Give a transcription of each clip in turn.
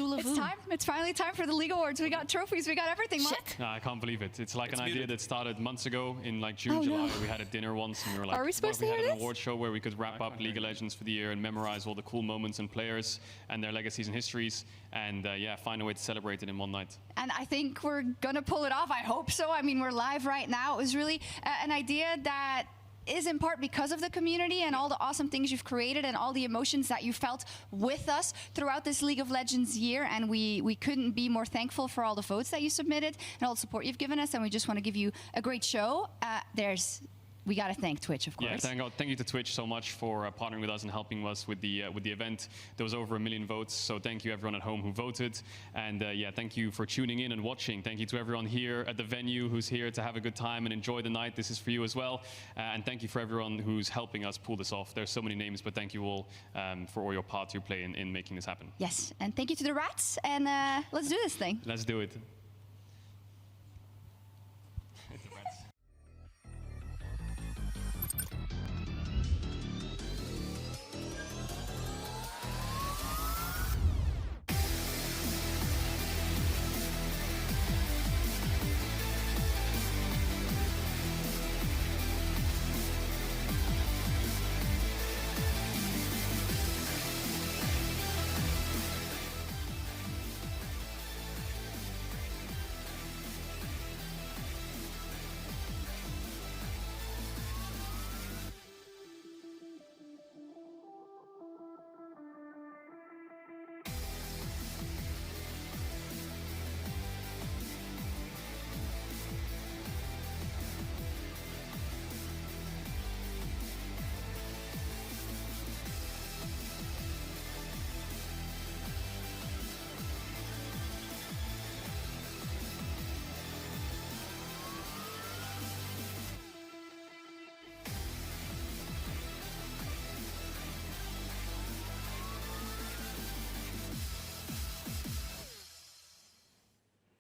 It's time. It's finally time for the League Awards. We got trophies. We got everything, Mark. No, I can't believe it. It's like an idea that started months ago in like June, July. No. We had a dinner once and we were like, Are we supposed to what if hear we had an this? award show where we could wrap up League of Legends for the year and memorize all the cool moments and players and their legacies and histories and yeah, find a way to celebrate it in one night. And I think we're going to pull it off. I hope so. I mean, we're live right now. It was really an idea that is in part because of the community and all the awesome things you've created and all the emotions that you felt with us throughout this League of Legends year. And we couldn't be more thankful for all the votes that you submitted and all the support you've given us. And we just want to give you a great show. We got to thank Twitch, of course. Yeah, thank you to Twitch so much for partnering with us and helping us with the event. There was over 1 million votes, so thank you everyone at home who voted. And yeah, thank you for tuning in and watching. Thank you to everyone here at the venue who's here to have a good time and enjoy the night. This is for you as well. And thank you for everyone who's helping us pull this off. There's so many names, but thank you all for all your part you play in making this happen. Yes, and thank you to the rats. And let's do this thing. Let's do it.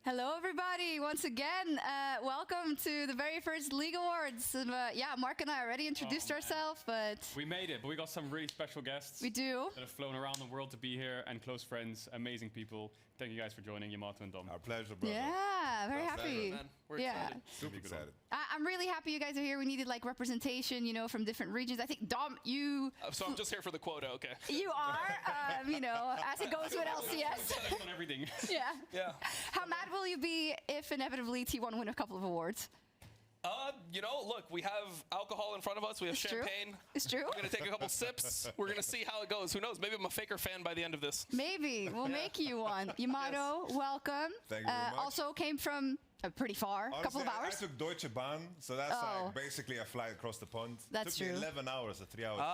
Hello, everybody. Once again, welcome to the very first League Awards. Yeah, Mark and I already introduced ourselves, but we made it, but we got some really special guests. We do. That have flown around the world to be here and close friends, amazing people. Thank you guys for joining, Yamato and Dom. Our pleasure, brother. Yeah, very happy. Man. We're excited. Super excited. I'm really happy you guys are here. We needed like representation, you know, from different regions. I think Dom, you. So I'm just here for the quota, okay? You are, you know, as it goes with LCS. On everything. Yeah. Yeah. How mad will you be if inevitably T1 win a couple of awards? You know, look, we have alcohol in front of us. We have champagne. It's true. We're going to take a couple sips. We're going to see how it goes. Who knows? Maybe I'm a faker fan by the end of this. Maybe. We'll make you one. Yamato, welcome. Thank you very much. Also came from pretty far, a couple of hours. I took Deutsche Bahn, so that's like basically a flight across the pond. That's took true. me 11 hours, a 3-hour trip.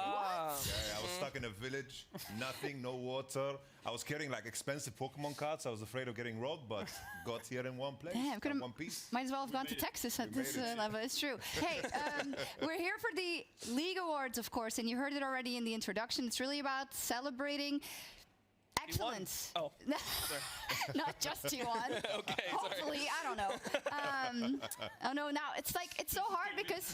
Yeah, I was stuck in a village, nothing, no water. I was carrying like expensive Pokemon cards. I was afraid of getting robbed, but got here in one place. Damn, in one piece. Might as well have gone to Texas at this level. It's true. Hey, we're here for the League Awards, of course, and you heard it already in the introduction. It's really about celebrating excellence. Oh, not just T1. Okay, hopefully, sorry. I don't know. Oh no, now it's like it's so hard because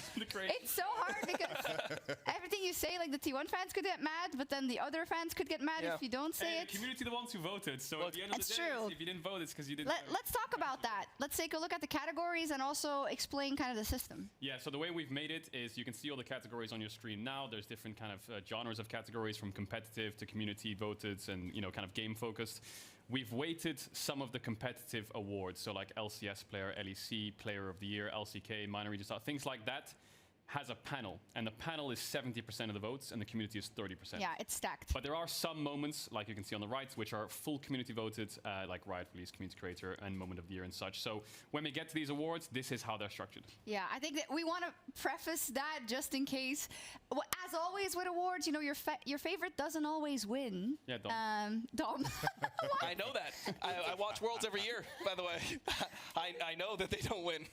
everything you say, like the T1 fans could get mad, but then the other fans could get mad if you don't say it. The community, the ones who voted. So at the end of the day, true. if you didn't vote, it's because you didn't. Let's talk about that. Let's take a look at the categories and also explain kind of the system. Yeah. So the way we've made it is you can see all the categories on your screen now. There's different kind of genres of categories, from competitive to community voted, and kind of game focused. We've weighted some of the competitive awards, so like LCS player, LEC player of the year, LCK, minor region star, things like that, has a panel, and the panel is 70% of the votes, and the community is 30%. Yeah, it's stacked. But there are some moments, like you can see on the right, which are full community voted, like Riot Release, Community Creator, and Moment of the Year and such. So when we get to these awards, this is how they're structured. Yeah, I think that we want to preface that just in case. As always with awards, you know, your favorite doesn't always win. Yeah, Dom. Dom. I know that. I watch Worlds every year, by the way. I know that they don't win.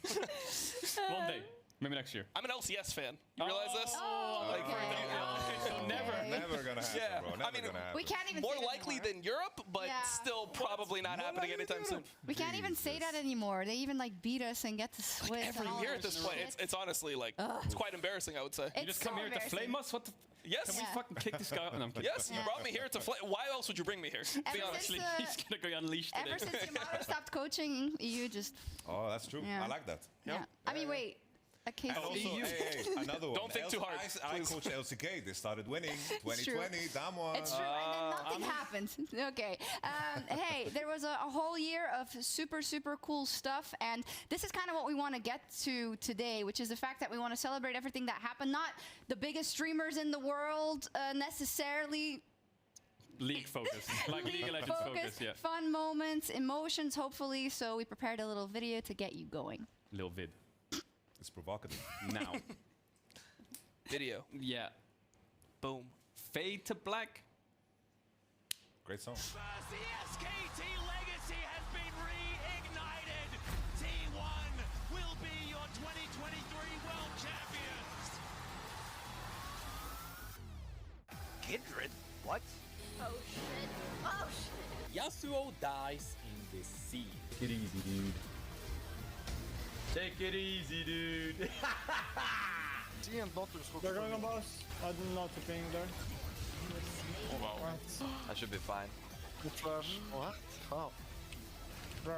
One day. Maybe next year. I'm an LCS fan. You realize this? Oh, Like, okay. So never. Okay. Never gonna happen, Yeah, bro. I Never mean, gonna happen. We can't even More say that likely anymore. than Europe, but Yeah. still probably not More happening likely anytime than soon. Europe. We can't even say that anymore. They even like beat us and get to Swiss. Every and all year that at this shit. point, it's honestly like it's quite embarrassing, I would say. You just come here to flame us? What the? Yes. Can we Yeah. fucking kick this guy out? No, I'm kidding. Yes, you brought me here to flame. Why else would you bring me here? Be Ever honest. since, Actually, he's gonna go unleashed today. Ever since Yamato stopped coaching, you just Oh, that's true. Yeah. I like that. yeah. I mean, wait. A case And also, EU. hey, another one. Don't think too hard, I please. coach LCK. They started winning. It's true. 2020, damn one. It's true, and then nothing happened. Okay. Hey, there was a whole year of super, super cool stuff, and this is kind of what we want to get to today, which is the fact that we want to celebrate everything that happened. Not the biggest streamers in the world necessarily. League focus. Like League of Legends focus, yeah. Fun moments, emotions, hopefully. So we prepared a little video to get you going. Little vid. It's provocative. Now. Video. Yeah. Boom. Fade to black. Great song. The SKT legacy has been reignited. T1 will be your 2023 world champions. Kindred? What? Oh shit. Oh shit. Yasuo dies in the sea. Take it easy, dude. Take it easy, dude. They're going on boss. I don't know to ping there. I should be fine. Good flash. What? Oh. Bro.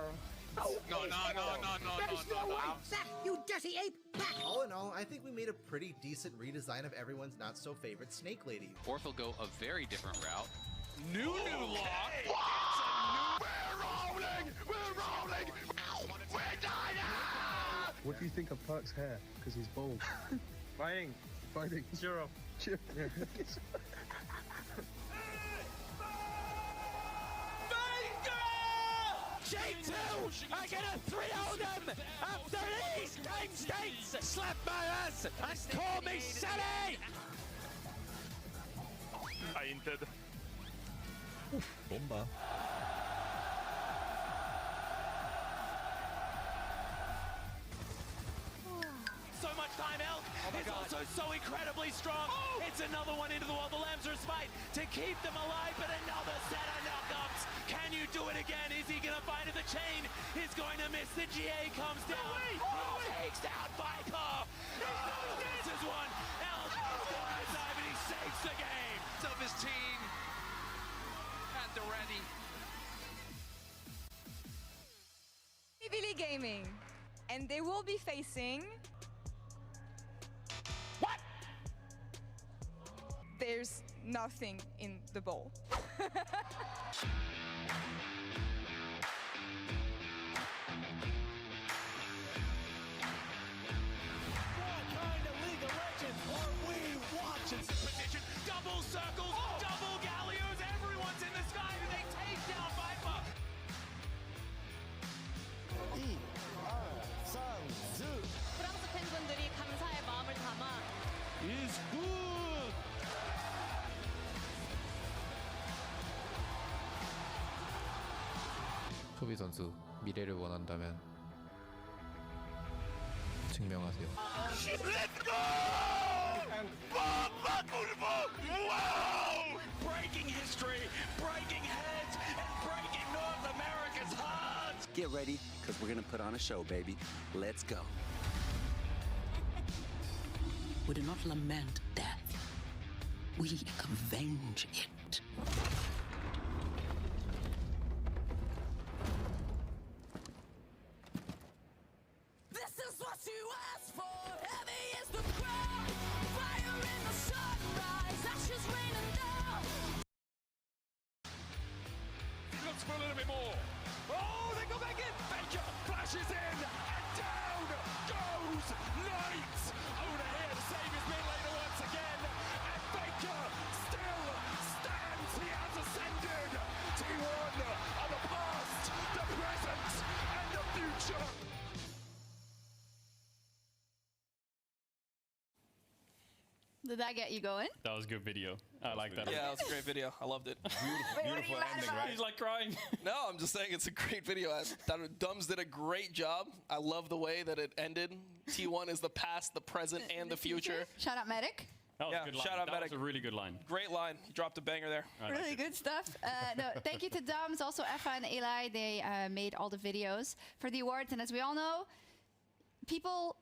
You dirty ape! Back! All in all, I think we made a pretty decent redesign of everyone's not so favorite Snake Lady. Orth will go a very different route. New lock. What do you think of Perk's hair? Because he's bald. Fighting. Cheer up. J2 are gonna 3-0 them after these game states. Slap my ass and call me silly. I entered. Bomba. So much time out. It's also so incredibly strong. It's another one into the wall. The Lambsers fight to keep them alive, but another set of knockups. Can you do it again? Is he gonna find it? The chain is going to miss. The GA comes down. He takes down Viper. This is one. LG's going to dive and he saves the game. Of his team at the ready. Billy Gaming. And they will be facing. What? There's nothing in the bowl. What kind of League of Legends are we watching? Position, double circles, double gallios. Everyone's in the sky and they take down Viper. 프랑스 팬분들이 감사의 마음을 담아 Is good. 소비 선수 미래를 원한다면 증명하세요. Let's go! Bomba Kurbo! Wow! Breaking history, breaking heads, and breaking North America's hearts. Get ready, because we're gonna put on a show, baby. Let's go. We do not lament death. We avenge it. This is what you asked for. Heavy is the crown. Fire in the sunrise. Ashes raining down. He looks for a little bit more. Oh, they go back in. Baker flashes in. And down goes Knight. Over here to save his mid laner once again. And Baker still stands. He has ascended. T1 are the past, the present, and the future. Did that get you going? That was a good video. I like that. Yeah, it was a great video. I loved it. Beautiful ending, right? He's like crying. No, I'm just saying it's a great video. I thought Dums did a great job. I love the way that it ended. T1 is the past, the present, and the future. Shout out Medic. That was Yeah, a good line. shout out That Medic. was a really good line. Great line. He dropped a banger there. I liked Really it. good stuff. No, thank you to Dums, also Effa and Eli. They made all the videos for the awards. And as we all know, people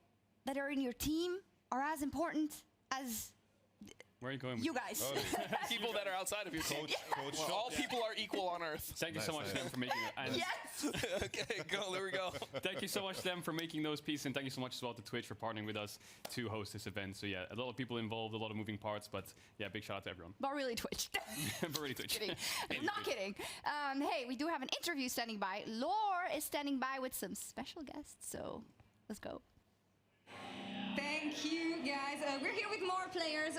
that are in your team are as important as Where are you going? with you this? guys. People that are outside of your team. Coach Well, all people are equal on Earth. Thank you so much, Stem, for making it. And Yes. Okay, go. There we go. thank you so much, Stem, for making those pieces. And thank you so much as well to Twitch for partnering with us to host this event. So, yeah, a lot of people involved, a lot of moving parts. But, yeah, big shout out to everyone. But really Twitch. but really Twitch. Kidding. Mainly Not Twitch. kidding. Hey, we do have an interview standing by. Lore is standing by with some special guests. So let's go. Thank you, guys. We're here with more players.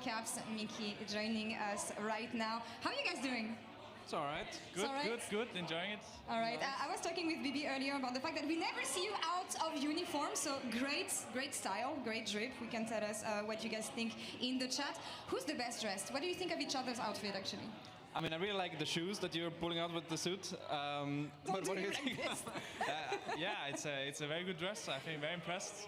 Caps, Mickey joining us right now. How are you guys doing? It's all right. Good, all right? good. Enjoying it. All right. I was talking with Bibi earlier about the fact that we never see you out of uniform. So great style, great drip. We can tell us what you guys think in the chat. Who's the best dressed? What do you think of each other's outfit, actually? I mean, I really like the shoes that you're pulling out with the suit. But what do you think? Yeah, it's a very good dress. I think very impressed.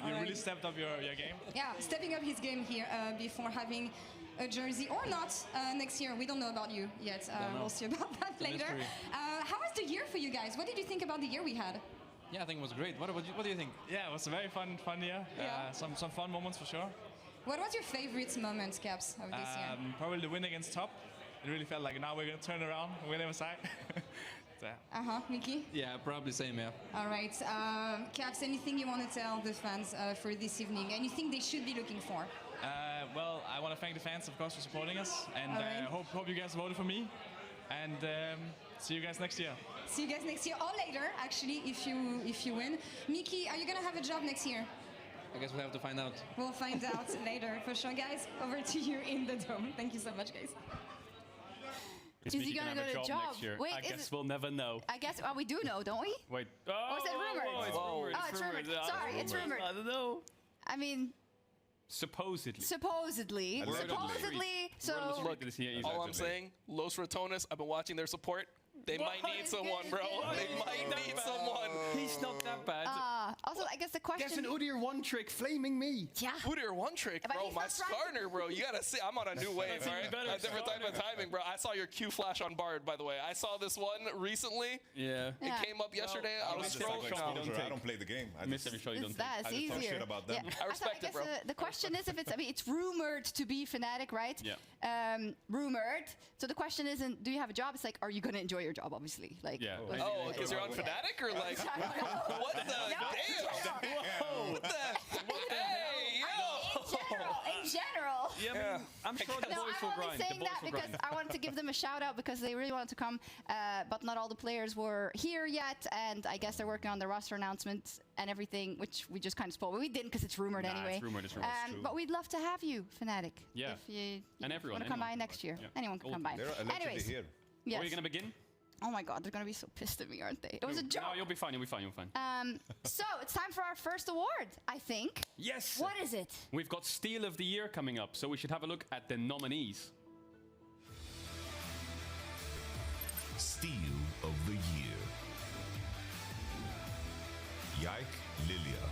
You really stepped up your game. Yeah, stepping up his game here before having a jersey or not next year. We don't know about you yet. We'll see about that later. How was the year for you guys? What did you think about the year we had? Yeah, I think it was great. What do you think? Yeah, it was a very fun year. Yeah. Some fun moments for sure. What was your favorite moment, Caps, of this year? Probably the win against Top. It really felt like now we're gonna turn around, win every side. Mickey? Yeah, probably same. Yeah. All right. Caps, anything you want to tell the fans for this evening? Anything they should be looking for? Well, I want to thank the fans, of course, for supporting us, and All right. hope you guys voted for me. And see you guys next year. See you guys next year or later, actually, if you win. Mickey, are you gonna have a job next year? I guess we'll have to find out. We'll find out later for sure, guys. Over to you in the dome. Thank you so much, guys. Is he Mickey gonna have go a to job job? next year? Wait, I is guess it- we'll never know. I guess we do know, don't we? Wait. Or is it rumored? It's rumored. Oh, it's rumored. Sorry, it's rumored. I don't know. I mean, Supposedly. supposedly. Word on the Supposedly. street. Word on the So. street. This year, All I'm saying, Los Ratones, I've been watching their support. They might need someone, bro. They might need someone. He's not that bad. Also, I guess the question. Guess an Udyr one trick flaming me. Yeah. Udyr one trick, But bro. he's My not trying to- Skarner, bro. You gotta see. I'm on a new wave, That's all right? even better, A different type of Skarner. timing, bro. I saw your Q flash on Bard, by the way. I saw this one recently. Yeah. Yeah. It came up yesterday. I was Just like scrolling. exposure. I don't play the game. I Miss just, every shot you don't It's take. that. It's I just talk easier. shit about them. I respect guess it, bro. The question is if it's. I mean, it's rumored to be Fnatic, right? Yeah. Rumored. So the question isn't, do you have a job? It's like, are you gonna enjoy your job? Obviously, like. Yeah. Oh, because you're on Fnatic or like what the damn? Whoa! What the? Hey, yo! In general. Yeah, I mean, I'm sure the No, boys will I'm only grind. The saying boys that will because grind. I wanted to give them a shout out because they really wanted to come, but not all the players were here yet, and I guess they're working on the roster announcement and everything, which we just kind of spoiled. But we didn't because it's rumored Nah, anyway. it's rumored, it's rumored. It's true. But we'd love to have you, Fnatic. Yeah. If you And everyone, want to come by anyone next can year. come. Yeah. Anyone can All come by. They're allegedly Anyways. here. Yes. Are you gonna begin? Oh my God, they're gonna be so pissed at me, aren't they? It was a joke. No, you'll be fine. You'll be fine. You'll be fine. So it's time for our first award, I think. Yes. What is it? We've got Steal of the Year coming up, so we should have a look at the nominees. Steal of the Year. Yike Lilia,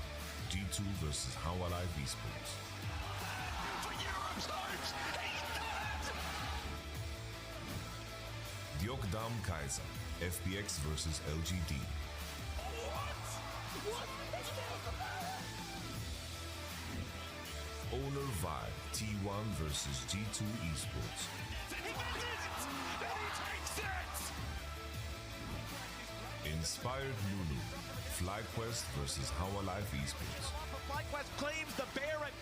G2 versus How Alive Esports. Diokdam Kaiser, FPX versus LGD. Owner Vibe, T1 versus G2 Esports. Inspired Nunu, FlyQuest versus How Alive Esports. FlyQuest claims the Baron.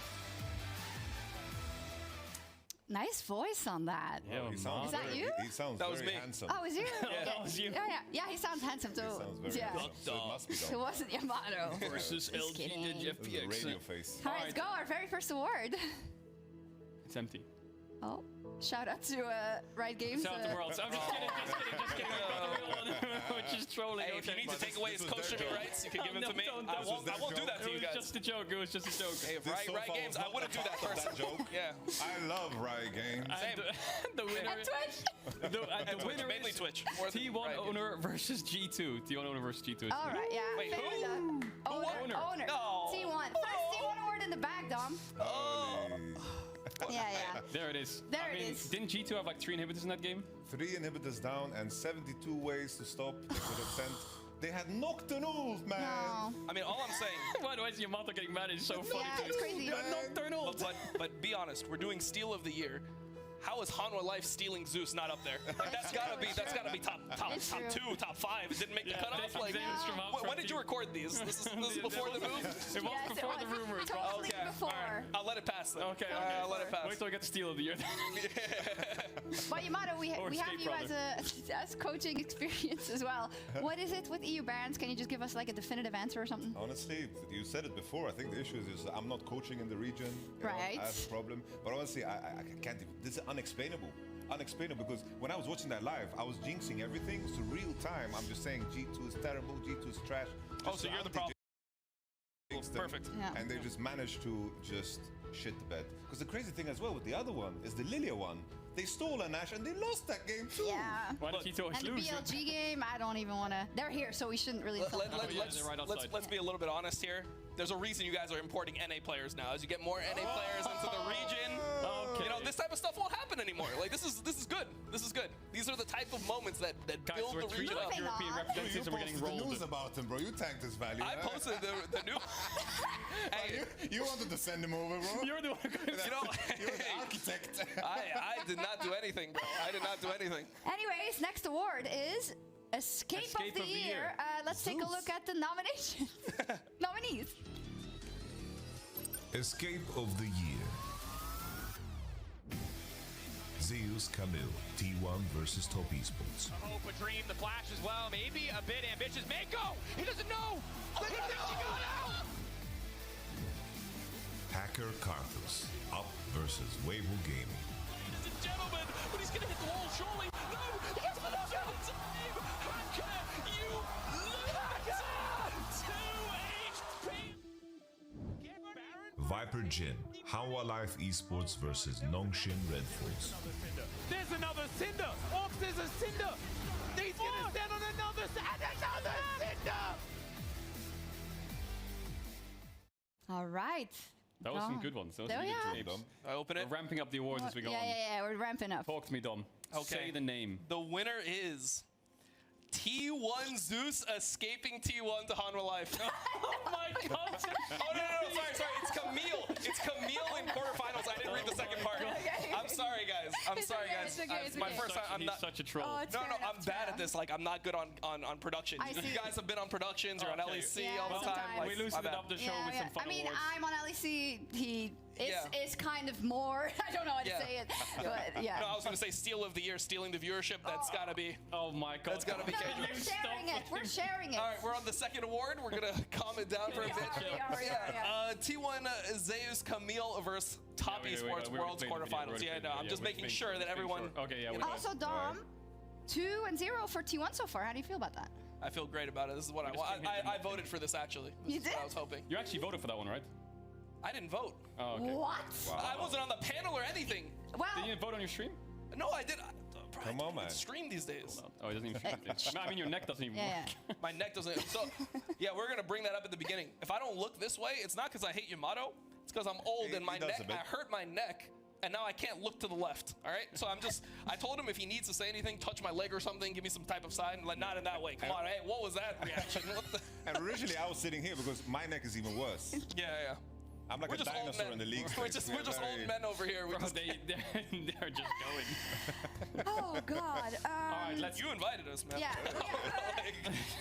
Nice voice on that. Yeah, He sounds Is that very- you? He sounds That was very me. handsome. Oh, is you? Yeah, that was you. Yeah, he sounds handsome too. He sounds very yeah. handsome. So it must be It done. wasn't Yamato. Versus Just kidding. This is a radio face. All right, let's go. Our very first award. It's empty. Oh, shout out to Riot Games. Shout out to Worlds. I'm just kidding, just kidding. We're just trolling. Hey, if you need to take away his coach streaming rights, you can give them to me. I won't do that to you guys. It was just a joke. It was just a joke. Hey, if Riot Games, I wouldn't do that person. joke. Yeah. I love Riot Games. The winner is the winner mainly is Twitch. T1 owner versus G2. T1 owner versus G2. All right, yeah. Wait, fair who? enough. Owner. No. T1. First T1 award in the bag, Dom. Yeah. There it is. There it is. Didn't G2 have like 3 inhibitors in that game? 3 inhibitors down and 72 ways to stop. They could have sent. They had Nocturnals, man. No. I mean, all I'm saying. Why is Yamato getting mad? It's so funny. Yeah, it's crazy. Nocturnal. But be honest, we're doing Steal of the Year. How is Hanwha Life stealing Zeus not up there? Like, that's gotta be top 2, top 5. It didn't make the cutoff. Like, when did you record these? This is before the move. It was before the rumors. Totally Okay. before. I'll let it pass then. Okay. I'll let it pass. Wait till I get the Steal of the Year. But Yamato, we have Escape you as coaching experience as well. What is it with EU bans? Can you just give us like a definitive answer or something? Honestly, you said it before. I think the issue is I'm not coaching in the region. You know, Right. I have a problem. But honestly, I can't even. This is unexplainable. Unexplainable because when I was watching that live, I was jinxing everything. So real time, I'm just saying G2 is terrible, G2 is trash. Oh, so you're the problem. Perfect. Yeah. And they just managed to just shit the bed. Because the crazy thing as well with the other one is the Lilia one. They stole a Nash and they lost that game too. Yeah. Why did G2 always And the lose? BLG game, I don't even want to. They're here, so we shouldn't really. Let's be a little bit honest here. There's a reason you guys are importing NA players now. As you get more NA players into the region, you know this type of stuff won't happen anymore. Like this is good. This is good. These are the type of moments that build the region up. European representatives and we're getting posted the rolled. news about him, bro. You tanked his value. I posted the new. Hey, you wanted to send him over, bro. You're the one. you know, You're the architect. I did not do anything, bro. I did not do anything. Anyways, next award is Escape of the Year. Let's take a look at the nominations. Nominees. Escape of the Year. Zeus Camille, T1 versus Top Esports. Hope, a dream, the flash as well. Maybe a bit ambitious. Mako! He doesn't know! Look at this, he got out! Hacker Karthus, Up versus Weibo Gaming. Ladies and gentlemen, but he's gonna hit the wall surely. No! He gets the shot time! Hacker, you lose! 2 HP! Viper Jin, Hanwha Life Esports versus Nongshim Red Force. There's another Cinder! Ops, there's a Cinder! He's gonna stand on another Cinder! All right. That was some good ones. That was some good names. I open it. We're ramping up the awards as we go on. Yeah, we're ramping up. Talk to me, Dom. Okay. Say the name. The winner is T1 Zeus escaping T1 to Hanwha Life. Oh my god! Oh, no, sorry. It's Camille. It's Camille in quarterfinals. I didn't read the second part. I'm sorry, guys. I'm sorry, guys. It's My okay. first time. I'm He's not. such a troll. Oh, it's No, fair I'm enough, bad fair at this. Like, I'm not good on production. I You see. guys have been on productions or on Okay. LEC Yeah, all the time. sometimes. Like, We loosened my bad. up the show with some fun I mean, awards. I'm on LEC. He Yeah. is kind of more. I don't know how to say it, but yeah. No, I was going to say Steal of the Year, stealing the viewership. That's got to be. Oh my god. That's gotta be No, Kendrick. we're sharing it. We're sharing it. All right, we're on the second award. We're going to calm it down for a bit. Yeah. T1 Zeus Camille versus Top Esports Worlds quarterfinals. Yeah, no, I'm just making sure that everyone. Okay, yeah. Also, Dom, 2-0 for T1 so far. How do you feel about that? I feel great about it. This is what I want. I voted for this actually. This You is what did? I was hoping. You actually voted for that one, right? I didn't vote. Oh, okay. What? I wasn't on the panel or anything. Well, Did you vote on your stream? No, I did. Come on, man. Stream these days. Oh, it doesn't even stream. I mean, your neck doesn't even yeah. work. My neck doesn't. So, yeah, we're gonna bring that up at the beginning. If I don't look this way, it's not because I hate Yamato. It's because I'm old and my He does neck. a bit. I hurt my neck, and now I can't look to the left. All right. So I told him if he needs to say anything, touch my leg or something, give me some type of sign. Like not in that way. Come on. Hey, what was that reaction? What the? And originally I was sitting here because my neck is even worse. Yeah. I'm like We're a just old dinosaur men. in the league. We're just old men over here. Bro, they're just going. Oh God. All right, let's. You invited us, man. Yeah.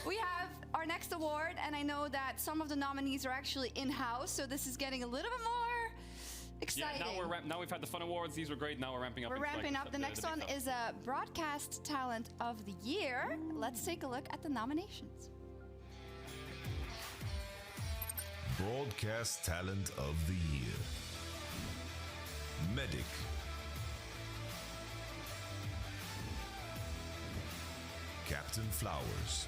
We have our next award, and I know that some of the nominees are actually in-house, so this is getting a little bit more Yeah, exciting. now we've had the fun awards. These were great. Now we're ramping up. We're into, ramping like, up. The next one big is a Broadcast Talent of the Year. Let's take a look at the nominations. Broadcast Talent of the Year. Medic, Captain Flowers.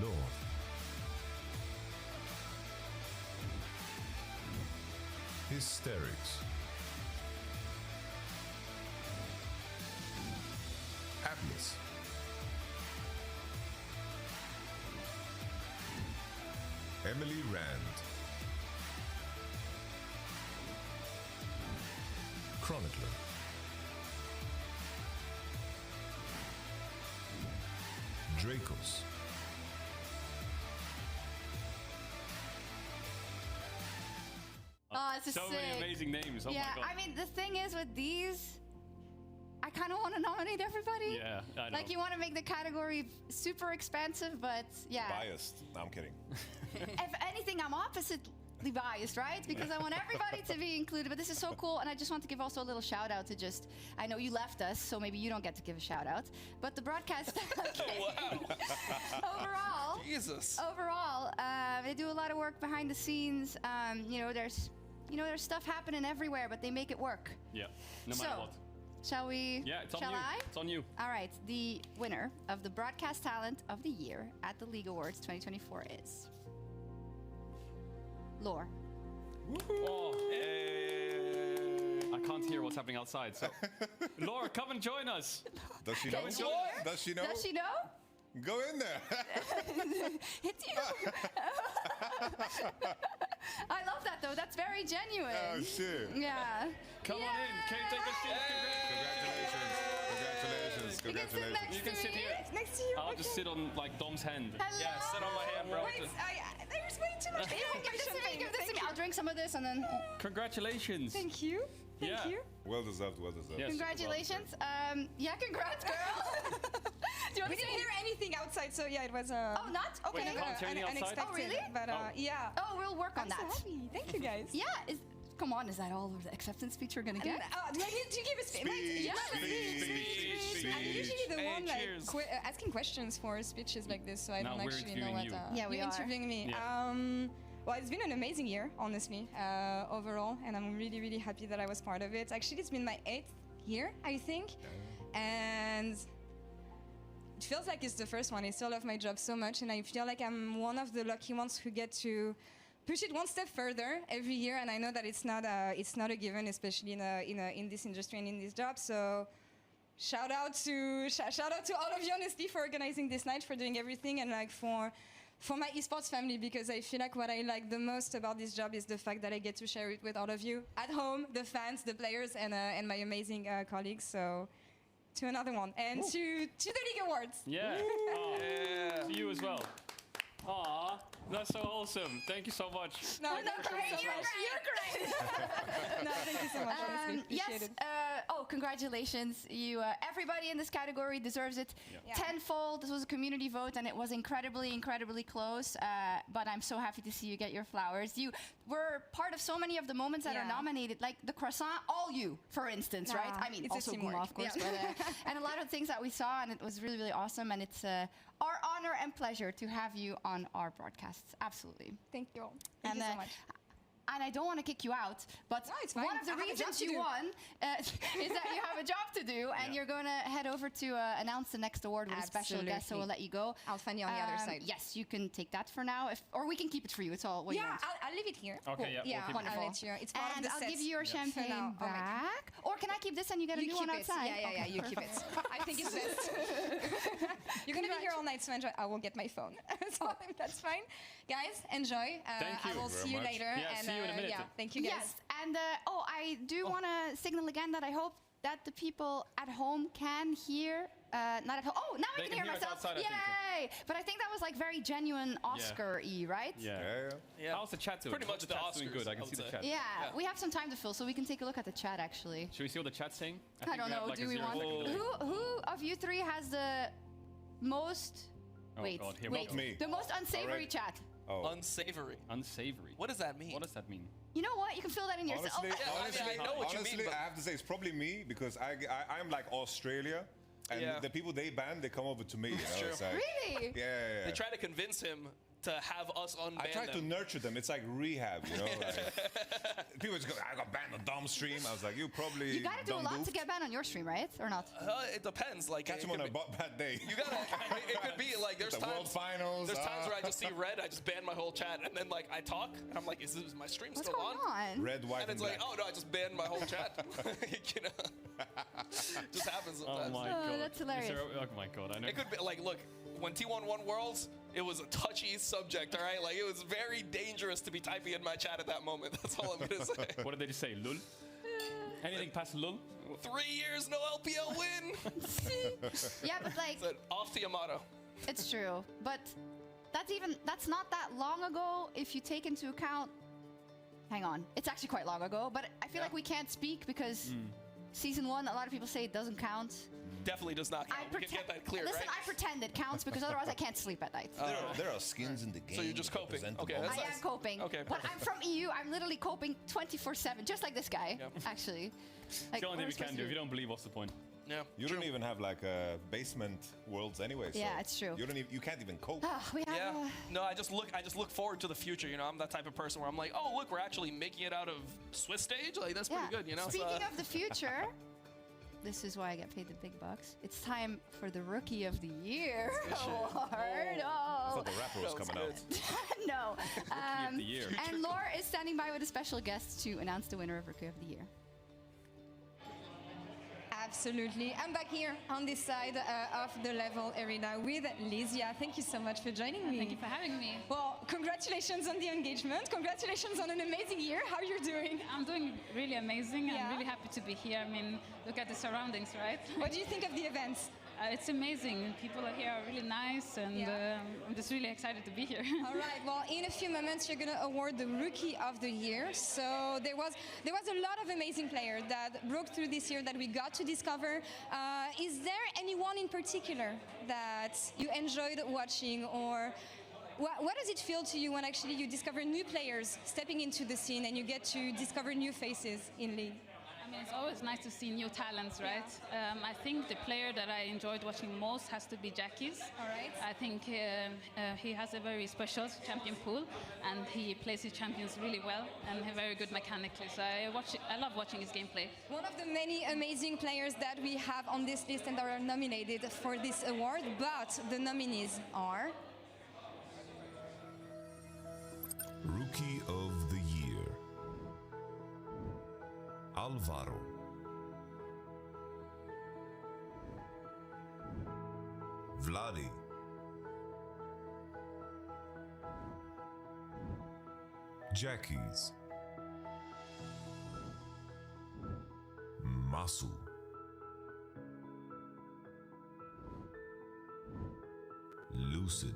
Lord. Hysterics. Atlas. Emily Rand. Chronicler. Dracos. Oh, this is So sick. many amazing names. Oh yeah, my god. I mean, the thing is with these, I kind of want to nominate everybody. Yeah, I know. Like, you want to make the category super expansive, but yeah. Biased. No, I'm kidding. If anything, I'm oppositely biased, right? Because I want everybody to be included. But this is so cool, and I just want to give also a little shout out to just. I know you left us, so maybe you don't get to give a shout out, but the broadcast. Overall. Jesus. Overall, they do a lot of work behind the scenes. There's stuff happening everywhere, but they make it work. Yeah, no matter So, what. Shall we? Yeah, it's on shall you. I? It's on you. All right. The winner of the Broadcast Talent of the Year at the League Awards 2024 is Lore. Oh. I can't hear what's happening outside. So, Laura, come and join us. Does she know? Does she Does she know? Does she know? Go in there. It's you. I love that though. That's very genuine. Oh, shit. Yeah. Come on in. Can you take a seat? Congratulations. Congratulations. You can sit here. Next to you. I'll just sit on like Dom's hand. Hello. Yeah, sit on my hand, bro. Wait, there's way too much. Give this to me. Give this to me. I'll drink some of this and then. Congratulations. Thank you. Thank Yeah. you. Well deserved. Well deserved. Yes. Congratulations. Yeah, congrats, girl. Do you want We to didn't say hear anything outside, so yeah, it was Oh, not? Okay. Wait, you can't hear any outside? unexpected. Oh, really? But Oh. yeah. Oh, we'll work on I'm that. so happy. Thank you guys. Yeah. Come on, is that all of the acceptance speech we're gonna get? Do I need to give a speech? Yeah, Speech. I'm usually the Hey, one cheers. asking questions for speeches like this, so I Now don't we're actually know interviewing what. you. Yeah, we you're are. interviewing me. Yeah. Well, it's been an amazing year, honestly, overall, and I'm really, really happy that I was part of it. Actually, it's been my 8th year, I think, and it feels like it's the first one. I still love my job so much, and I feel like I'm one of the lucky ones who get to push it one step further every year. And I know that it's not a given, especially in this industry and in this job. So shout out to all of you, honestly, for organizing this night, for doing everything, and like for my esports family, because I feel like what I like the most about this job is the fact that I get to share it with all of you at home, the fans, the players, and my amazing colleagues. So to another one, and to the League Awards. Yeah. Oh, to you as well. Aw, that's so awesome. Thank you so much. No, You're great. You're great. No, thank you so much. Honestly, appreciate Yes. it. Congratulations. You, everybody in this category deserves it tenfold. This was a community vote, and it was incredibly, incredibly close. But I'm so happy to see you get your flowers. You were part of so many of the moments that are nominated, like the croissant. All you, for instance, right? I mean, it's a also teamwork. Guma, of course, Yeah. but, and a lot of things that we saw, and it was really, really awesome. And it's our honor and pleasure to have you on our broadcasts. Absolutely. Thank you all. Thank you so much. And I don't want to kick you out, but No, it's fine. one of the I have a job reasons to you do. won is that you have a job to do, and you're going to head over to announce the next award with a special guest, so we'll let you go. I'll find you on the other side. Yes, you can take that for now, or we can keep it for you. It's all what you want. I'll leave it here. Okay, yeah, we'll keep it. Wonderful. I'll let you. It's part And of the I'll set. give you your For now. champagne Oh my God. back. Or can I keep this and you get a You new keep one it. outside? Yeah, Okay, you keep it. perfect. I think it's best. You're gonna be here all night, so enjoy. I will get my phone, so that's fine. Guys, enjoy. Thank you I will very see you much. later. Yeah, and, see you in a minute. Yeah, thank you guys. Yes, and I do want to signal again that I hope that the people at home can hear. Not at home. Oh, now I They can can hear hear us myself. outside, I think. Yay! But I think that was like very genuine Oscar-y, right? Yeah. How's the chat doing? Pretty much the the chat's doing Oscars, good. I I can would see the say. chat. Yeah, we have some time to fill, so we can take a look at the chat actually. Should we see what the chat's saying? I think don't we have know. like Do a we 0 want? second delay. Who of you three has the most? Oh, wait, God, here wait. we go. Me. The most unsavory Alright. chat. Oh. Unsavory. Unsavory. What does that mean? What does that mean? You know what? You can fill that in yourself. Honestly, I know what you mean, honestly, but- I have to say it's probably me because I'm like Australia, and Yeah. the people they ban, they come over to me. You know? true. It's like, Really? Yeah. They try to convince him to have us unban I try to them. nurture them. It's like rehab, you know. Like, people just go, I got banned on Dom stream. I was like, you probably. You gotta do a done lot to goofed. get banned on your stream, right? Or not? It depends. Like Catch it him on could a be- bad day. You gotta. It could be like there's The times. World Finals. There's times where I just see red. I just ban my whole chat, and then like I talk, and I'm like, is my stream What's still going on? Red, white, And and it's like, black. oh no, I just banned my whole chat. You know, just happens Oh sometimes. my Oh, god. that's hilarious. Oh my god. I know. It could be like, look, when T1 won Worlds, it was a touchy subject, all right? Like, it was very dangerous to be typing in my chat at that moment. That's all I'm gonna say. What did they just say? Lul? Anything past lul? 3 years, no LPL win. Yeah, but like, Said, off to Yamato. it's true. But that's not that long ago if you take into account. Hang on, it's actually quite long ago. But I feel like we can't speak because season 1, a lot of people say it doesn't count. Definitely does not count. We can get that clear, Listen, right? I pretend it counts because otherwise I can't sleep at night. There are skins in the game. So you're just coping. Okay, I that's am nice. coping. Okay. But I'm from EU. I'm literally coping 24/7, just like this guy, actually. It's Like, the only thing what am I we supposed can to do. If you don't believe, what's the point? Yeah. You don't even have like a basement worlds anyway. So Yeah, it's true. You don't even. You can't even cope. We have Yeah. No, I just look forward to the future. You know, I'm that type of person where I'm like, oh, look, we're actually making it out of Swiss stage. Like, that's pretty good. You know. Speaking of the future, this is why I get paid the big bucks. It's time for the Rookie of the Year award. I Oh, thought the rapper was coming out. no. of the Year. And Laura is standing by with a special guest to announce the winner of Rookie of the Year. Absolutely. I'm back here on this side of the level arena with Lysia. Thank you so much for joining me. Thank you for having me. Well, congratulations on the engagement. Congratulations on an amazing year. How are you doing? I'm doing really amazing. Yeah. I'm really happy to be here. I mean, look at the surroundings, right? What do you think of the event? It's amazing. People here are really nice, and I'm just really excited to be here. All right. Well, in a few moments, you're going to award the Rookie of the Year. So there was a lot of amazing players that broke through this year that we got to discover. Is there anyone in particular that you enjoyed watching, or what does it feel to you when actually you discover new players stepping into the scene and you get to discover new faces in League? I mean, it's always nice to see new talents, right? I think the player that I enjoyed watching most has to be Jackie's. All right. I think he has a very special champion pool, and he plays his champions really well and very good mechanically. So I love watching his gameplay. One of the many amazing players that we have on this list and that are nominated for this award, but the nominees are... Rookie of the Year. Alvaro. Vladi. Jackie's. Masu. Lucid.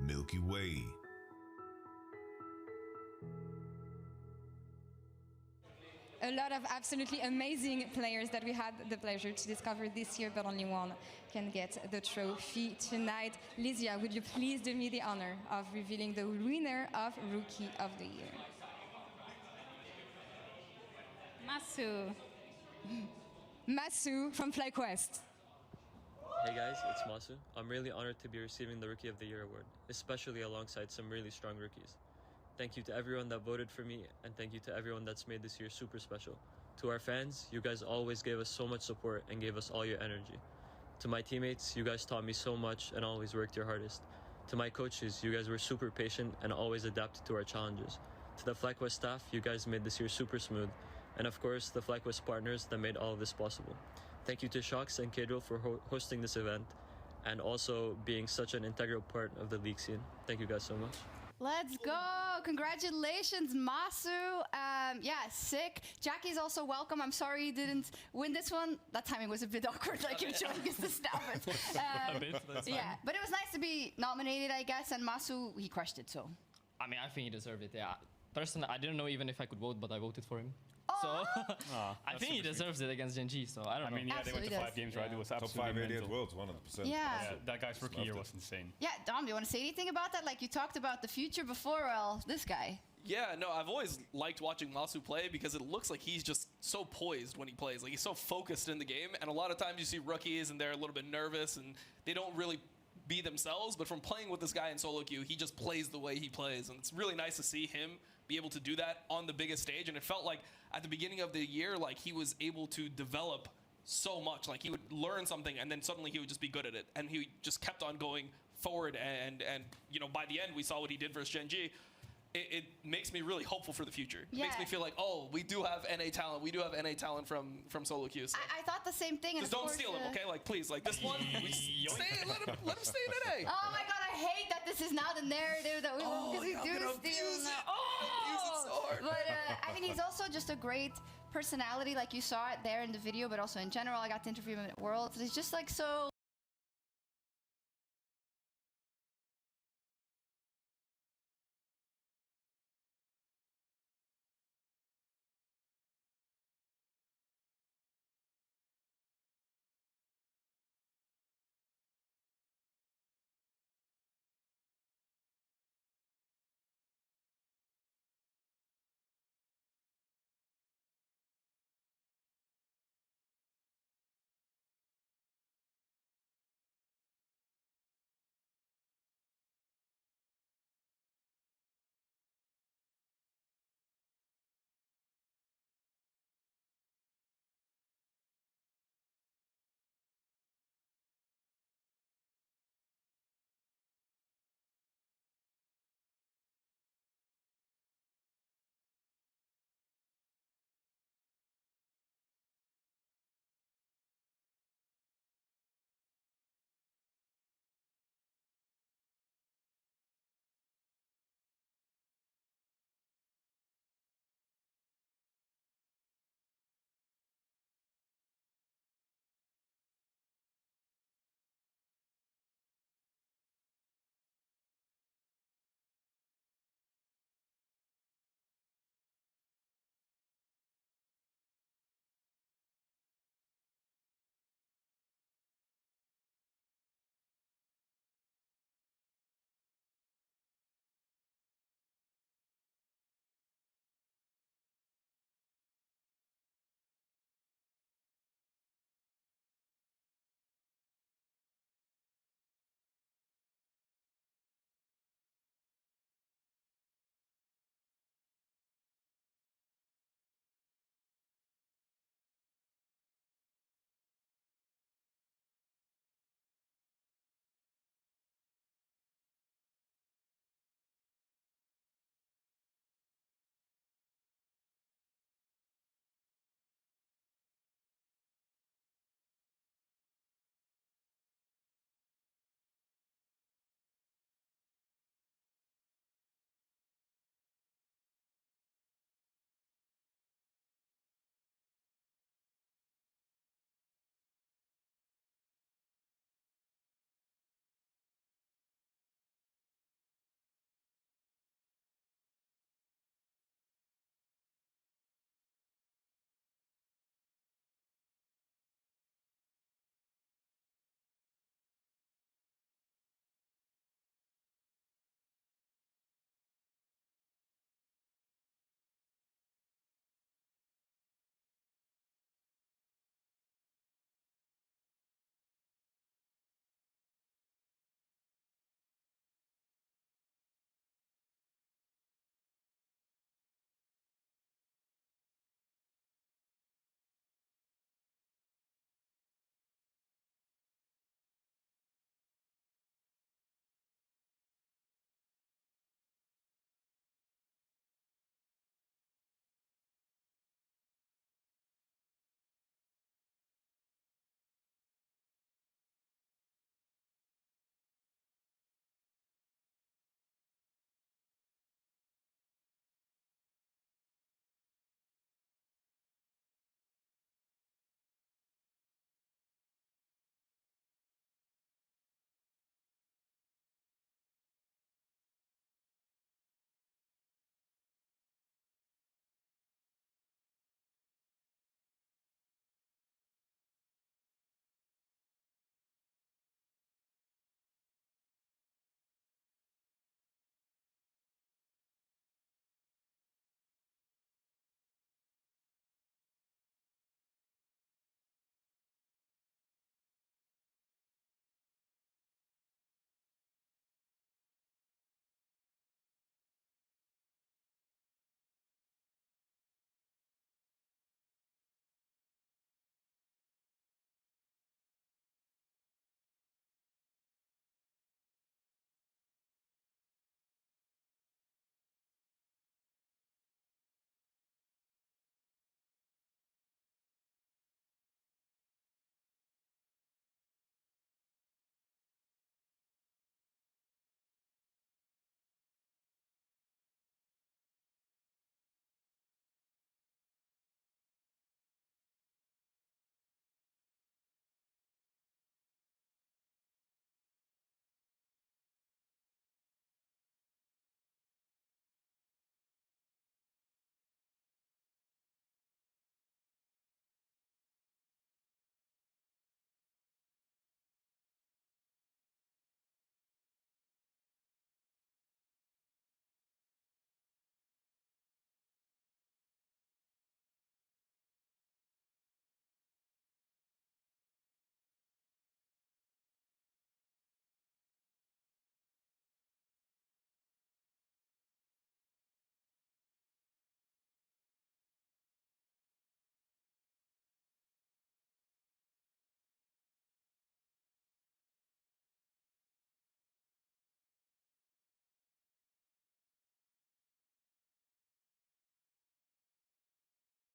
Milky Way. A lot of absolutely amazing players that we had the pleasure to discover this year, but only one can get the trophy tonight. Lysia, would you please do me the honor of revealing the winner of Rookie of the Year? Masu. Masu from FlyQuest. Hey guys, it's Masu. I'm really honored to be receiving the Rookie of the Year award, especially alongside some really strong rookies. Thank you to everyone that voted for me, and thank you to everyone that's made this year super special. To our fans, you guys always gave us so much support and gave us all your energy. To my teammates, you guys taught me so much and always worked your hardest. To my coaches, you guys were super patient and always adapted to our challenges. To the FlyQuest staff, you guys made this year super smooth. And of course, the FlyQuest partners that made all of this possible. Thank you to Shox and Kedro for hosting this event and also being such an integral part of the league scene. Thank you guys so much. Let's go! Congratulations, Masu. Yeah, sick. Jackie's also welcome. I'm sorry you didn't win this one. That timing was a bit awkward, like you're showing us the stuff. A bit, that's yeah, fine. but it was nice to be nominated, I guess. And Masu, he crushed it. So. I mean, I think he deserved it. Yeah. Personally, I didn't know even if I could vote, but I voted for him. So I think he deserves it against Gen G. So I don't know. I mean, yeah, they went to 5 games, right? It was Top absolutely 5 mental. worlds, 100%. Yeah. That guy's rookie year was insane. Yeah, Dom, do you want to say anything about that? Like you talked about the future before. Well, this guy. Yeah, no, I've always liked watching Masu play because it looks like he's just so poised when he plays. Like, he's so focused in the game. And a lot of times you see rookies and they're a little bit nervous and they don't really be themselves. But from playing with this guy in solo queue, he just plays the way he plays. And it's really nice to see him be able to do that on the biggest stage. And it felt like at the beginning of the year, like he was able to develop so much. Like he would learn something and then suddenly he would just be good at it. And he just kept on going forward. And you know, by the end, we saw what he did versus Gen G. It makes me really hopeful for the future. It makes me feel like, oh, we do have NA talent. We do have NA talent from solo queues. So. I thought the same thing. Just don't steal him, okay? Like, please, like this one, let him stay in NA. Oh my God, I hate that this is now the narrative that we do steal now. But I mean, he's also just a great personality. Like you saw it there in the video, but also in general. I got to interview him at Worlds. He's just like so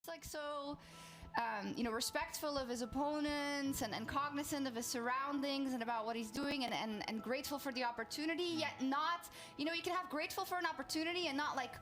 like so respectful of his opponents and cognizant of his surroundings and about what he's doing and grateful for the opportunity, yet not, you can have grateful for an opportunity and not like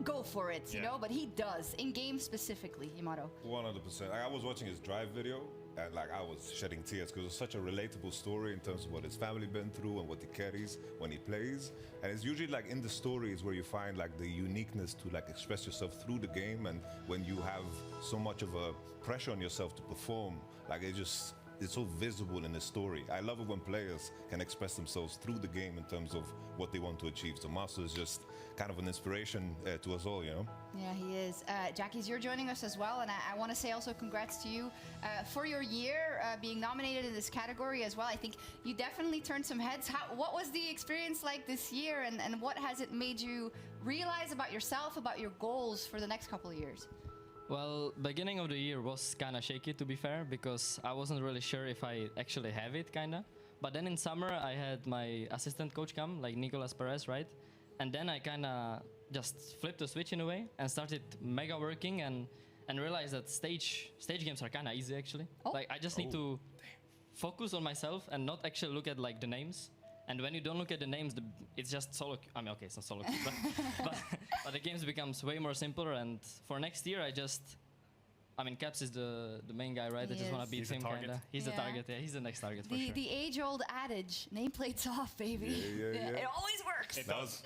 go for it, you know, but he does in game specifically, Yamato. 100%. I was watching his drive video and like I was shedding tears because it's such a relatable story in terms of what his family been through and what he carries when he plays. And it's usually like in the stories where you find like the uniqueness to like express yourself through the game, and when you have so much of a pressure on yourself to perform, like it's so visible in the story. I love it when players can express themselves through the game in terms of what they want to achieve. So Master is just kind of an inspiration to us all, you know? Yeah, he is. Jackies, you're joining us as well, and I want to say also congrats to you for your year being nominated in this category as well. I think you definitely turned some heads. What was the experience like this year, and what has it made you realize about yourself, about your goals for the next couple of years? Well, beginning of the year was kind of shaky, to be fair, because I wasn't really sure if I actually have it, kind of. But then in summer, I had my assistant coach come, like Nicolas Perez, right? And then I kind of just flipped the switch in a way and started mega working and realized that stage games are kind of easy, actually. Like, I just need to focus on myself and not actually look at, like, the names. And when you don't look at the names, it's just solo. I mean, okay, it's not solo, but the games becomes way more simpler. And for next year, Caps is the main guy, right? I just want to beat him, kinda. He's the target. Yeah, he's the next target for sure. The age-old adage: nameplates off, baby. Yeah. It always works.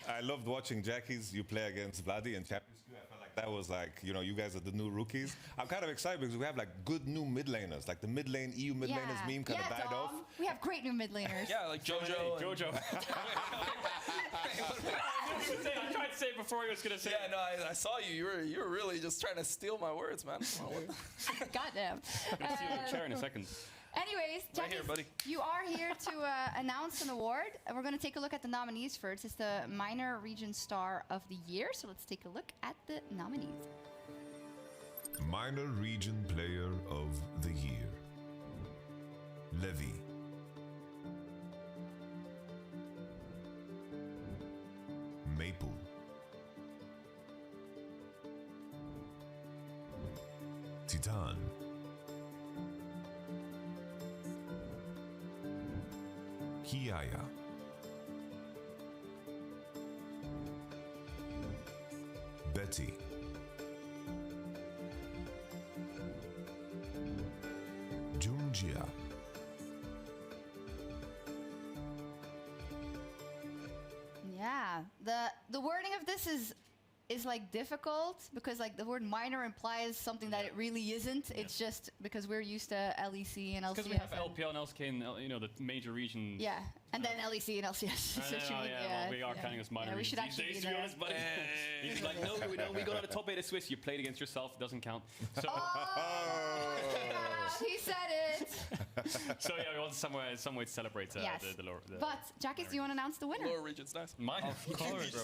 I loved watching Jackies. You play against Vladi and Champions League. I felt like that was like, you guys are the new rookies. I'm kind of excited because we have like good new mid laners. Like the mid lane EU mid laners meme kind of died Dom. off. We have great new mid laners. Yeah, like Jojo. I tried to say it before he was going to say it. Yeah, no, I saw you. You were really just trying to steal my words, man. Goddamn. I'm going to steal your chair in a second. Anyways, Right here, buddy. You are here to announce an award. And we're going to take a look at the nominees first. It's the Minor Region Star of the Year. So let's take a look at the nominees. Minor Region Player of the Year. Levy. Maple. Titan. Kiaya. Betty. Junjia. Yeah, the wording of this is like difficult because like the word minor implies something that it really isn't. It's just because we're used to LEC and LCS. Because we have LPL and LCK and the major regions. Yeah, and then LEC and LCS. Well, we are counting as minor we should regions actually these be days, to be there. honest. But he's like, no, we got out of top 8 of Swiss. You played against yourself. Doesn't count. So, he said it. so yeah, we want some way to celebrate the lower. But Jackies, do you want to announce the winner? Lower region's nice. Of course, bro.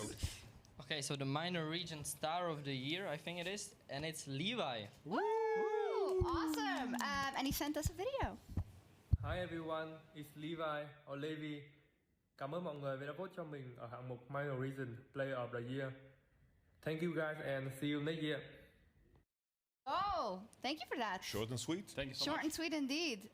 Okay, so the Minor Region Star of the Year, I think it is, and it's Levi. Woo! Awesome. And he sent us a video. Hi everyone, it's Levi or Levi. Cảm ơn mọi người vì đã vote cho mình ở hạng mục Minor Region Player of the Year. Thank you guys and see you next year. Oh, thank you for that. Short and sweet. Thank you so Short much. and sweet indeed.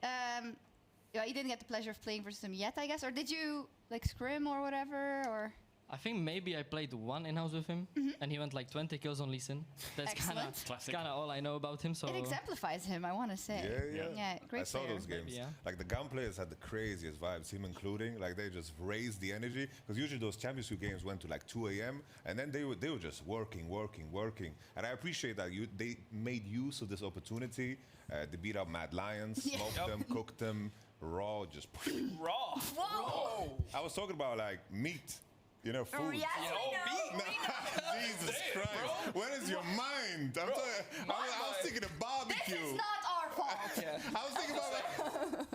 You didn't get the pleasure of playing versus him yet, I guess, or did you like scrim or whatever, or? I think maybe I played one in-house with him, and he went like 20 kills on Lee Sin. That's kind of all I know about him. So It exemplifies him, I want to say. Yeah. Great I saw player. those games. Yeah. Like the GAN players had the craziest vibes, him including. Like they just raised the energy because usually those Champions League games went to like 2 a.m. and then they were just working. And I appreciate that they made use of this opportunity to beat up Mad Lions, smoke them, cook them raw, just raw. Whoa! I was talking about like meat. Food. Yes, we know. Jesus Christ. Bro. Where is your mind? I was thinking of barbecue. This is not our fault. I was thinking about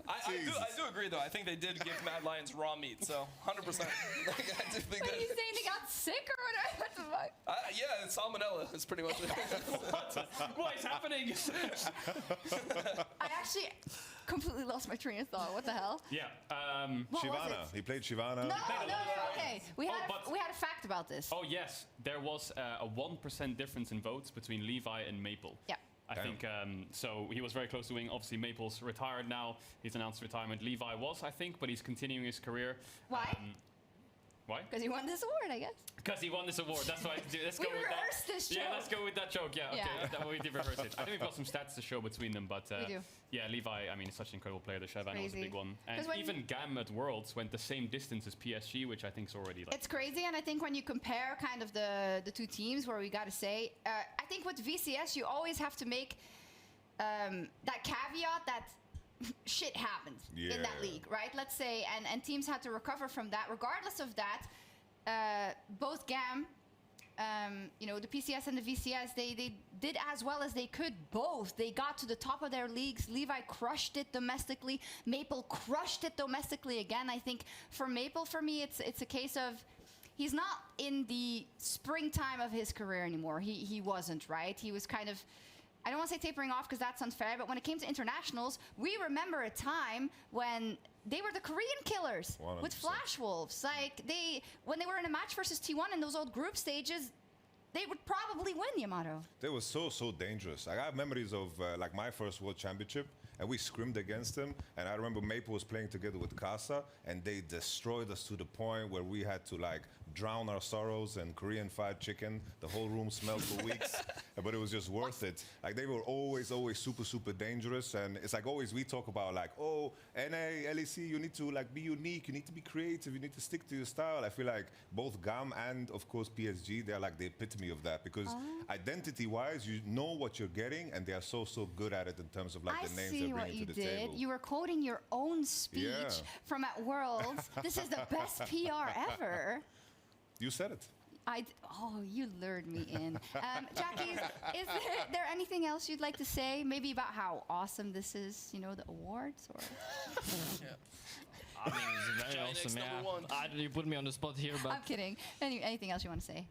I do agree, though. I think they did give Mad Lions raw meat, so 100%. I do think Are you saying they got sick or whatever? What the fuck? Yeah, it's salmonella. It's pretty much it. What is happening? I actually completely lost my train of thought. What the hell? Yeah. What was Shyvana. it? He played Shyvana. No. Okay, we had a fact about this. Oh yes, there was a 1% difference in votes between Levi and Maple. Yeah. I think so. He was very close to winning. Obviously, Maple's retired now. He's announced retirement. Levi was, I think, but he's continuing his career. Why? Why? Because he won this award, I guess. Because he won this award. That's why. Let's We go with that. rehearsed this Yeah, joke. let's go with that joke. Yeah, okay. Yeah. That we did rehearse it. I think we've got some stats to show between them, but We do. yeah, Levi. I mean, he's such an incredible player. The Shavana was a Crazy. big one, and 'Cause when- even Gam at Worlds went the same distance as PSG, which I think is already like. It's crazy, and I think when you compare kind of the two teams, where we got to say, I think with VCS you always have to make that caveat that shit happens in that Yeah. league, right? Let's say, and teams had to recover from that. Regardless of that, both GAM, the PCS and the VCS, they did as well as they could. Both. They got to the top of their leagues. Levi crushed it domestically. Maple crushed it domestically again. I think for Maple, for me, it's a case of he's not in the springtime of his career anymore. He wasn't, right? He was kind of, I don't want to say tapering off because that's unfair, but when it came to internationals, we remember a time when they were the Korean killers with 100%. Flash Wolves. Like when they were in a match versus T1 in those old group stages, they would probably win, Yamato. They were so dangerous. Like, I have memories of like my first World Championship, and we scrimmed against them. And I remember Maple was playing together with Casa, and they destroyed us to the point where we had to like drown our sorrows in Korean fried chicken. The whole room smelled for weeks, but it was just worth it. Like they were always super dangerous, and it's like always we talk about like, oh, NA, LEC, you need to like be unique, you need to be creative, you need to stick to your style. I feel like both GAM and of course PSG, they're like the epitome of that because identity-wise, you know what you're getting, and they are so good at it in terms of like I the names see they're what bringing you to the did. table. You were quoting your own speech Yeah. from at Worlds. This is the best PR ever. You said it. You lured me in. Jackie, is there anything else you'd like to say? Maybe about how awesome this is, the awards? Or I mean, it's very Giant X awesome. number Yeah. one. You put me on the spot here, but I'm kidding. Anything else you want to say?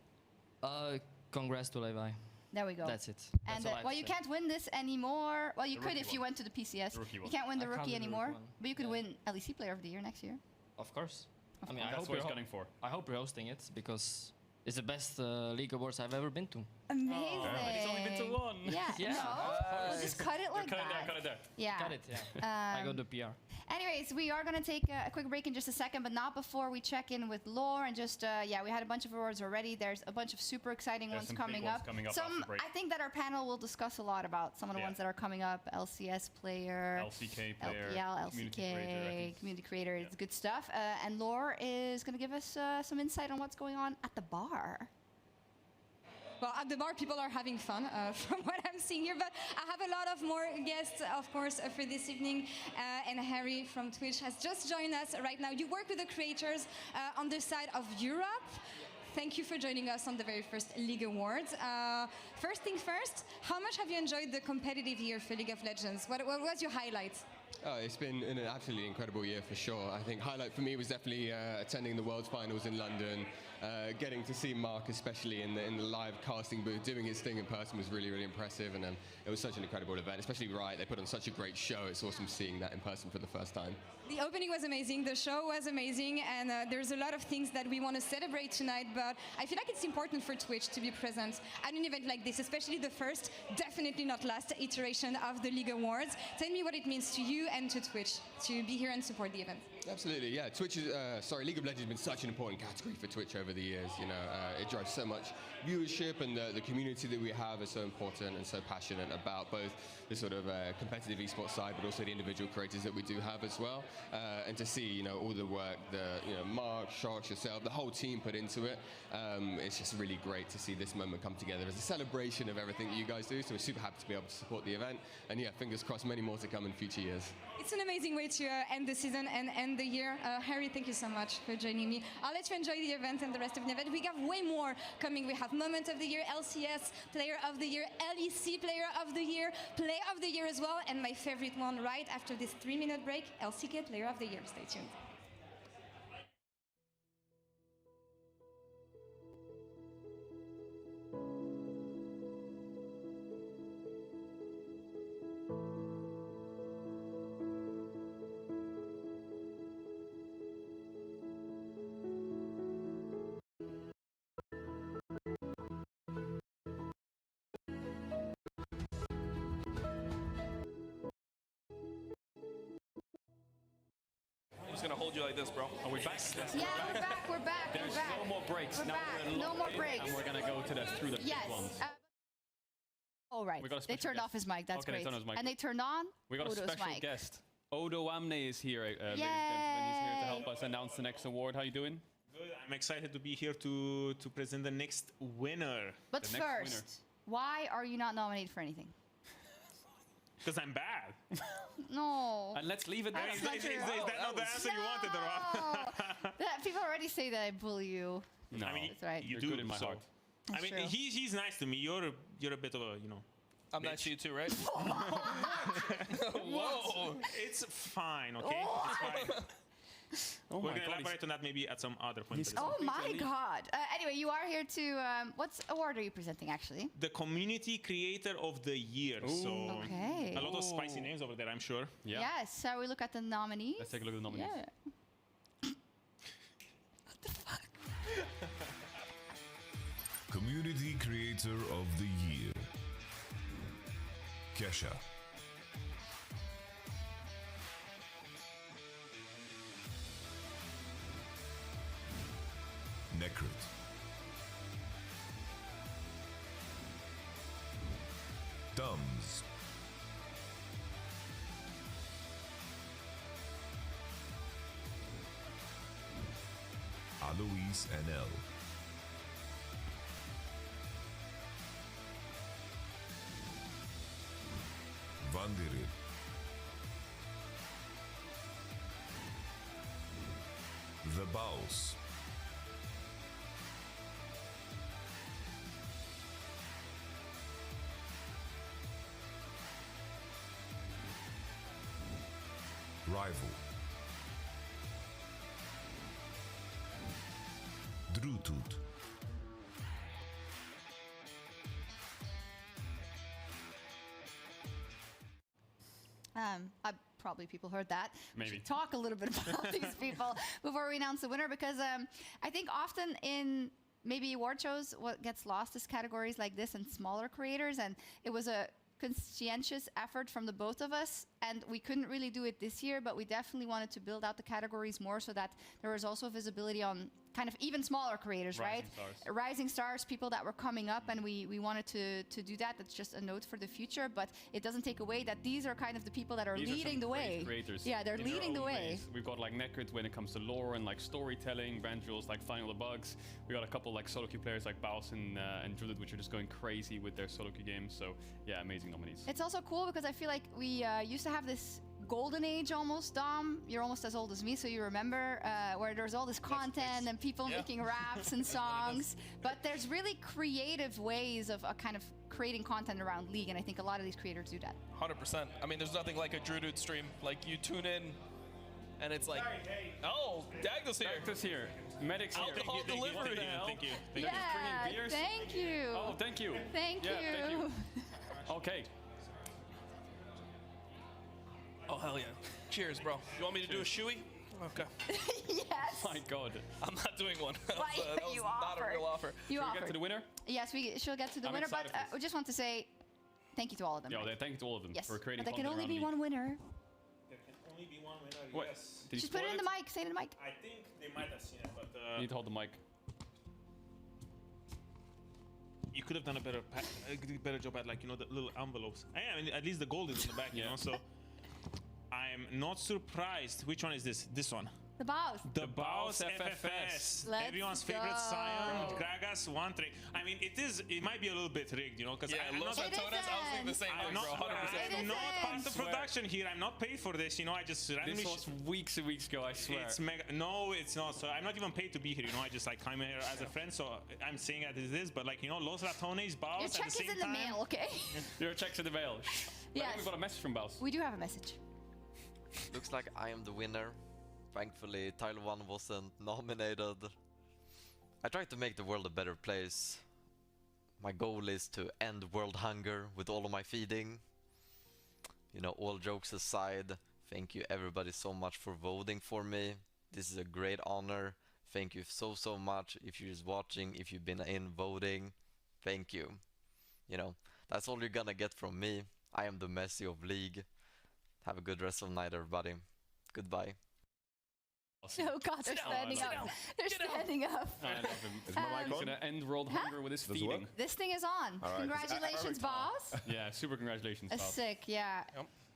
congrats to Levi. There we go. That's it. And That's all I have you to say. can't win this anymore. Well, you The could rookie if you one. went to the PCS. The rookie You one. can't win the I can't rookie win the anymore, rookie one. but you could win LEC Player of the Year next year. Of course. I mean, I That's hope what he's you're gunning for. I hope you're hosting it because it's the best League Awards I've ever been to. Amazing. But he's only been to one. Yeah. Yeah. No. We'll just cut it like Cut it there, that. cut it there. Yeah. Got it, yeah. I got the PR. Anyways, we are going to take a quick break in just a second, but not before we check in with Lore and just, we had a bunch of awards already. There's a bunch of super exciting There's ones some big coming ones up. coming up Some, after the break. I think that our panel will discuss a lot about some of the Yeah. ones that are coming up. LCS player, LCK player, LPL, community LCK, creator, I think. community creator. It's good stuff. And Lore is going to give us some insight on what's going on at the bar. Well, at the bar, people are having fun, from what I'm seeing here. But I have a lot of more guests, of course, for this evening. And Harry from Twitch has just joined us right now. You work with the creators on the side of Europe. Thank you for joining us on the very first League Awards. First thing first, how much have you enjoyed the competitive year for League of Legends? What was your highlight? Oh, it's been an absolutely incredible year for sure. I think highlight for me was definitely attending the World Finals in London, getting to see Mark, especially in the live casting booth, doing his thing in person was really impressive, and it was such an incredible event, especially Riot. They put on such a great show. It's awesome seeing that in person for the first time. The opening was amazing, the show was amazing, and there's a lot of things that we want to celebrate tonight, but I feel like it's important for Twitch to be present at an event like this, especially the first, definitely not last, iteration of the League Awards. Tell me what it means to you and to Twitch to be here and support the event. Absolutely, yeah. League of Legends has been such an important category for Twitch over the years. It drives so much viewership, and the community that we have is so important and so passionate about both the sort of competitive esports side, but also the individual creators that we do have as well. And to see, all the work that Mark, Sharks, yourself, the whole team put into it, it's just really great to see this moment come together as a celebration of everything that you guys do. So we're super happy to be able to support the event, and yeah, fingers crossed, many more to come in future years. It's an amazing way to end the season and end the year. Harry, thank you so much for joining me. I'll let you enjoy the event and the rest of the event. We have way more coming. We have Moment of the Year, LCS Player of the Year, LEC Player of the Year, Play of the Year as well, and my favorite one right after this 3-minute break, LCK Player of the Year. Stay tuned. just gonna hold you like this, bro. Are we back? Yeah, we're back. We're back. There's we're back. no more breaks. We're Now back. we're gonna No lock more in, breaks. and we're gonna go to through the Yes. big ones. Oh, right. We got a They special turned guest. off his mic. That's Okay, they great. turned off his mic. And they turned on We got a Odo's special mic. guest. Odo Amne is here, ladies and gentlemen. He's here to help us announce the next award. How you doing? Good. I'm excited to be here to present the next winner. But first, why are you not nominated for anything? Because I'm bad. No. And let's leave it there. That's not true. Is that not the answer you wanted, or what? People already say that I bully you. No, I mean, That's right. you You're do. good in my so. heart. I That's mean, true. he's nice to me. You're a bit of a, you know. I'm nice to you too, right? Whoa! It's fine, okay? Oh. It's fine. Oh We're my gonna God, elaborate on that maybe at some other point. Oh my God. Anyway, you are here to, what award are you presenting actually? The Community Creator of the Year. So Okay. a lot of spicy names over there, I'm sure. Yeah. Yes, shall we look at the nominees? Let's take a look at the nominees. Yeah. Community Creator of the Year. Kesha. Necrit. Dums. Alois NL. Vandirid. The Baus. Rival. Drutut. Probably people heard that. We Maybe. should talk a little bit about these people before we announce the winner, because I think often in maybe award shows, what gets lost is categories like this and smaller creators, and it was a conscientious effort from the both of us, and we couldn't really do it this year, but we definitely wanted to build out the categories more so that there was also visibility on kind of even smaller creators, Rising right? stars. Rising stars, people that were coming up, and we wanted to do that. That's just a note for the future, but it doesn't take away that these are kind of the people that are These are leading some the great way. creators Yeah, they're in their leading the own way. ways. We've got like Necrit when it comes to lore and like storytelling, Vandals like Final the Bugs. We got a couple like solo queue players like Baus and Druid, which are just going crazy with their solo queue games. So yeah, amazing nominees. It's also cool because I feel like we used to have this golden age almost, Dom. You're almost as old as me, so you remember where there's all this content and people making raps and songs. But there's really creative ways of kind of creating content around League, and I think a lot of these creators do that. 100%. I mean, there's nothing like a Druid stream. Like, you tune in, and it's like, oh, Dagda's here. Dagda's here. Medic's here. Alcohol delivery. Thank you. Yeah, thank you. Oh, thank you. Thank Yeah, you. thank you. Okay. Oh, hell yeah. Cheers, bro. You want me to do a shoey? Okay. Yes. My God. I'm not doing one. That was, Why that was you not offered. a real offer. You Should we offered. get to the winner? Yes, we should get to the I'm winner, but excited for this. we just want to say thank you to all of them. Yeah, thank you to all of them Yes, for creating but there can content only be around one winner. There can only be one winner, What? yes. Did you Just put it spoil in the mic. Say it in the mic. I think they might have seen it, but You need to hold the mic. you could have done a better job at, like, you know, the little envelopes. I mean, at least the gold is in the back, you know, so I'm not surprised. Which one is this? This one. The bows. The Baus FFS. Let's Everyone's favorite go. Scion, Gragas, one trick. I mean, it might be a little bit rigged, you know, because Yeah, I'm Los not. Antones, I was thinking the same I'm thing, not, bro. 100%. I'm not part of the swear. production here. I'm not paid for this, you know. I just randomly. This was weeks and weeks ago, I swear. It's mega. No, it's not. So I'm not even paid to be here. You know, I just like come here as a friend. So I'm saying that it is. But like, you know, Los Ratones, Baus Your at check the is same in the time. mail, okay? Your check's in the mail. I Yes. think we've got a message from Baus. We do have a message. Looks like I am the winner. Thankfully, Tile 1 wasn't nominated. I tried to make the world a better place. My goal is to end world hunger with all of my feeding. You know, all jokes aside, thank you everybody so much for voting for me. This is a great honor. Thank you so much. If you're just watching, if you've been in voting, thank you. You know, that's all you're gonna get from me. I am the Messi of League. Have a good rest of the night, everybody. Goodbye. Oh God, they're standing up. They're standing up. I love him. Is my mic He's on? gonna end world hunger with his Does it feeding. work? This thing is on. All right. Congratulations, boss. Yeah, super congratulations, That's Boss. sick. Yeah.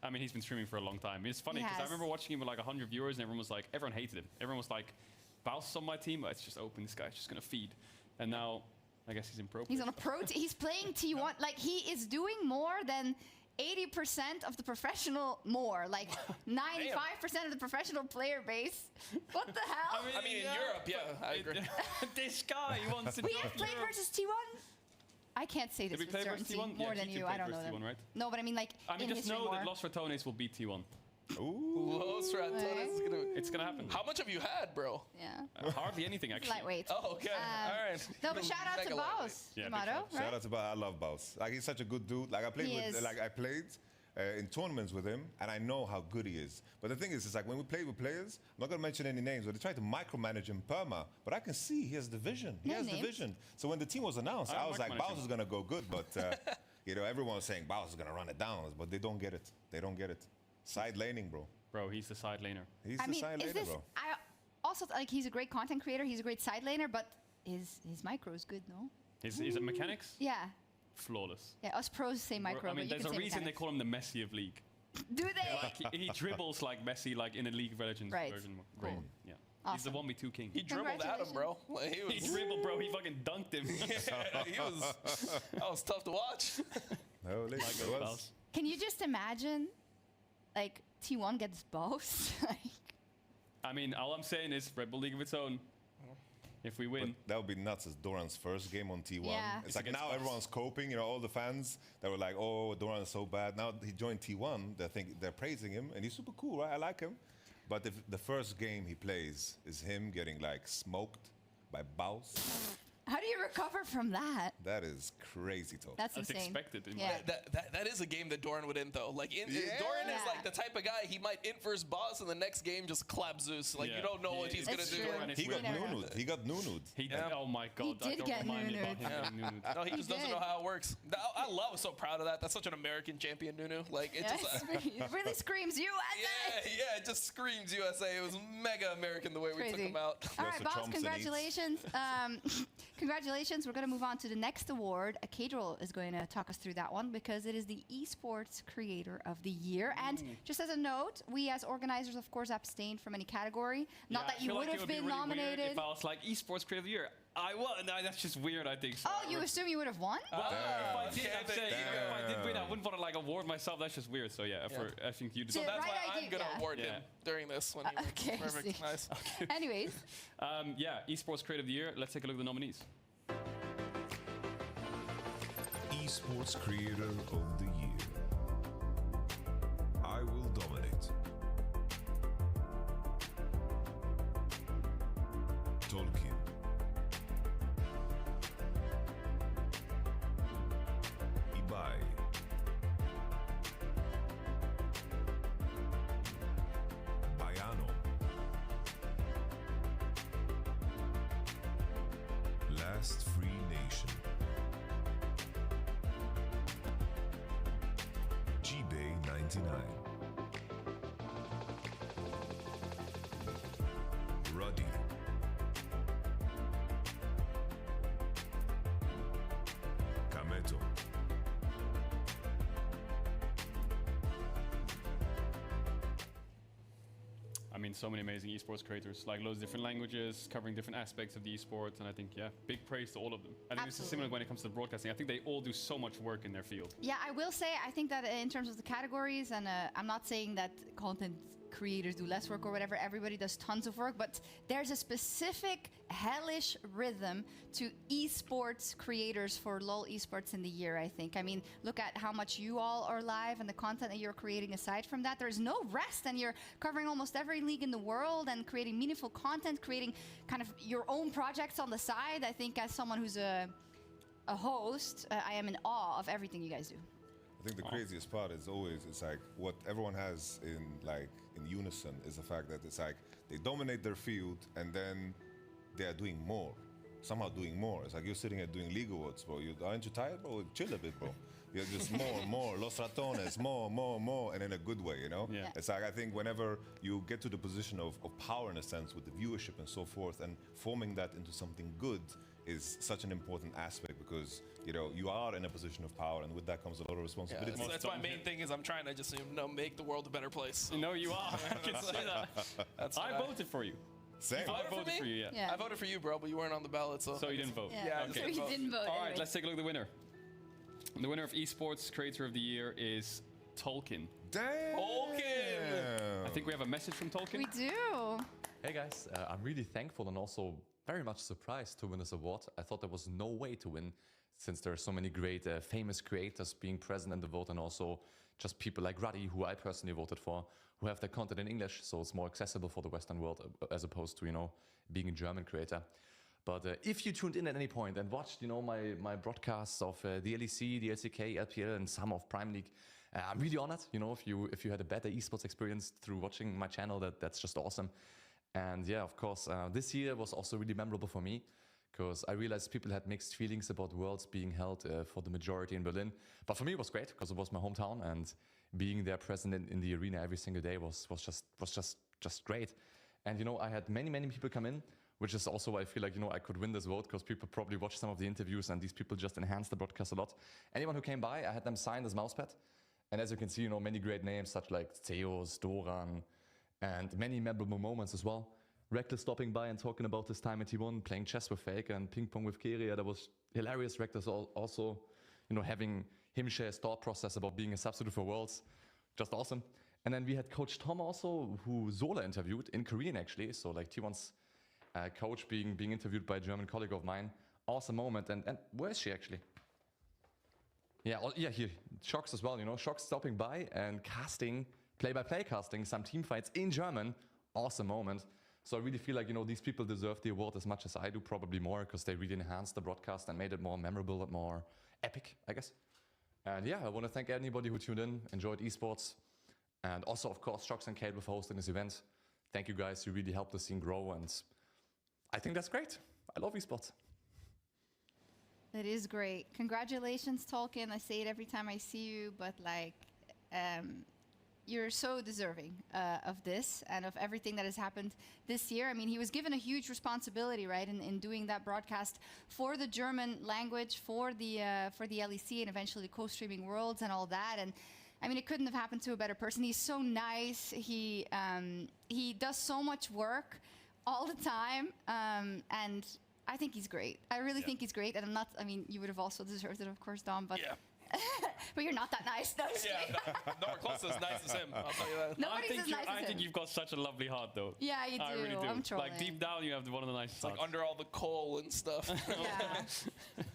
I mean, he's been streaming for a long time. It's funny He because I has. remember watching him with like 100 viewers, and everyone hated him. Everyone was like, Baus is on my team, but it's just open. This guy's just gonna feed. And now, I guess he's in pro. He's on a he's playing T1. Like, he is doing more than 80% of the professional, like 95% of the professional player base. What the hell? I mean, in Europe, yeah, I agree. This guy, he wants to We jump have played Europe. versus T1. I can't say this Did we with play versus certainty T1? more Yeah, than G2 you. played I don't know versus them. T1, right? No, but I mean, like, I mean, in just history know more. that Los Ratones will beat T1. Los Ratones is gonna. It's gonna happen. How much have you had, bro? Yeah. Hardly anything, actually. Lightweight. Oh, okay. All right. No, but shout out to Baus, Yeah, big Yamato, shout. right? Shout out to Baus. I love Baus. Like, he's such a good dude. Like, I played He with, is. like, I played in tournaments with him, and I know how good he is. But the thing is, it's like when we play with players, I'm not gonna mention any names, but they try to micromanage him perma. But I can see he has the vision. He No has the names. vision. So when the team was announced, I I was like, micromanage Baus him. is gonna go good, but everyone was saying Baus is gonna run it down, but they don't get it. They don't get it. Side laning, bro. Bro, he's the side laner. He's I the mean, side is laner, this? bro. I also like he's a great content creator. He's a great side laner, but his micro is good, no? Is it mechanics? Yeah. Flawless. Yeah, us pros say micro, I mean, but you there's can a say reason they mechanics. call him the Messi of League. Do they? Like, he dribbles like Messi, like in a League of Legends Right. version. Cool. Right. Yeah. He's the 1v2 king. He dribbled at him, bro. Like, he was. He dribbled, bro. He fucking dunked him. Yeah, he was. That was tough to watch. Holy, My it God, was. Baus. Can you just imagine, like T1 gets Baus? Like, I mean, all I'm saying is Red Bull League of its own. If we win. But that would be nuts as Doran's first game on T1. Yeah. It's It's like against now us. everyone's coping, all the fans that were like, oh, Doran's so bad. Now he joined T1, they're praising him, and he's super cool, right? I like him. But if the first game he plays is him getting like smoked by Baus, how do you recover from that? that is crazy talk. That's That's insane. expected. In Yeah. That is a game that Doran would int though. Like Doran is Yeah. like the type of guy he might int first boss and the next game just clap Zeus. Like Yeah. you don't know what He- he's gonna That's do. true. Doran is He got weird. Nunud. He got Nunud. He did. Oh my God. He did don't get remind me about Nunud. him getting Nunud. No, he just doesn't did. know how it works. I love. So proud of that. That's such an American champion, Nunu. Like it just. it really screams USA. Yeah, it just screams USA. It was mega American the way we took Crazy. him out. All He right, also boss, chomps and congratulations. Congratulations. We're going to move on to the next award. Cadril is going to talk us through that one because it is the Esports Creator of the Year. And just as a note, we as organizers, of course, abstained from any category. Not Yeah, that I you feel would like it have be been really weird nominated. If I was like esports creator of the year, I won. No, that's just weird. I think. So Oh, you assume you would have won? Well, if I did, I'm Damn. saying, if I did win, I wouldn't want to like award myself. That's just weird. So yeah, I think you So deserve. that's right why idea, I'm gonna yeah. award Yeah. him during this when he wins. Okay, I Perfect. see. Nice. Anyways, Yeah, esports creator of the year. Let's take a look at the nominees. Esports Creator of the Year. I Will Dominate. Tolkien. Ibai. Bayano. Last Free Nation. G-Bay 99. Ruddy. Kameto. I mean, so many amazing esports creators, like loads of different languages, covering different aspects of the esports, and I think, yeah, big praise to all of them. I think it's similar when it comes to broadcasting. I think they all do so much work in their field. yeah, I will say, I think that in terms of the categories, and I'm not saying that content creators do less work or whatever, everybody does tons of work, but there's a specific hellish rhythm to esports creators for LoL esports in the year, I think. I mean, look at how much you all are live and the content that you're creating aside from that. There's no rest, and you're covering almost every league in the world and creating meaningful content, creating kind of your own projects on the side. I think as someone who's a host, I am in awe of everything you guys do. I think the craziest part is always it's like what everyone has in unison is the fact that it's like they dominate their field and then they are doing more. somehow doing more. It's like you're sitting here doing League Awards, bro. Aren't you tired, bro? Chill a bit, bro. You're just more, Los Ratones, more, and in a good way, you know? Yeah. It's like, I think whenever you get to the position of power, in a sense, with the viewership and so forth, and forming that into something good is such an important aspect, because, you know, you are in a position of power, and with that comes a lot of responsibility. Yeah, that's my main thing is I'm trying to just make the world a better place. No, you are. I can say that. I voted for you. Same. You voted voted for me? for you, yeah. I voted for you, bro, but you weren't on the ballot, so. So you didn't vote? Yeah, Okay. So you didn't vote. All right, anyway. let's take a look at the winner. The winner of Esports Creator of the Year is Tolkien. Damn! I think we have a message from Tolkien. We do. Hey guys, I'm really thankful and also very much surprised to win this award. I thought there was no way to win, since there are so many great famous creators being present in the vote, and also just people like Ruddy, who I personally voted for, who have their content in English, so it's more accessible for the Western world as opposed to, you know, being a German creator. But if you tuned in at any point and watched, you know, my broadcasts of the LEC, the LCK, LPL, and some of Prime League, I'm really honored. You know, if you had a better esports experience through watching my channel, that's just awesome. And yeah, of course, this year was also really memorable for me, because I realized people had mixed feelings about Worlds being held for the majority in Berlin. But for me, it was great, because it was my hometown, and being there present in the arena every single day was just great. And you know, I had many people come in, which is also why I feel like, you know, I could win this vote, because people probably watched some of the interviews, and these people just enhanced the broadcast a lot. Anyone who came by, I had them sign this mousepad. And as you can see, you know, many great names such like Theos, Doran, and many memorable moments as well. Reckless stopping by and talking about his time at T1, playing chess with Faker and ping pong with Keria. That was hilarious. Reckless also, you know, having him share his thought process about being a substitute for Worlds. Just awesome. And then we had Coach Tom also, who Zola interviewed in Korean actually. So like T1's coach being interviewed by a German colleague of mine. Awesome moment. And where is she actually? Yeah, here. Shocks as well, you know. Shocks stopping by and casting, play-by-play casting, some team fights in German. Awesome moment. So I really feel like, you know, these people deserve the award as much as I do, probably more, because they really enhanced the broadcast and made it more memorable and more epic, I guess. And yeah, I want to thank anybody who tuned in, enjoyed esports. And also, of course, Shocks and Cable for hosting this event. Thank you guys, you really helped the scene grow, and I think that's great. I love esports. That is great. Congratulations, Tolkien. I say it every time I see you, but like, you're so deserving of this and of everything that has happened this year. I mean, he was given a huge responsibility, right, in doing that broadcast for the German language, for the LEC, and eventually co-streaming Worlds and all that. And I mean, it couldn't have happened to a better person. He's so nice. He does so much work all the time, and I think he's great. I really think he's great, and I mean, you would have also deserved it, of course, Dom, but but you're not that nice. No, nowhere close to as nice as him, I'll tell you that. Nobody's as nice as I think him. you've got such a lovely heart, though. Yeah, you do. I really do. I'm trolling. Like, deep down, you have one of the nicest Like under all the coal and stuff.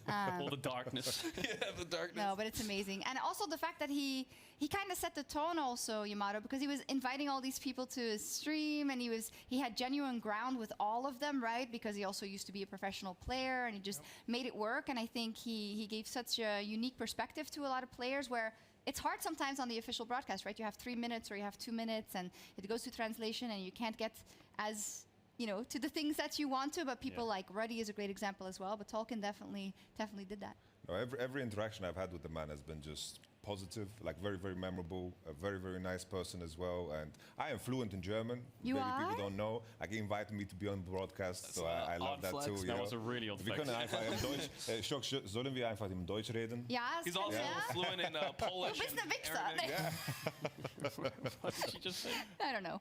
all the darkness. Yeah, the darkness. No, but it's amazing. And also the fact that he kind of set the tone also, Yamato, because he was inviting all these people to his stream, and he had genuine ground with all of them, right? Because he also used to be a professional player, and he just made it work. And I think he gave such a unique perspective to a lot of players, where it's hard sometimes on the official broadcast, right? You have 3 minutes or you have 2 minutes, and it goes to translation, and you can't get as, you know, to the things that you want to. But people like Ruddy is a great example as well. But Tolkien definitely did that. No, every interaction I've had with the man has been just positive, like very memorable, a very nice person as well. And I am fluent in German. You Maybe are? people don't know. Like, he invited me to be on broadcast, so I love that too. That was a really odd Wir flex. können einfach im Deutsch, Schock, sollen wir einfach im Deutsch reden? Ja, He's also fluent in Polish. Du bist ein Wichser. What did she just say? I don't know.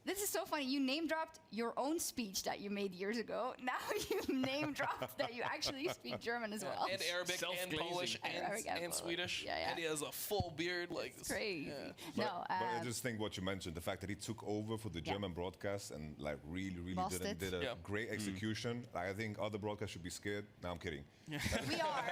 This is so funny. You name dropped your own speech that you made years ago. Now you name dropped that you actually speak German as well. And Arabic and Polish and Swedish. Yeah. And he has a full beard. Like, it's crazy. But, No, but I just think what you mentioned, the fact that he took over for the German broadcast and like really Lost it. did a great execution. Like, I think other broadcasts should be scared. No, I'm kidding. We are.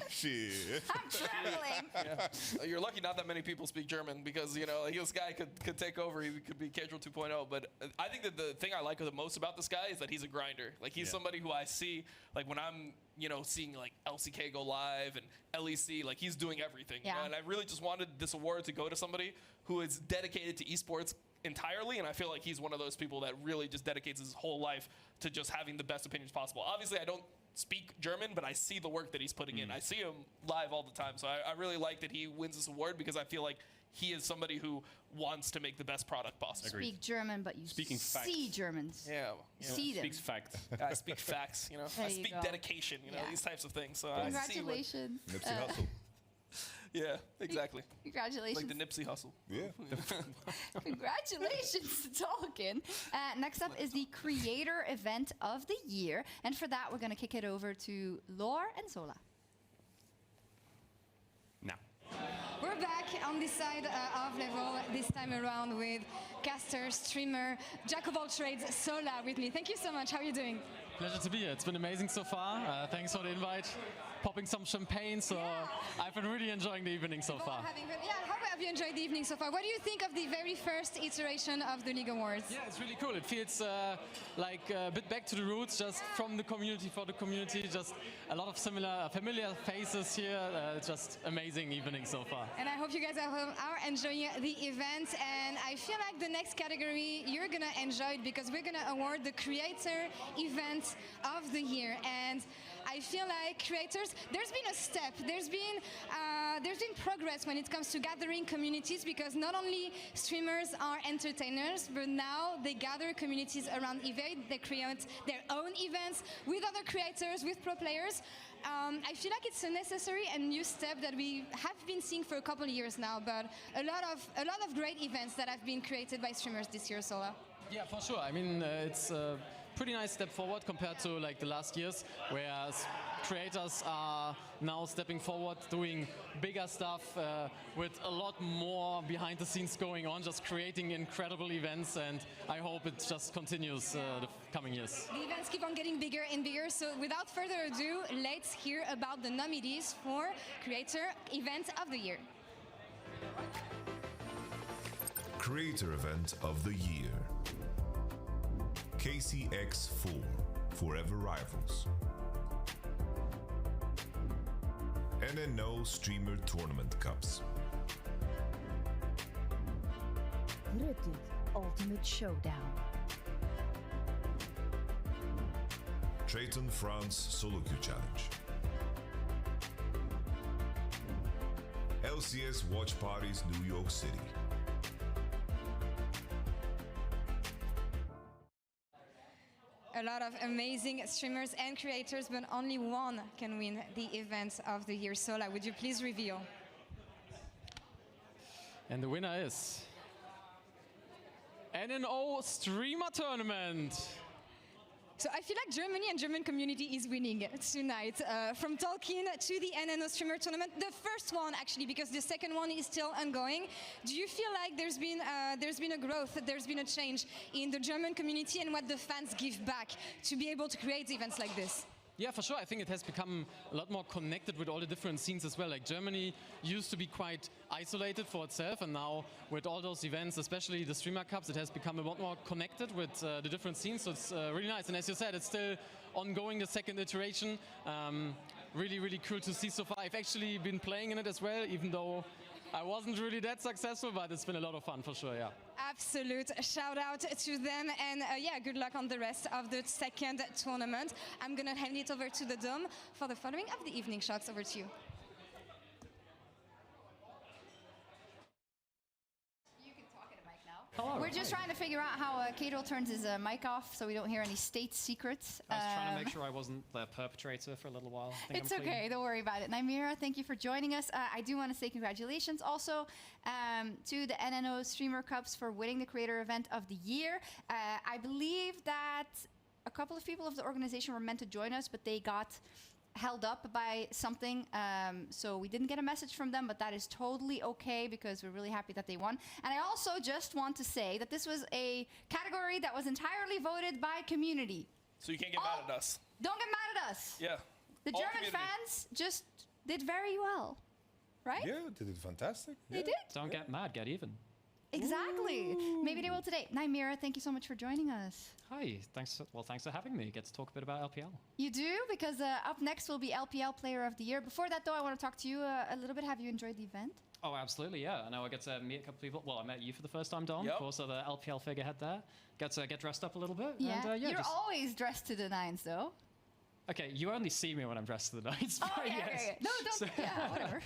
Shit. I'm trembling. You're lucky not that many people speak German, because, you know, like, this guy could take over. He could be Casual 2.0. But I think that the thing I like the most about this guy is that he's a grinder. Like, he's somebody who I see, like, when I'm, you know, seeing like LCK go live and LEC, like, he's doing everything. You know? And I really just wanted this award to go to somebody who is dedicated to esports entirely, and I feel like he's one of those people that really just dedicates his whole life to just having the best opinions possible. Obviously, I don't speak German, but I see the work that he's putting in. I see him live all the time, so I really like that he wins this award because I feel like he is somebody who wants to make the best product possible. Speak German, but you Speaking facts. see Germans. Yeah. See them. Speaks fact. I speak facts, you know. There I you speak go. dedication, you know, Yeah. these types of things. So I see what, Congratulations. Nipsey Hussle. yeah, exactly. Congratulations. Like the Nipsey Hussle. Yeah. Congratulations, Tolkien. Next up is the creator event of the year. And for that, we're going to kick it over to Lore and Zola. Now. We're back on this side of level, this time around with caster, streamer, jack of all trades, Sola with me. Thank you so much. How are you doing? Pleasure to be here. It's been amazing so far. Thanks for the invite. Popping some champagne, so I've been really enjoying the evening so far. How have you enjoyed the evening so far? What do you think of the very first iteration of the League Awards? Yeah, it's really cool. It feels like a bit back to the roots, just from the community, for the community. Just a lot of familiar faces here. It's just amazing evening so far. And I hope you guys are enjoying the event. And I feel like the next category you're gonna enjoy it because we're gonna award the creator event of the year. And I feel like creators, there's been a step, there's been progress when it comes to gathering communities because not only streamers are entertainers, but now they gather communities around events, they create their own events with other creators, with pro players. I feel like it's a necessary and new step that we have been seeing for a couple of years now, but a lot of great events that have been created by streamers this year, Sola. Yeah, for sure. I mean, it's a pretty nice step forward compared to like the last years, where creators are now stepping forward, doing bigger stuff with a lot more behind the scenes going on, just creating incredible events, and I hope it just continues the coming years. The events keep on getting bigger and bigger, so without further ado, let's hear about the nominees for Creator Event of the Year. Creator Event of the Year. KCX4 Forever Rivals. NNO Streamer Tournament Cups. Rooted Ultimate Showdown. Trayton France Solo Queue Challenge. LCS Watch Parties New York City. A lot of amazing streamers and creators, but only one can win the event of the year. Sola, would you please reveal? And the winner is NNO Streamer Tournament. So I feel like Germany and German community is winning tonight. From Tolkien to the NNO Streamer Tournament, the first one actually, because the second one is still ongoing. Do you feel like there's been a growth, there's been a change in the German community and what the fans give back to be able to create events like this? Yeah, for sure. I think it has become a lot more connected with all the different scenes as well. Like Germany used to be quite isolated for itself, and now with all those events, especially the Streamer Cups, it has become a lot more connected with the different scenes. So it's really nice. And as you said, it's still ongoing, the second iteration. Really, really cool to see so far. I've actually been playing in it as well, even though I wasn't really that successful, but it's been a lot of fun for sure, yeah. Absolute shout out to them, and yeah, good luck on the rest of the second tournament. I'm gonna hand it over to the Dome for the following of the evening shots. Over to you. We're just trying to figure out how Kato turns his mic off so we don't hear any state secrets. I was trying to make sure I wasn't the perpetrator for a little while. I think It's I'm clean. okay, don't worry about it. Naimira, thank you for joining us. I do want to say congratulations also to the NNO Streamer Cups for winning the creator event of the year. I believe that a couple of people of the organization were meant to join us, but they got held up by something, so we didn't get a message from them, but that is totally okay because we're really happy that they won. And I also just want to say that this was a category that was entirely voted by community. So you can't get mad at us. Don't get mad at us. Yeah. The All German community. fans just did very well, right? Yeah, they did fantastic. They Yeah. did. Don't get mad, get even. Exactly. Maybe they will today. Naimira, thank you so much for joining us. Hi, thanks for having me. Get to talk a bit about LPL. You do, because up next will be LPL Player of the Year. Before that, though, I want to talk to you a little bit. Have you enjoyed the event? Oh, absolutely, yeah. I know I get to meet a couple people. Well, I met you for the first time, Dom. Yep. Also the LPL figurehead there. Got to get dressed up a little bit. Yeah. And, You're just... always dressed to the nines, though. Okay, you only see me when I'm dressed to the nines. Oh, but yeah, yes. yeah, yeah. No, don't. So- Yeah, whatever.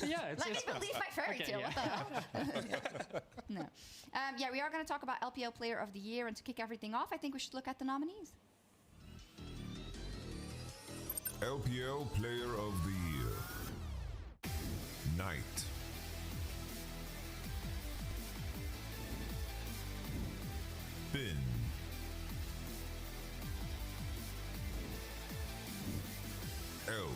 yeah, it's, Let me believe my fairy okay, tale. yeah. What the hell? No. Yeah, we are going to talk about LPL Player of the Year, and to kick everything off, I think we should look at the nominees. LPL Player of the Year. Knight. Bin. Elk.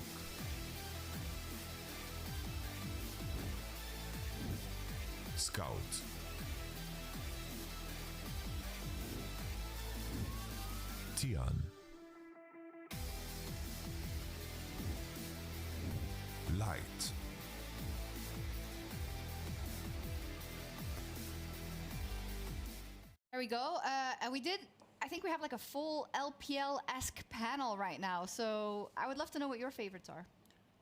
Scout. Tian. Light. There we go. And we did, I think we have like a full LPL-esque panel right now. So I would love to know what your favorites are.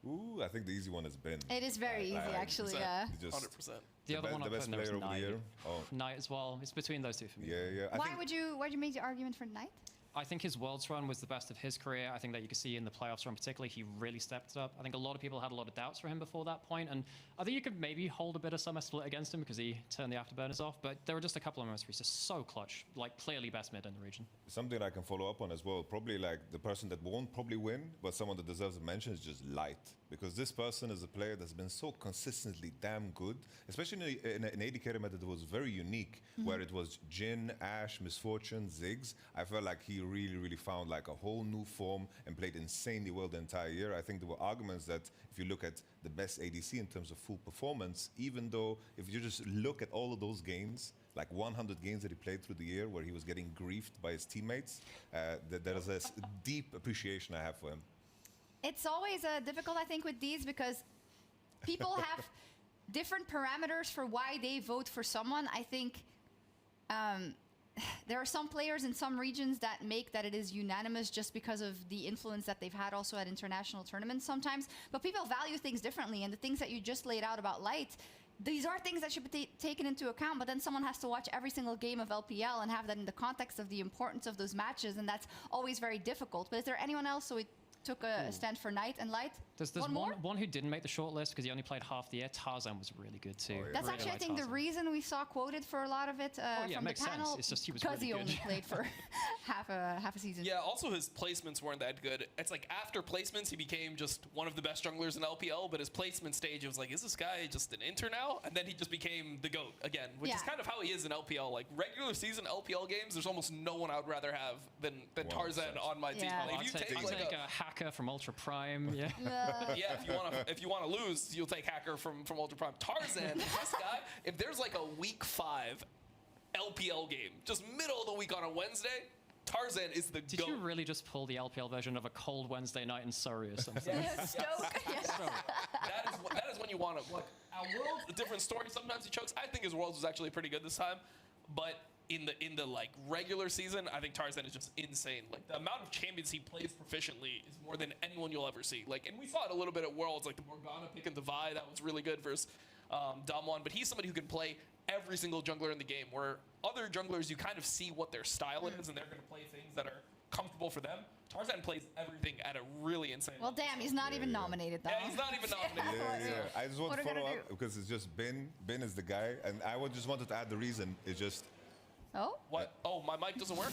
Ooh, I think the easy one has been. It is very easy, actually, yeah. 100%. The other one I the best put in there was player over the Knight. year. Oh, Knight as well. It's between those two for me. yeah, yeah. Why'd you make the argument for Knight? I think his Worlds run was the best of his career. I think that you can see in the playoffs run particularly, he really stepped it up. I think a lot of people had a lot of doubts for him before that point, and I think you could maybe hold a bit of summer split against him because he turned the afterburners off, but there were just a couple of moments where he's just so clutch, like clearly best mid in the region. Something I can follow up on as well. Probably like the person that won't probably win, but someone that deserves a mention is just Light. Because this person is a player that's been so consistently damn good, especially in an AD carry meta that was very unique, where it was Jhin, Ashe, Misfortune, Ziggs. I felt like he really, really found like a whole new form and played insanely well the entire year. I think there were arguments that if you look at the best ADC in terms of full performance, even though if you just look at all of those games, like 100 games that he played through the year where he was getting griefed by his teammates, there is a deep appreciation I have for him. It's always difficult, I think, with these because people have different parameters for why they vote for someone. I think there are some players in some regions that make that it is unanimous just because of the influence that they've had also at international tournaments sometimes. But people value things differently, and the things that you just laid out about Light, these are things that should be taken into account, but then someone has to watch every single game of LPL and have that in the context of the importance of those matches, and that's always very difficult. But is there anyone else who took a stand for Knight and Light? There's one who didn't make the shortlist because he only played half the year. Tarzan was really good too. That's Really actually, I like think, the Tarzan. reason we saw quoted for a lot of it yeah, from the makes panel. sense. It's just he was because really he good. only played for half a season. Yeah, also his placements weren't that good. It's like after placements, he became just one of the best junglers in LPL, but his placement stage, it was like, is this guy just an inter now? And then he just became the GOAT again, which is Yeah. kind of how he is in LPL. Like regular season LPL games, there's almost no one I would rather have than Tarzan on my team. Yeah. Like, I'll if you take, take I'll like take a hacker from Ultra Prime. Yeah. yeah, if you wanna lose, you'll take Hacker from Ultra Prime. Tarzan, this guy, if there's like a week 5 LPL game, just middle of the week on a Wednesday, Tarzan is the Did GOAT. you really just pull the LPL version of a cold Wednesday night in Surrey or something? Stoke. That is when you want to. Like, our Worlds, a different story. Sometimes he chokes. I think his Worlds was actually pretty good this time, but in the like regular season, I think Tarzan is just insane. Like the amount of champions he plays proficiently is more than anyone you'll ever see. Like, and we saw it a little bit at Worlds, like the Morgana pick and the Vi, that was really good versus Damwon. But he's somebody who can play every single jungler in the game. Where other junglers, you kind of see what their style is, and they're going to play things that are comfortable for them. Tarzan plays everything at a really insane Well, level. damn, he's not even nominated though. Yeah, he's not even nominated. Yeah. I just want What to are we follow gonna up because it's just Ben. Ben is the guy, and I just wanted to add the reason. It's just Oh? What? Oh, my mic doesn't work?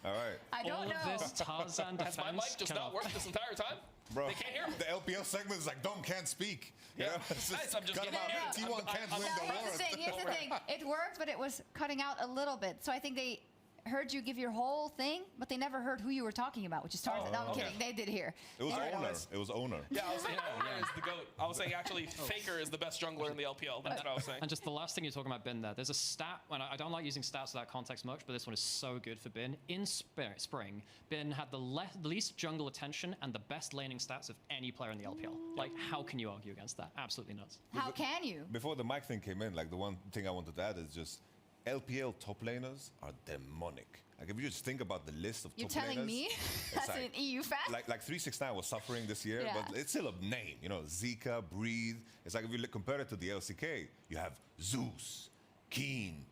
all right, I don't All know. of this Tarzan Has my mic defense just not worked this entire time? bro. They can't hear me. The LPL segment is like Dom can't speak. You know? It's Nice, I'm just cut him getting out. it. T1 can't win No, the here's war. the thing. Here's the thing. It worked, but it was cutting out a little bit. So I think they heard you give your whole thing, but they never heard who you were talking about, which is Tarzan. No, I'm okay. kidding. They did hear. It was Alright, owner. guys. It was owner. Yeah, I was saying Owner is the GOAT. I was saying actually Faker is the best jungler in the LPL. That's what I was saying. And just the last thing you're talking about Bin there, there's a stat, and I don't like using stats in that context much, but this one is so good for Bin. In spring, Bin had the least jungle attention and the best laning stats of any player in the LPL. Like, how can you argue against that? Absolutely nuts. How can you? Before the mic thing came in, like the one thing I wanted to add is just LPL top laners are demonic. Like if you just think about the list of You're top telling laners, me, it's as an EU fan? like 369 was suffering this year, Yeah. but it's still a name. You know, Zika, Breathe. It's like if you compare it to the LCK, you have Zeus, Keen,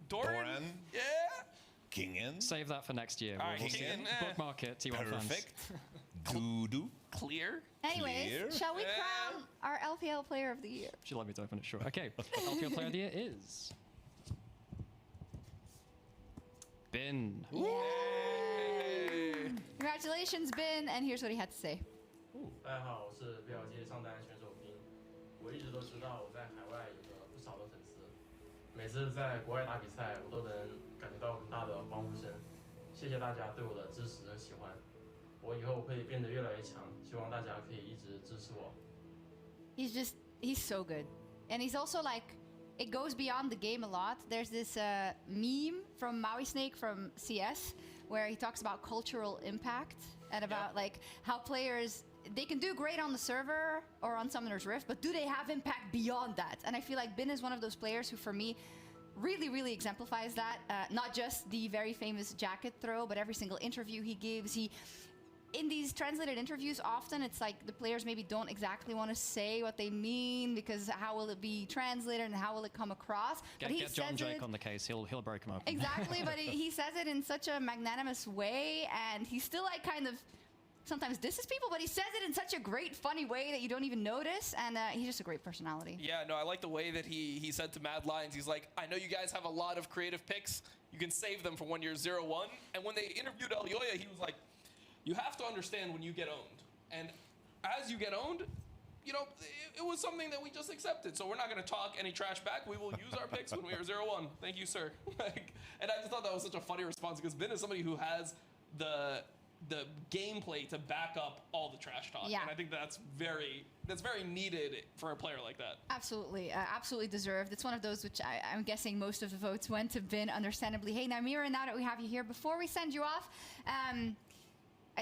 Doran, yeah, Kingen. Save that for next year. All right, We'll Kingen, bookmark it. T1 fans. Perfect. Dudu. Clear. Anyways, Clear. shall we crown our LPL Player of the Year? Would you like me to open it? Sure. Okay. LPL Player of the Year is Bin. Congratulations, Bin, and here's what he had to say. 大家好，我是 VL 界上单选手斌。我一直都知道我在海外有着不少的粉丝，每次在国外打比赛，我都能感觉到很大的欢呼声。谢谢大家对我的支持和喜欢，我以后会变得越来越强，希望大家可以一直支持我。He's so good. And he's also like, it goes beyond the game a lot. There's this meme from Maui Snake from CS where he talks about cultural impact and about like how players, they can do great on the server or on Summoner's Rift, but do they have impact beyond that? And I feel like Bin is one of those players who, for me, really, really exemplifies that. Not just the very famous jacket throw, but every single interview he gives. In these translated interviews, often it's like the players maybe don't exactly want to say what they mean because how will it be translated and how will it come across? Get, but he get John says Drake it, on the case. He'll break him open. exactly, but he says it in such a magnanimous way, and he still like kind of sometimes disses people, but he says it in such a great, funny way that you don't even notice, and he's just a great personality. Yeah, no, I like the way that he said to Mad Lions, he's like, I know you guys have a lot of creative picks. You can save them for when you're 0-1. And when they interviewed Elyoya, he was like, you have to understand when you get owned. And as you get owned, you know, it was something that we just accepted. So we're not going to talk any trash back. We will use our picks when we are 0-1. Thank you, sir. And I just thought that was such a funny response because Bin is somebody who has the gameplay to back up all the trash talk. Yeah. And I think that's very needed for a player like that. Absolutely, absolutely deserved. It's one of those which I'm guessing most of the votes went to Bin, understandably. Hey, Naimira, now that we have you here, before we send you off,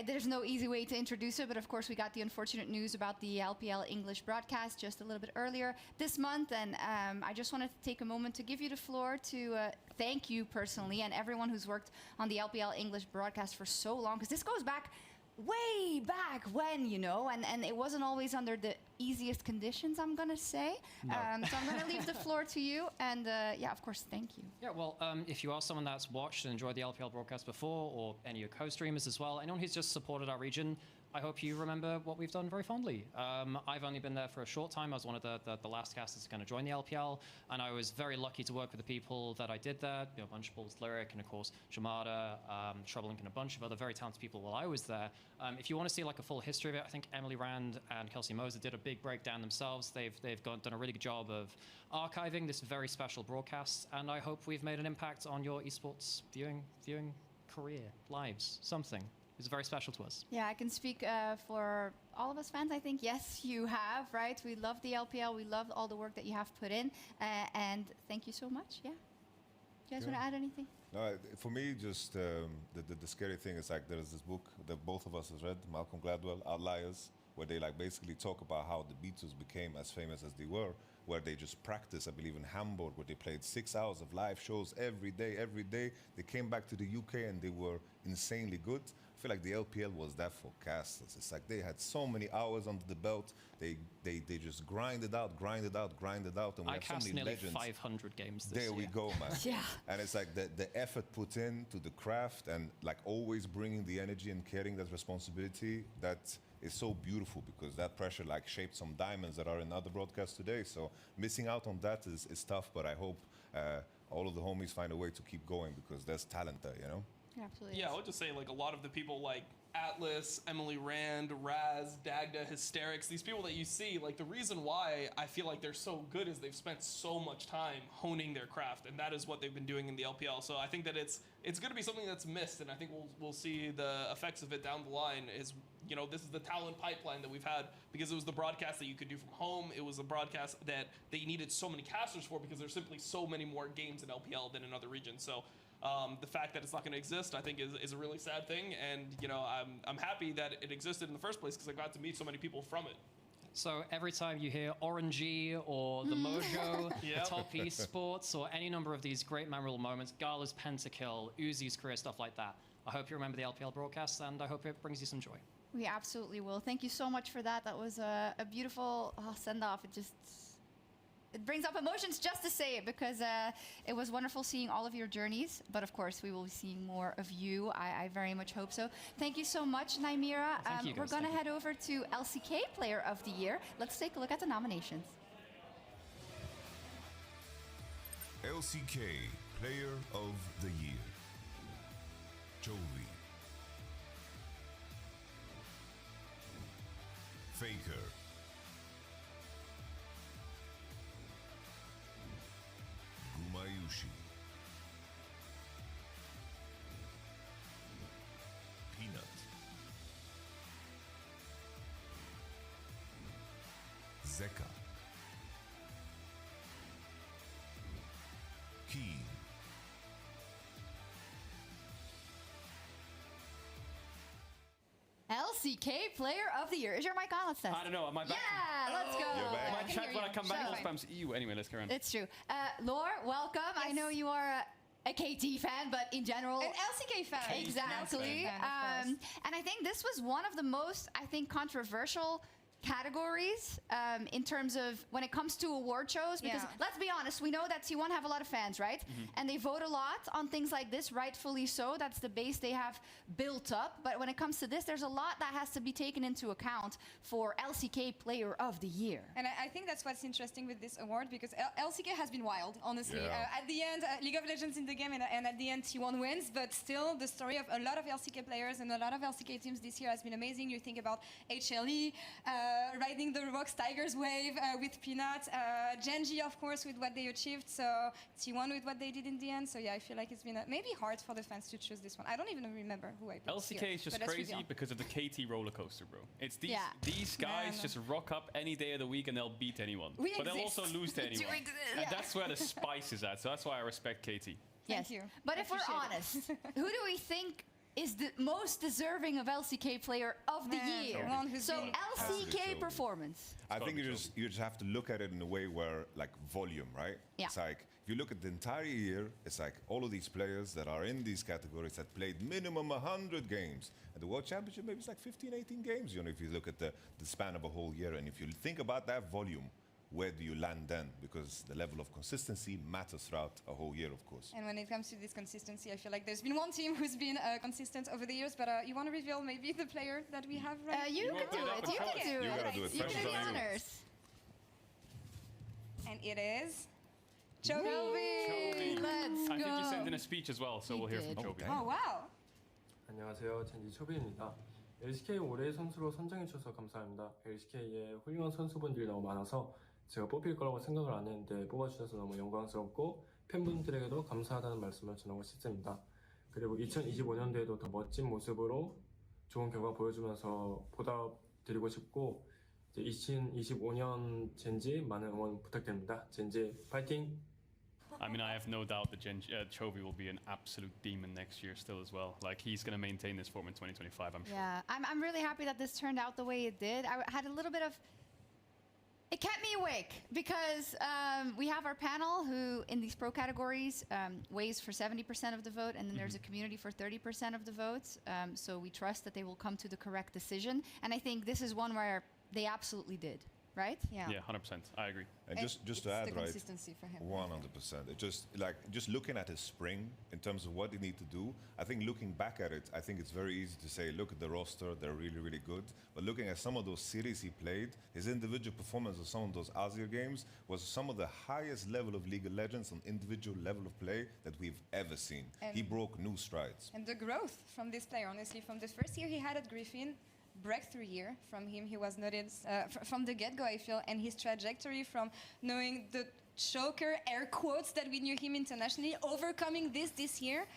there's no easy way to introduce it, but of course we got the unfortunate news about the LPL English broadcast just a little bit earlier this month, and I just wanted to take a moment to give you the floor to thank you personally and everyone who's worked on the LPL English broadcast for so long, because this goes back way back when, you know, and it wasn't always under the easiest conditions, I'm gonna say. No. So I'm gonna leave the floor to you, and yeah, of course, thank you. Yeah, well, if you are someone that's watched and enjoyed the LPL broadcast before, or any of your co-streamers as well, anyone who's just supported our region, I hope you remember what we've done very fondly. I've only been there for a short time. I was one of the last casters going to join the LPL, and I was very lucky to work with the people that I did there. You know, Bunchables, Lyric, and of course Shamada, Troublelink, and a bunch of other very talented people while I was there. If you want to see like a full history of it, I think Emily Rand and Kelsey Moser did a big breakdown themselves. They've done a really good job of archiving this very special broadcast, and I hope we've made an impact on your esports viewing career, lives, something. It's very special to us. Yeah, I can speak for all of us fans. I think, yes, you have, right? We love the LPL. We love all the work that you have put in. And thank you so much. Yeah. You guys want to add anything? No, for me, just the scary thing is like there's this book that both of us has read, Malcolm Gladwell, Outliers, where they like basically talk about how the Beatles became as famous as they were, where they just practiced, I believe in Hamburg, where they played 6 hours of live shows every day. They came back to the UK and they were insanely good. I feel like the LPL was that for casters. It's like they had so many hours under the belt. They just grinded out, and we I have so cast many nearly legends. 500 games this There year. we go, man. Yeah. And it's like the effort put in to the craft and like always bringing the energy and carrying that responsibility that is so beautiful, because that pressure like shaped some diamonds that are in other broadcasts today. So missing out on that is tough, but I hope all of the homies find a way to keep going, because there's talent there, you know? Yeah, absolutely. Yeah, I would just say like a lot of the people like Atlas, Emily Rand, Raz, Dagda, Hysterics, these people that you see, like the reason why I feel like they're so good is they've spent so much time honing their craft, and that is what they've been doing in the LPL. So I think that it's going to be something that's missed, and I think we'll see the effects of it down the line. Is, you know, this is the talent pipeline that we've had, because it was the broadcast that you could do from home. It was a broadcast that they needed so many casters for, because there's simply so many more games in LPL than in other regions. So the fact that it's not going to exist, I think, is a really sad thing. And, you know, I'm happy that it existed in the first place, because I got to meet so many people from it. So every time you hear Orangey or the Mojo, Top Esports, or any number of these great memorable moments, Gala's pentakill, Uzi's career, stuff like that, I hope you remember the LPL broadcasts, and I hope it brings you some joy. We absolutely will. Thank you so much for that. That was a beautiful send-off. It brings up emotions just to say it, because it was wonderful seeing all of your journeys. But of course, we will be seeing more of you. I very much hope so. Thank you so much, Nymira. Thank you, guys. We're going to head over to LCK Player of the Year. Let's take a look at the nominations. LCK Player of the Year. Chovy. Faker. Gumayusi. Peanut. Zeka. Keen. LCK Player of the Year. Is your mic on? Let's test. I don't know. Am I back? Yeah, let's go. My can chat hear when I you. come back all Show. spams EU. Anyway, let's carry on. It's true. Laure, welcome. I know you are a KT fan, but in general... An LCK fan. Exactly. And I think this was one of the most, controversial categories in terms of when it comes to award shows, because let's be honest, we know that T1 have a lot of fans, right? And they vote a lot on things like this, rightfully so. That's the base they have built up. But when it comes to this, there's a lot that has to be taken into account for LCK Player of the Year. And I think that's what's interesting with this award, because LCK has been wild, honestly. Yeah. At the end, League of Legends in the game, and at the end, T1 wins. But still, the story of a lot of LCK players and a lot of LCK teams this year has been amazing. You think about HLE, riding the Rocks Tigers wave with Peanut, Genji, of course, with what they achieved. So T1 with what they did in the end. So yeah, I feel like it's been maybe hard for the fans to choose this one. I don't even remember who I picked LCK here, is just but let's crazy reveal. because of the KT roller coaster, bro. It's these Yeah. these guys Man. just rock up any day of the week and they'll beat anyone. We but they'll exist. also lose to We anyone. do exist. And Yeah. that's where the spice is at. So that's why I respect KT. Yes. But if we're honest, who do we think is the most deserving of LCK Player of the Man, Year? the one who's So been- LCK performance. I think you just have to look at it in a way where, like, volume, right? Yeah. It's like, if you look at the entire year, it's like all of these players that are in these categories that played minimum 100 games. At the World Championship, maybe it's like 15, 18 games, if you look at the span of a whole year. And if you think about that volume, where do you land then? Because the level of consistency matters throughout a whole year, of course. And when it comes to this consistency, I feel like there's been one team who's been consistent over the years, but you want to reveal maybe the player that we have right You can do it. You can do it. You gotta do it. You can Pressure's do the on you. honors. And it is Chovy. Let's I think go. you sent in a speech as well, so we'll hear from Chovy. Oh, wow. 안녕하세요. 젠지 초비입니다. LCK 올해의 선수로 선정해 주셔서 감사합니다. LCK에 훌륭한 선수분들이 너무 많아서 제가 뽑힐 거라고 생각을 안 했는데 뽑아주셔서 너무 영광스럽고 팬분들에게도 감사하다는 말씀을 전하고 싶습니다. 그리고 2025년도에도 더 멋진 모습으로 좋은 결과 보여주면서 보답드리고 싶고 이제 2025년 젠지 많은 응원 부탁드립니다. 젠지 파이팅! I mean, I have no doubt that Chovy will be an absolute demon next year still as well. Like, he's going to maintain this form in 2025, I'm sure. Yeah, I'm really happy that this turned out the way it did. I had a little bit of... It kept me awake because we have our panel who, in these pro categories, weighs for 70% of the vote, and then there's a community for 30% of the votes. So we trust that they will come to the correct decision. And I think this is one where they absolutely did, right? Yeah, 100%. I agree. And just to add, the right, consistency for him. 100%. It just looking at his spring in terms of what he need to do. I think looking back at it, I think it's very easy to say, look at the roster, they're really, really good. But looking at some of those series he played, his individual performance of some of those Azir games was some of the highest level of League of Legends on individual level of play that we've ever seen. And- He broke new strides. And the growth from this player, honestly, from the first year he had at Griffin, breakthrough year from him. He was noted from the get-go, I feel, and his trajectory from knowing the choker, air quotes, that we knew him internationally, overcoming this year.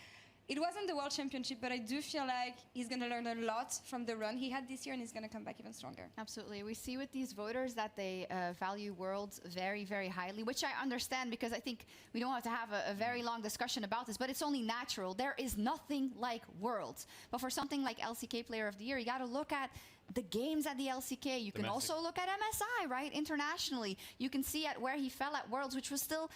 It wasn't the World Championship, but I do feel like he's going to learn a lot from the run he had this year, and he's going to come back even stronger. Absolutely. We see with these voters that they value Worlds very, very highly, which I understand because I think we don't have to have a very long discussion about this, but it's only natural. There is nothing like Worlds. But for something like LCK Player of the Year, you got to look at the games at the LCK. You can also look at MSI, right? Internationally. You can see at where he fell at Worlds, which was still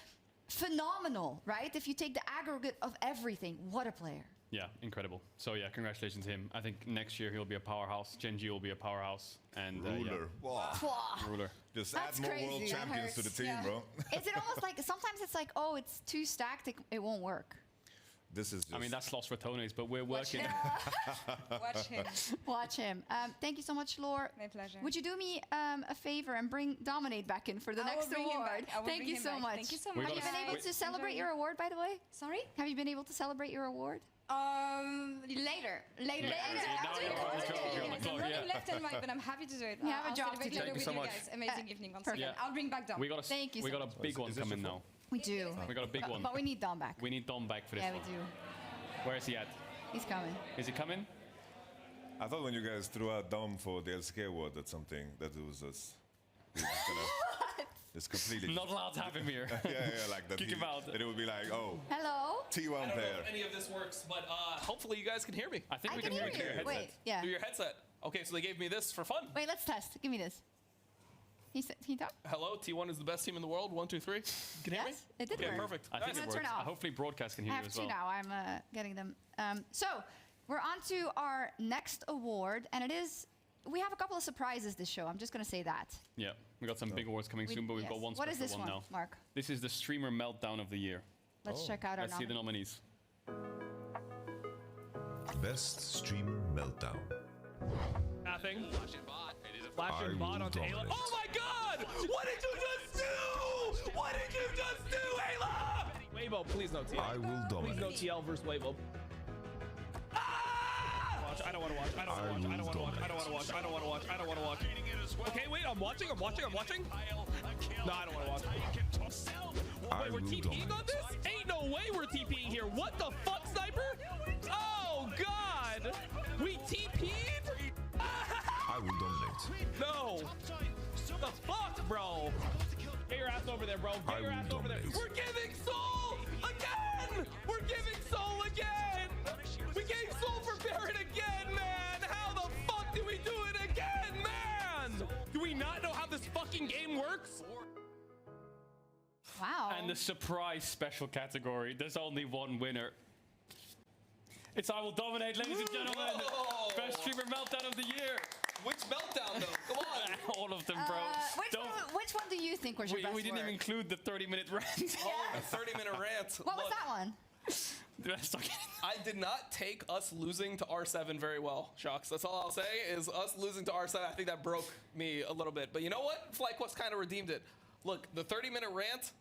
phenomenal, right? If you take the aggregate of everything, what a player. Yeah, incredible. So yeah, congratulations to him. I think next year he'll be a powerhouse. Gen.G will be a powerhouse. And Ruler. Wow. Ruler. Just That's add more crazy. world That champions to the hurts. team, Yeah. bro. Is it almost like, sometimes it's like, oh, it's too stacked, it won't work. This is just... I mean, that's lost for Tones, but we're working. Watch him. Watch him. Thank you so much, Laure. My pleasure. Would you do me a favor and bring Dominate back in for the I will next bring him award? back. I will Thank bring you him so back. much. Thank you so We much. gotta Have you been able to celebrate your award, by the way? Sorry? Have you been able to celebrate your award? Later. Now you're on the clock, you're on the I'm clock, running yeah. left and right, but I'm happy to do it. You have a I'll job to celebrate do. later Thank you with so you much. guys. Amazing evening once Perfect. again. I'll bring back Dom. We got a, Thank you we so got a big one coming now. We do. We got a big one. But we need Dom back. We need Dom back for this Yeah, we one. do. Where is he at? He's coming. Is he coming? I thought when you guys threw out Dom for the LCK award, that's something that it was just... he was gonna- It's completely... Not allowed to have him here. yeah, like that. Kick him out. That it would be like, oh, Hello? T1 I don't know player. if any of this works, but hopefully you guys can hear me. I think I we can can hear hear you. Wait, yeah. Through your headset. Okay, so they gave me this for fun. Wait, let's test. Give me this. He talk? Hello, T1 is the best team in the world. 1, 2, 3. You can hear me? Yes, it did Okay, work. perfect. I think Nice. it Turn works. it off. Hopefully broadcast can I hear you have as two well. now. I'm getting them. So we're on to our next award, and it is. We have a couple of surprises this show. I'm just going to say that. Yeah, we got some big awards coming soon, but we've got one What special is this one one, now. Mark? This is the Streamer Meltdown of the Year. Let's check out our Let's see the nominees. Best Streamer Meltdown. Nothing. I Flashing bot will onto Ayla. dominate. Oh my god! What did you just do? What did you just do, Ayla? Wavo, please no TL. I will Please no dominate. TL versus Wavo. Watch. I don't want to watch. I don't want to watch. I don't want to watch. I don't want to watch. I don't want to watch. I don't want to watch. Okay, wait. I'm watching. No, I don't want to watch. I Wait, we're will TPing on dominate. this? Ain't no way we're TPing here. What the fuck, Sniper? Oh god! We TP'd? I will dominate. No! The fuck, bro? Get your ass over there, bro. I Get your will ass over there. dominate. We're giving soul again! We're giving soul again! We gave soul for Baron again, man! How the fuck did we do it again, man? Do we not know how this fucking game works? Wow. And the surprise special category. There's only one winner. It's I Will Dominate, ladies and gentlemen. Whoa. Best Streamer Meltdown of the Year. Which meltdown, though? Come on. All of them, bro. Which one do you think was your we, best we didn't work? even include the 30-minute rant. Oh, a 30-minute rant. What was Look, that one? I did not take us losing to R7 very well, Shocks. That's all I'll say is us losing to R7. I think that broke me a little bit. But you know what? FlyQuest kind of redeemed it. Look, the 30-minute rant,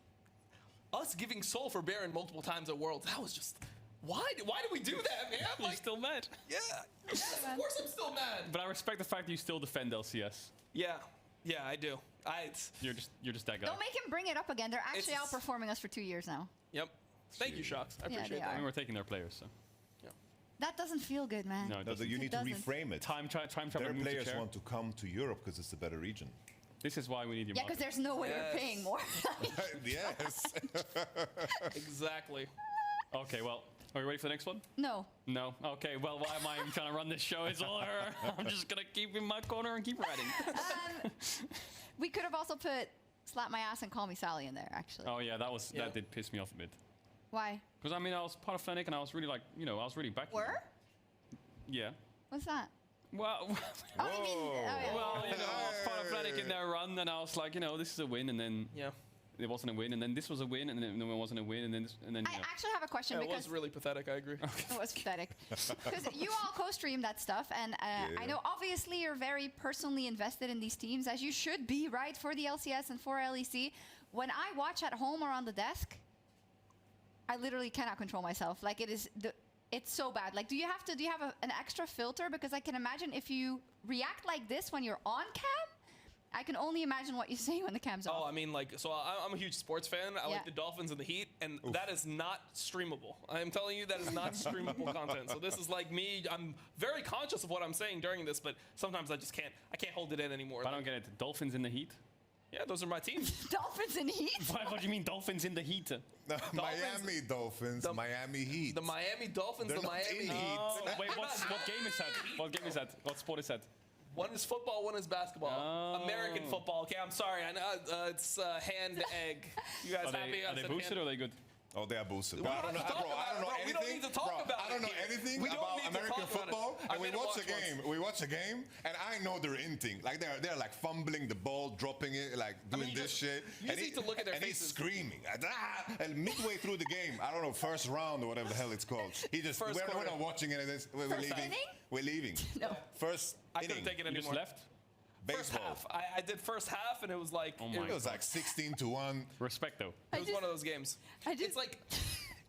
us giving soul for Baron multiple times at Worlds, that was just... Why did we do that, man? You're still mad. Yeah. Yes, of course I'm still mad. But I respect the fact that you still defend LCS. Yeah, I do. You're just that guy. Don't make him bring it up again. They're actually It's- outperforing us for 2 years now. Yep. Thank you, Shocks. I Yeah, appreciate they that. I mean, we're taking their players, so. That doesn't feel good, man. No, it doesn't. You need to doesn't. reframe it. Time traveler Their moves to players chair. want to come to Europe because it's a better region. This is why we need your Yeah, because there's no way Yes. we're paying more. Yes. Exactly. Okay, well, are we ready for the next one? No. No? Okay, well, why am I even trying to run this show? It's all her. I'm just going to keep in my corner and keep writing. We could have also put Slap My Ass and Call Me Sally in there, actually. Oh, yeah, that did piss me off a bit. Why? Because, I mean, I was part of Fnatic and I was really like, I was really backing them. Were? Yeah. What's that? Well, Oh, you mean... Oh, yeah. well, I was part of Fnatic in their run and I was like, this is a win, and then it wasn't a win, and then this was a win, and then it wasn't a win, and then I actually have a question Yeah, it because... was really pathetic, I agree. It was pathetic. Because you all co-stream that stuff, and I know obviously you're very personally invested in these teams, as you should be, right, for the LCS and for LEC. When I watch at home or on the desk, I literally cannot control myself. Like, it's so bad. Like, do you have an extra filter? Because I can imagine if you react like this when you're on cam, I can only imagine what you say when the cam's off. Oh, I mean, like, so I'm a huge sports fan. I Yeah. like the Dolphins and the Heat, and that is not streamable. I am telling you, that is not streamable content. So this is like me. I'm very conscious of what I'm saying during this, but sometimes I just can't. I can't hold it in anymore. I don't get it. Dolphins in the Heat? Yeah, those are my teams. Dolphins in Heat? What do you mean Dolphins in the Heat? Miami Dolphins, Miami Heat. The Miami Dolphins, They're the not Miami in Heat. Heat. Wait, what game is that? What game is that? What sport is that? One is football, one is basketball. American football. Okay, I'm sorry. I know it's hand egg. You guys happy? Are they boosted or are they good? Oh, they are boosted. We But don't I don't know, have to talk bro. I about don't it, know bro. We anything. don't need to talk bro, about I don't it know here. anything We don't about need to American talk about it. football. I've And we been to watch the watch game. once. We watch the game, and I know their instinct. Like they're like fumbling the ball, dropping it, like doing you this just- shit. you and just need to look at their and faces. he's screaming. And midway through the game, I don't know, first round or whatever the hell it's called. He just First we're quarter. not watching it. We're First leaving. inning? We're leaving. No. First I inning. couldn't take it You just anymore. left? First Baseball. half. I did first half, and it was like It was like 16-1. Respect though. It was one of those games. It's like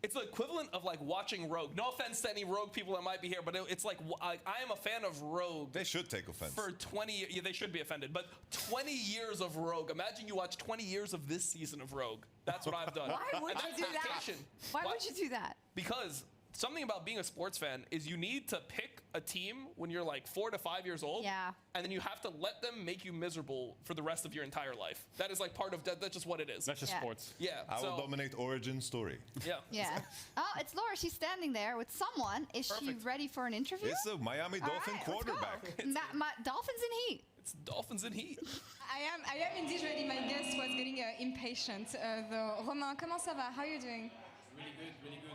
it's the equivalent of like watching Rogue. No offense to any Rogue people that might be here, but it's like I am a fan of Rogue. They should take offense. For 20, yeah, they should be offended. But 20 years of Rogue. Imagine you watch 20 years of this season of Rogue. That's what I've done. Why would And you that's do that? dedication. Why would you do that? Because something about being a sports fan is you need to pick a team when you're like 4 to 5 years old. Yeah. And then you have to let them make you miserable for the rest of your entire life. That is like part of that. That's just what it is. That's just Yeah. sports. Yeah. I will so, dominate origin story. yeah. Yeah. Oh, it's Laura. She's standing there with someone. Is she Perfect. ready for an interview? It's a Miami All Dolphin right, let's go. quarterback. Dolphins in Heat. It's Dolphins in Heat. I am indeed ready. My guest was getting impatient. Though. Romain, comment ça va? How are you doing? Really good, really good.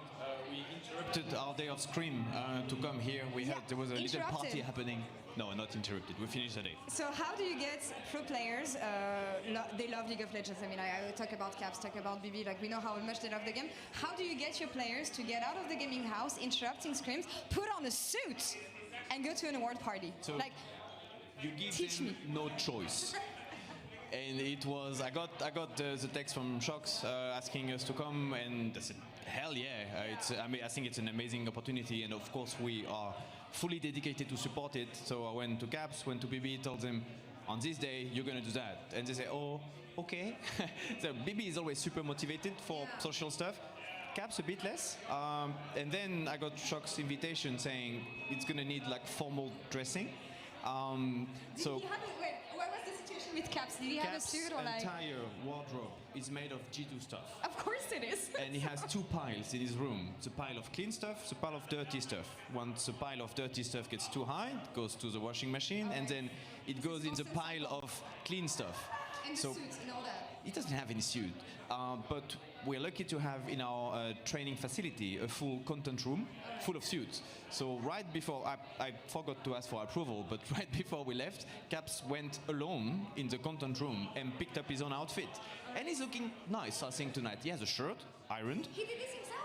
We interrupted our day of scrim to come here. There was a little party interrupted. happening. No, not interrupted. We finished the day. So how do you get pro players? They love League of Legends. I mean, I talk about Caps, talk about BB. Like we know how much they love the game. How do you get your players to get out of the gaming house, interrupting scrims, put on a suit, and go to an award party? So like, you give teach them me. no choice. And it was I got the text from Shox asking us to come, and I said, hell yeah! I think it's an amazing opportunity, and of course we are fully dedicated to support it. So I went to Caps, went to BB, told them, on this day you're gonna do that, and they say, oh, okay. So BB is always super motivated for social stuff. Caps a bit less, and then I got Shock's invitation saying it's gonna need like formal dressing. Did he have what was the situation with Caps? Did he have a Cap's suit or like? entire wardrobe is made of G2 stuff. Of course it is. And he has two piles in his room. It's a pile of clean stuff, it's a pile of dirty stuff. Once a pile of dirty stuff gets too high, it goes to the washing machine, and then it goes in the pile of clean stuff. And the So suits and all that. he doesn't have any suit, but we're lucky to have in our training facility a full content room full of suits. So right before, I forgot to ask for approval, but right before we left, Caps went alone in the content room and picked up his own outfit. And he's looking nice, I think, tonight. He has a shirt, ironed. He did this himself?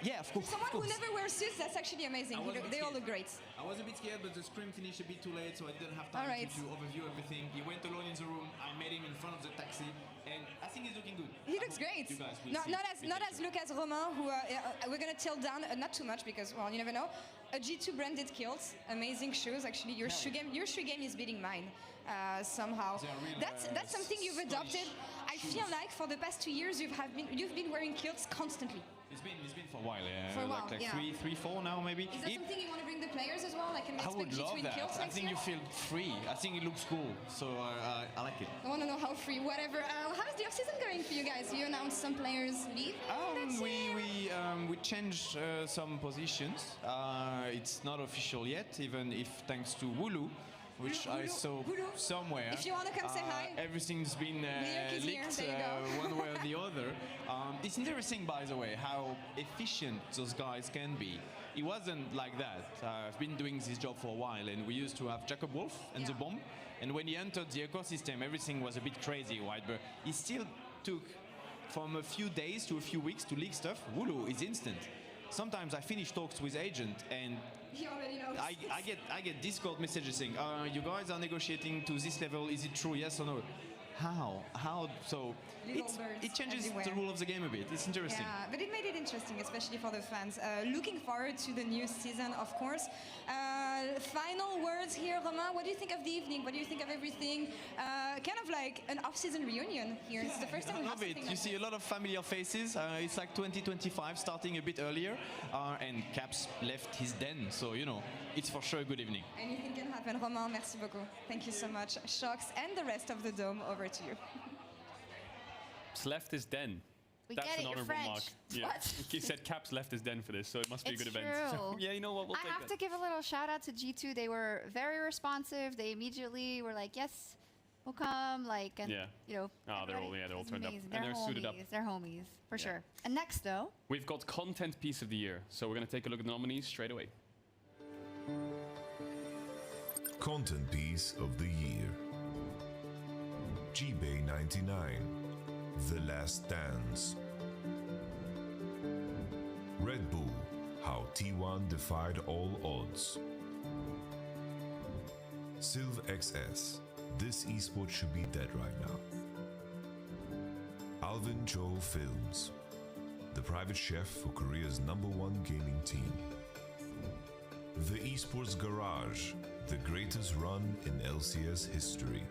Yeah, of course. Someone of course. who never wears suits, that's actually amazing. I was a bit They all scared. look great. I was a bit scared, but the scrim finished a bit too late, so I didn't have time All right. to overview everything. He went alone in the room. I met him in front of the taxi, and I think he's looking good. He looks great. You guys will Not, see. not as look as Romain, who we're gonna tell down not too much because well you never know. A G2 branded kilt, amazing shoes. Actually, your shoe game is beating mine somehow. They are real, That's something you've Scottish adopted. I feel like for the past 2 years you've been wearing kilts constantly. It's been for a while, yeah. For a while, like yeah. three, 4 now, maybe. Is that something you want to bring the players as well? Like, can we I expect would G2 love in that. kilts I next think year? you feel free. I think it looks cool, so I like it. I want to know how free. Whatever. How's the off-season going for you guys? You announced some players leave. We changed some positions. It's not official yet, even if thanks to Wulu, which I saw somewhere. If you wanna come say hi. Everything's been Lyric is here, leaked there you go. one way or the other. It's interesting, by the way, how efficient those guys can be. It wasn't like that. I've been doing this job for a while, and we used to have Jacob Wolf and the bomb. And when he entered the ecosystem, everything was a bit crazy, right? But he still took from a few days to a few weeks to leak stuff. Wulu is instant. Sometimes I finish talks with agent and He already knows. I get Discord messages saying, you guys are negotiating to this level. Is it true? Yes or no? How? So Little birds it changes everywhere. the rule of the game a bit. It's interesting. Yeah, but it made it interesting, especially for the fans. Looking forward to the new season, of course. Final words here, Romain, what do you think of the evening? What do you think of everything? Kind of like an off-season reunion here. It's the first time I we have love it. something You like see a lot of familiar faces. It's like 2025 starting a bit earlier. And Caps left his den. So, you know, it's for sure a good evening. Anything can happen. Romain, merci beaucoup. Thank you so much. Shox and the rest of the dome, over to you. Caps left his den. We That's get an it, you're honorable French. mark. Yeah. What? He said Caps left his den for this, so it must be It's a good event. true. Yeah, you know what? We'll I take have that. to give a little shout out to G2. They were very responsive. They immediately were like, yes, we'll come. Like, and Yeah. you know, Oh, they're all it's turned up. amazing. And they're suited up. They're homies, for Yeah. sure. And next, though, We've got Content Piece of the Year, so we're going to take a look at the nominees straight away. Content Piece of the Year. G-Bay 99. The Last Dance. Red Bull. How T1 defied all odds. Sylv XS. This esport should be dead right now. Alvin Cho Films. The private chef for Korea's #1 gaming team. The Esports Garage. The greatest run in LCS history.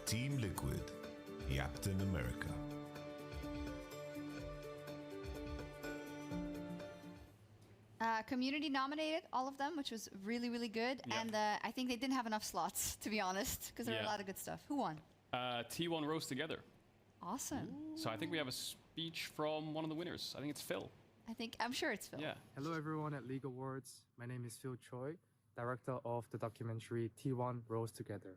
Team Liquid. Yapton America. community nominated all of them, which was really, really good. Yeah. And I think they didn't have enough slots, to be honest, because there were a Yeah. lot of good stuff. Who won? T1 Rose Together. Awesome. So I think we have a speech from one of the winners. I think it's Phil. I'm sure it's Phil. Yeah. Hello everyone at League Awards. My name is Phil Choi, director of the documentary T1 Rose Together.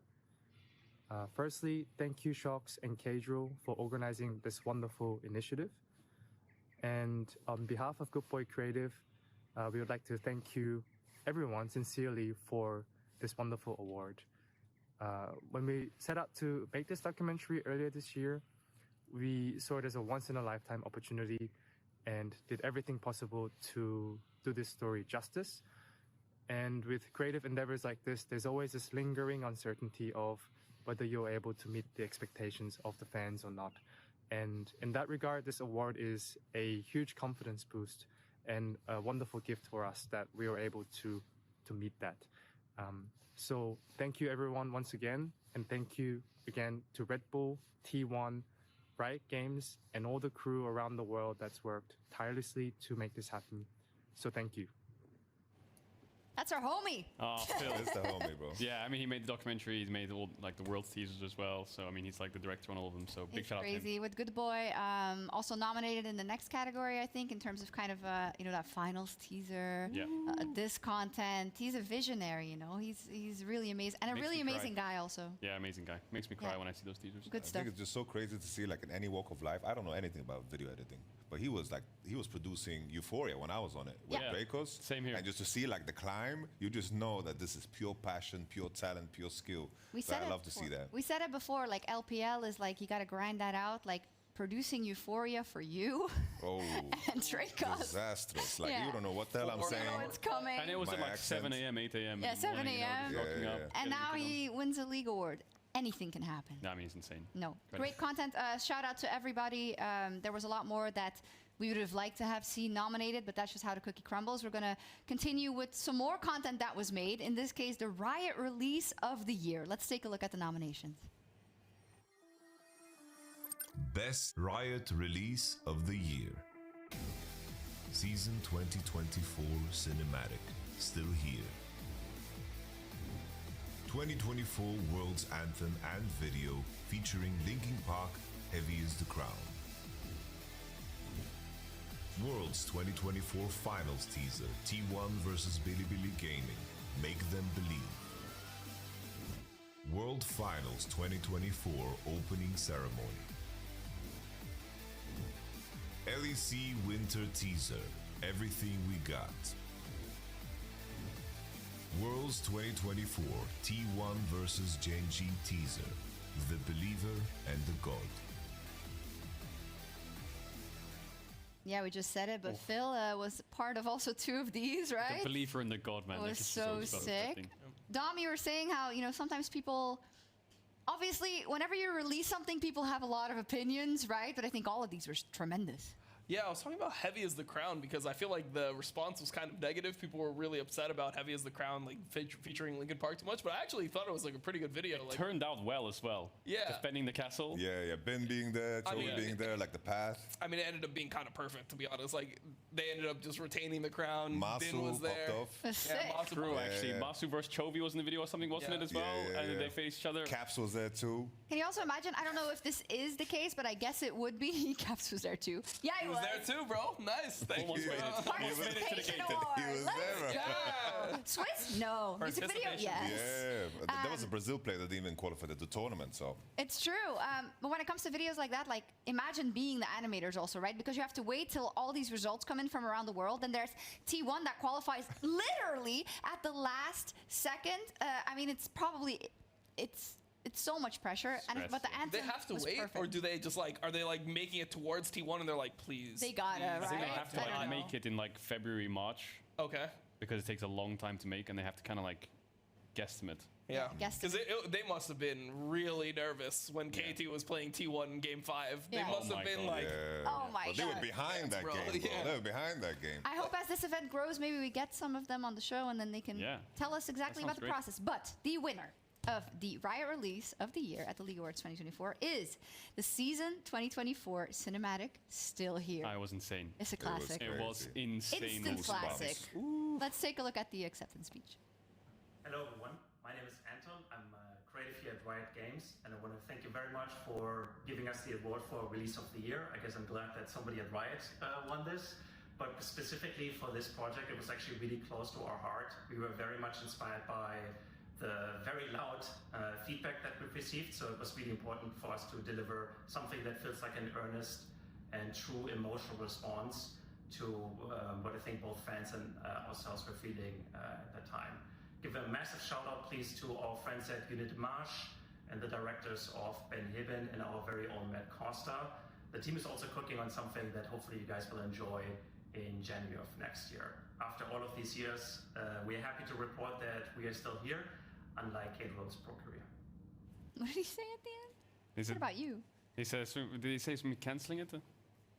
Firstly, thank you Shox and Kadrill for organizing this wonderful initiative. And on behalf of Good Boy Creative, we would like to thank you everyone sincerely for this wonderful award. When we set out to make this documentary earlier this year, we saw it as a once-in-a-lifetime opportunity and did everything possible to do this story justice. And with creative endeavors like this, there's always this lingering uncertainty of whether you're able to meet the expectations of the fans or not. And in that regard, this award is a huge confidence boost and a wonderful gift for us that we were able to meet that. So thank you everyone once again, and thank you again to Red Bull, T1, Riot Games, and all the crew around the world that's worked tirelessly to make this happen. So thank you. That's our homie. Oh, Phil. That's the homie, bro. Yeah, I mean, he made the documentary. He's made all like the world teasers as well. So I mean, he's like the director on all of them. So big It's shout out to him. crazy with Good Boy. Also nominated in the next category, I think, in terms of kind of that finals teaser. Yeah. This content. He's a visionary. He's really amazing and a Makes really me cry. amazing guy also. Yeah, amazing guy. Makes me cry Yeah. when I see those teasers. Good I stuff. think it's just so crazy to see, like, in any walk of life. I don't know anything about video editing, but he was producing Euphoria when I was on it with Yeah. Dracos. Same here. And just to see like the climb, you just know that this is pure passion, pure talent, pure skill. We So said I it love to before. see that. We said it before. Like LPL is like you got to grind that out. Like producing Euphoria for you Oh, and Dracos. disastrous! Like Yeah. you don't know what the hell I'm You saying. know it's coming. And it was My at like accent. 7 a.m., 8 a.m. Yeah, in the morning, 7 a.m. rocking up, And getting now everything he wins a league award. Anything can happen. on. I mean, it's insane. No. But- Great content. Shout out to everybody. There was a lot more that we would have liked to have seen nominated, but that's just how the cookie crumbles. We're going to continue with some more content that was made. In this case, the Riot release of the year. Let's take a look at the nominations. Best Riot Release of the Year. Season 2024 Cinematic, still here. 2024 World's Anthem and video featuring Linkin Park, Heavy is the Crown. Worlds 2024 Finals teaser, T1 versus Bilibili Gaming, Make Them Believe. World Finals 2024 Opening Ceremony. LEC Winter Teaser, Everything We Got. Worlds 2024 T1 versus Genji Teaser, The Believer and the God. Yeah, we just said it, but Phil was part of also 2 of these, right? The believer in the God, man. It Like, was it's so exciting, that thing. sick. Dom, you were saying how, sometimes people, obviously, whenever you release something, people have a lot of opinions, right? But I think all of these were tremendous. Yeah, I was talking about Heavy as the Crown because I feel like the response was kind of negative. People were really upset about Heavy as the Crown, like featuring Linkin Park too much. But I actually thought it was like a pretty good video. Like, Turned out well as well. Yeah. Defending the castle. Yeah, Ben being there, Joey being there, like the path. I mean, it ended up being kind of perfect, to be honest. Like, they ended up just retaining the crown. Masu Din was there. popped off. That's Yeah, sick. Masu True, popped- actually. Masu versus Chovy was in the video or something, wasn't it, as well? And then they faced each other. Caps was there too. Can you also imagine? I don't know if this is the case, but I guess it would be. Caps was there too. Yeah, He was there too, bro. Nice. Thank Almost you. made it. Almost made it to the gate. He was there. Go. Swiss? No. Music video? Yes. Yeah, there was a Brazil player that didn't even qualify the tournament, so. It's true. But when it comes to videos like that, like imagine being the animators also, right? Because you have to wait till all these results come in from around the world. And there's T1 that qualifies literally at the last second. I mean, it's probably, it's so much pressure. But the anthem They have to was wait, perfect. or do they just like, are they like making it towards T1 and they're like, please? They gotta, please. right? I think they have to I don't like know. make it in like February, March. Okay. Because it takes a long time to make, and they have to kind of like guesstimate. Yeah, guesstimate. because they must have been really nervous when KT was playing T1 in Game 5. They Yeah. must have been like, Oh my But they were God. behind that Bro, game, bro. yeah. They were behind that game. I hope as this event grows, maybe we get some of them on the show and then they can tell us exactly That about sounds the great. process. But the winner of the Riot release of the year at the League Awards 2024 is the Season 2024 cinematic Still Here. I was insane. It's a classic. It was insane. Instant classic. Let's take a look at the acceptance speech. Hello everyone, my name is Anton. I'm creative here at Riot Games, and I want to thank you very much for giving us the award for Release of the Year. I guess I'm glad that somebody at Riot won this, but specifically for this project, it was actually really close to our heart. We were very much inspired by the very loud feedback that we've received, so it was really important for us to deliver something that feels like an earnest and true emotional response to what I think both fans and ourselves were feeling at that time. Give a massive shout out please to our friends at Unit Marsh and the directors of Ben Hibben and our very own Matt Costa. The team is also cooking on something that hopefully you guys will enjoy in January of next year. After all of these years, we are happy to report that we are still here, unlike K-Roll's pro career. What did he say at the end? Is What it- about you? He says, did he say something cancelling it?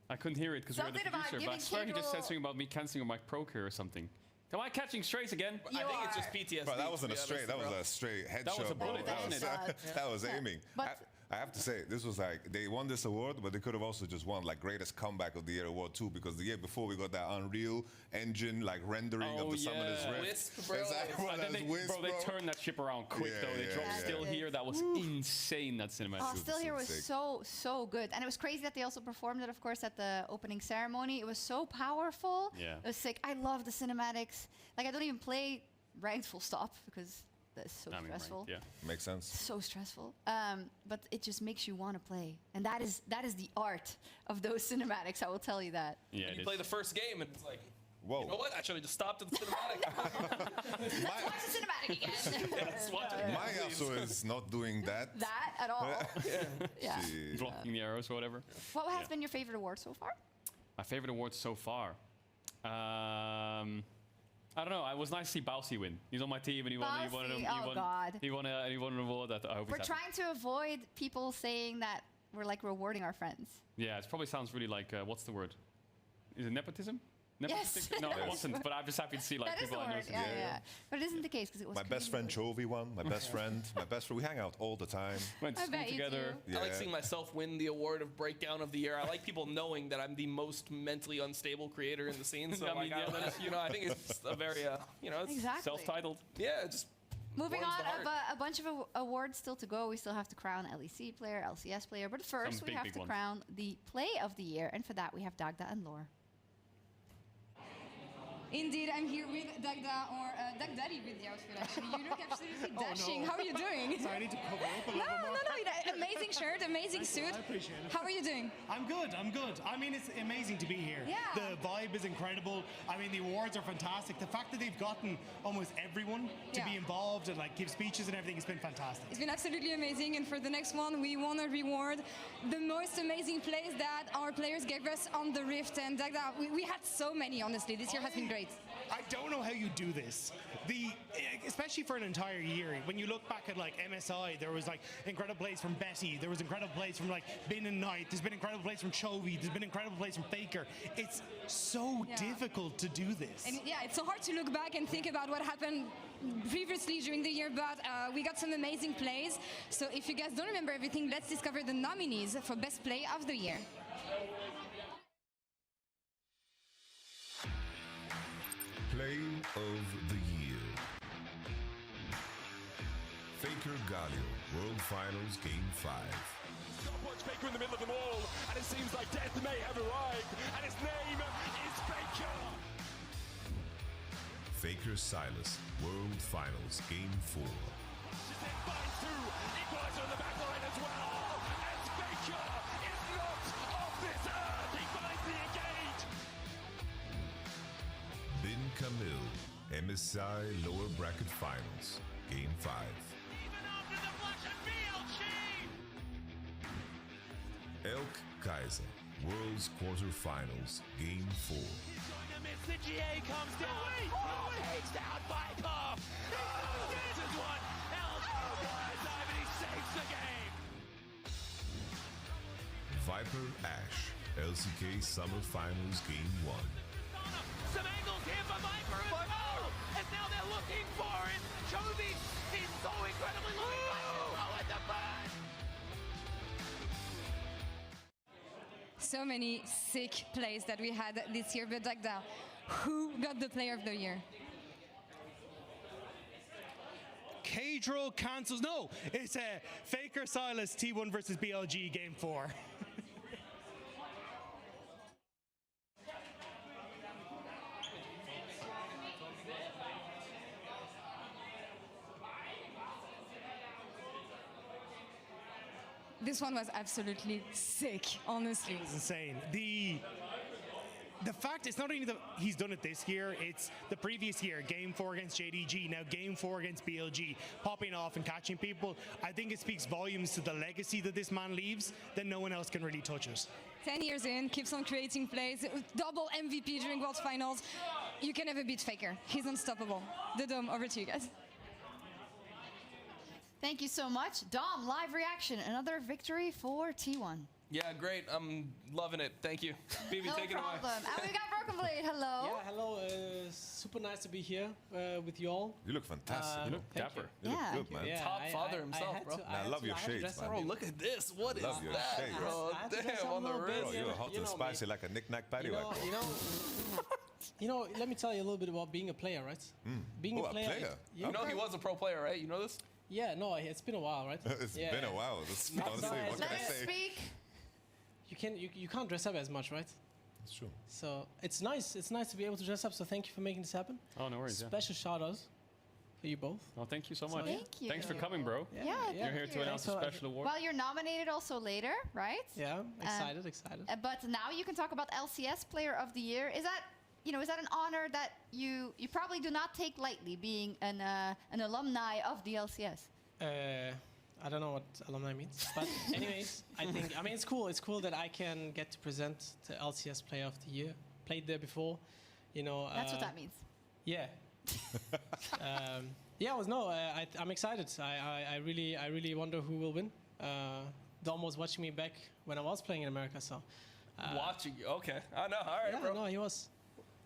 I couldn't hear it because we were the Something about producer, but I giving swear he just said K-Roll- something about me cancelling my pro career or something. Am I catching strays again? I think it's just PTSD. Bro, that wasn't to a be straight. honest, That was bro. a straight headshot. That was a bro. bullet, That wasn't was, it? that was aiming. But- I have to say, this was like they won this award, but they could have also just won like greatest comeback of the year award too, because the year before we got that Unreal Engine like rendering of the Summoner's Rift. Wisp, bro. Exactly. And then they turned that ship around quick though. They dropped yeah. Still Yeah. Here. That was insane. That cinematic. Oh, Still Here was so good. And it was crazy that they also performed it, of course, at the opening ceremony. It was so powerful. Yeah. It was sick. I love the cinematics. Like, I don't even play ranked full stop because that's so stressful. Yeah, makes sense. So stressful. But it just makes you want to play. And that is the art of those cinematics, I will tell you that. Yeah, And you play the first game and it's like, whoa. you know what? I should have just stopped at the cinematic. Let's watch the cinematic again. Let's watch it. My Yasuo is not doing that. That at all. Yeah. Shit. Blocking the arrows or whatever. What has been your favorite award so far? My favorite award so far. I don't know. It was nice to see Bousy win. He's on my team, and he won. Bousy, oh God. He won an award that I hope We're he's happy. trying to avoid people saying that we're like rewarding our friends. Yeah, it probably sounds really like what's the word? Is it nepotism? Yes. No, it Yes. wasn't. But I'm just happy to see like That is the people I know. word, yeah. But it isn't the case because it was My best friend Chovy won. My best friend. We hang out all the time. Went I bet you together. do. I like seeing myself win the award of Breakdown of the Year. I like people knowing that I'm the most mentally unstable creator in the scene. So I mean, yeah, that's- I think it's a very, it's Exactly. self-titled. Yeah, just Moving warms on, the heart. a bunch of awards still to go. We still have to crown LEC player, LCS player. But first, Some we big, have big to ones. crown the play of the year. And for that, we have Dagda and Lore. Indeed, I'm here with Dagda, or Dagdaddy with the outfit actually. You look absolutely dashing. How are you doing? Sorry, I need to cover up a No, little bit more. no. Amazing shirt, amazing suit. I appreciate it. How are you doing? I'm good. I mean, it's amazing to be here. Yeah. The vibe is incredible. I mean, the awards are fantastic. The fact that they've gotten almost everyone to Yeah. be involved and like give speeches and everything has been fantastic. It's been absolutely amazing, and for the next one, we want to reward the most amazing plays that our players gave us on the Rift. And Dagda, we had so many, honestly. This year has been great. I don't know how you do this. Especially especially for an entire year. When you look back at like MSI, there was like incredible plays from Betty, there was incredible plays from like Bin and Knight, there's been incredible plays from Chovy, there's been incredible plays from Faker. It's so difficult to do this. And yeah, it's so hard to look back and think about what happened previously during the year, but we got some amazing plays. So if you guys don't remember everything, let's discover the nominees for Best Play of the Year. Play of the Year. Faker Galio, World Finals Game 5. Stopwatch Faker in the middle of them all, and it seems like death may have arrived, and his name is Faker! Faker Silas, World Finals Game 4. Finds through, equalizer on the back line as well, and Faker is not off this earth, he finds the engage! Bin Camille, MSI Lower Bracket Finals Game 5. Elk Kaiser, World's Quarterfinals Game 4. The GA comes down. Oh, he's down Viper. This is one. Elk dive and he saves the game. Viper Ash, LCK Summer Finals Game 1. Some angles here for Viper as well. And now they're looking for it. Chovy is so incredibly looking like oh, at the burn. So many sick plays that we had this year, but Dagda, who got the Player of the Year? Kadro cancels. No, it's a Faker Silas T1 versus BLG Game 4. This one was absolutely sick, honestly. It's insane. The fact it's not only that he's done it this year, it's the previous year, Game 4 against JDG, now Game 4 against BLG, popping off and catching people. I think it speaks volumes to the legacy that this man leaves, that no one else can really touch it. 10 years in, keeps on creating plays, double MVP during World Finals. You can never beat Faker. He's unstoppable. The Dome, over to you guys. Thank you so much. Dom, live reaction. Another victory for T1. Yeah, great. I'm loving it. Thank you. BB, No take it away. problem. And we got Broken Blade. Hello. Yeah, hello. Super nice to be here with you all. You look fantastic. You look dapper. you. You Yeah. look good, man. Yeah, Top father himself, had bro. to- Man, I had love to- your I had to shades, dress man. up. Bro, look at this. What is Love your that, shades. bro? I had to dress Damn, up on a the little bit, real. Bro, you you're know- hot you and know spicy me. like a knick-knack You paddywhack. know, let me tell you a little bit about being a player, right? Being Oh, a player. You know he was a pro player, right? You know this? Yeah, no, it's been a while, right? It's Yeah. been a while. That's Not honestly, so- what can I Let us say? speak. You can't dress up as much, right? It's true. So it's nice. It's nice to be able to dress up. So thank you for making this happen. Oh, no worries. Yeah. Special shout outs for you both. Oh, thank you so much. Thank you. Thanks for coming, bro. Yeah, You're here to announce a Thanks for- special award. Well, you're nominated also later, right? Yeah, excited, excited. But now you can talk about LCS Player of the Year. Is that an honor that you probably do not take lightly, being an alumni of the LCS? I don't know what alumni means, but anyways, I mean it's cool. It's cool that I can get to present the LCS Player of the Year. Played there before, you know. That's what that means. Yeah. Yeah, I'm excited. I really wonder who will win. Dom was watching me back when I was playing in America, so. Watching you. Okay. I know. All right, Yeah, bro. no, he was.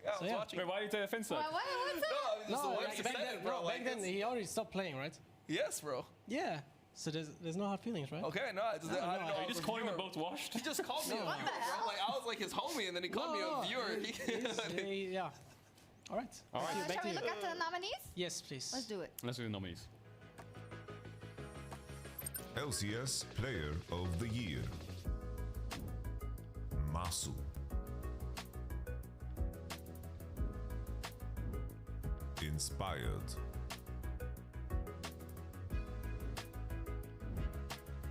Yeah, I was So, yeah. watching. Wait, why do you take offense to that? What's that? No, I mean, just the way like you back said then, it, bro. back then it's- he already stopped playing, right? Yes, bro. Yeah. So there's no hard feelings, right? Okay, no, I didn't know. Are I you was just a calling them viewer. both washed? He just called me a viewer, What the hell? bro. Like I was like his homie, and then he called me a viewer. Yeah. All right. All right. Shall we look at the nominees? Yes, please. Let's do it. Let's do the nominees. LCS Player of the Year. Masu. Inspired.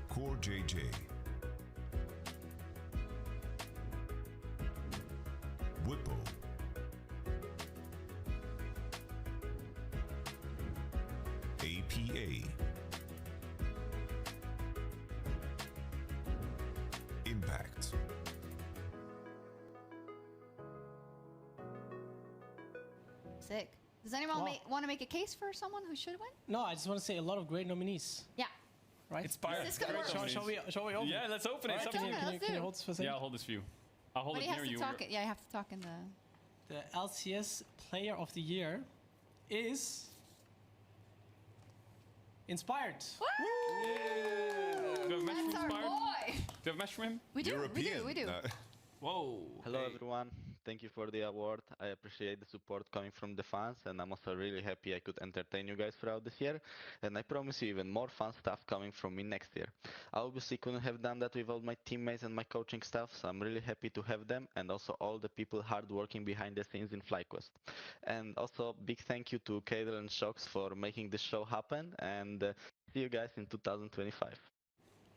Core JJ. Whippo. APA. Impact. Sick. Does anyone want to make a case for someone who should win? No, I just want to say a lot of great nominees. Yeah. Right? Inspired. Is this gonna work? Shall we open? Yeah, let's open it. Right, can you hold this for a second? Yeah, I'll hold this for you. I'll hold But it he has near to you. talk it. Yeah, you have to talk in the. The LCS Player of the Year is Inspired. Do you have a match That's from our Inspired? boy. Do you have a match from him? We do. European. We do. Whoa. Hello everyone, thank you for the award. I appreciate the support coming from the fans, and I'm also really happy I could entertain you guys throughout this year, and I promise you even more fun stuff coming from me next year. I obviously couldn't have done that without my teammates and my coaching staff, so I'm really happy to have them, and also all the people hard working behind the scenes in FlyQuest. And also big thank you to Cadel and Shox for making this show happen, and see you guys in 2025.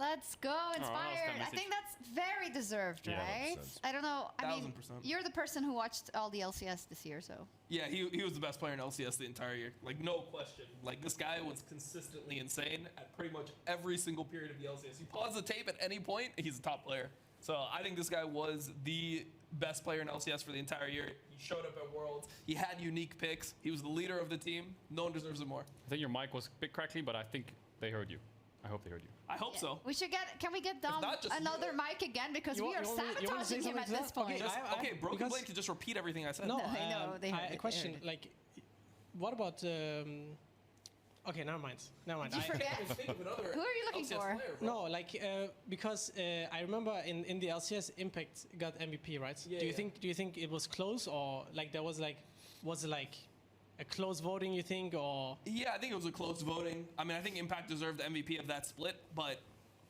Let's go, Inspired. I think that's very deserved, right? 100%. I don't know. I mean, 1000%. you're the person who watched all the LCS this year, so. Yeah, he was the best player in LCS the entire year. Like, no question. Like, this guy was consistently insane at pretty much every single period of the LCS. You pause the tape at any point, he's a top player. So I think this guy was the best player in LCS for the entire year. He showed up at Worlds. He had unique picks. He was the leader of the team. No one deserves it more. I think your mic was a bit crackly, but I think they heard you. I hope they heard you. I hope so. We should can we get Dom not, just another mic again, because we are sabotaging him at this point. Okay, Broken Blade could just repeat everything I said. No, I know, they heard a it, question, they heard like, what about, okay, never mind. Did you forget? Who are you looking for? No, like, because I remember in the LCS Impact got MVP, right? Yeah, Do you think it was close, or like there was it like a close voting, you think, or? Yeah, I think it was a close voting. I mean, I think Impact deserved the MVP of that split, but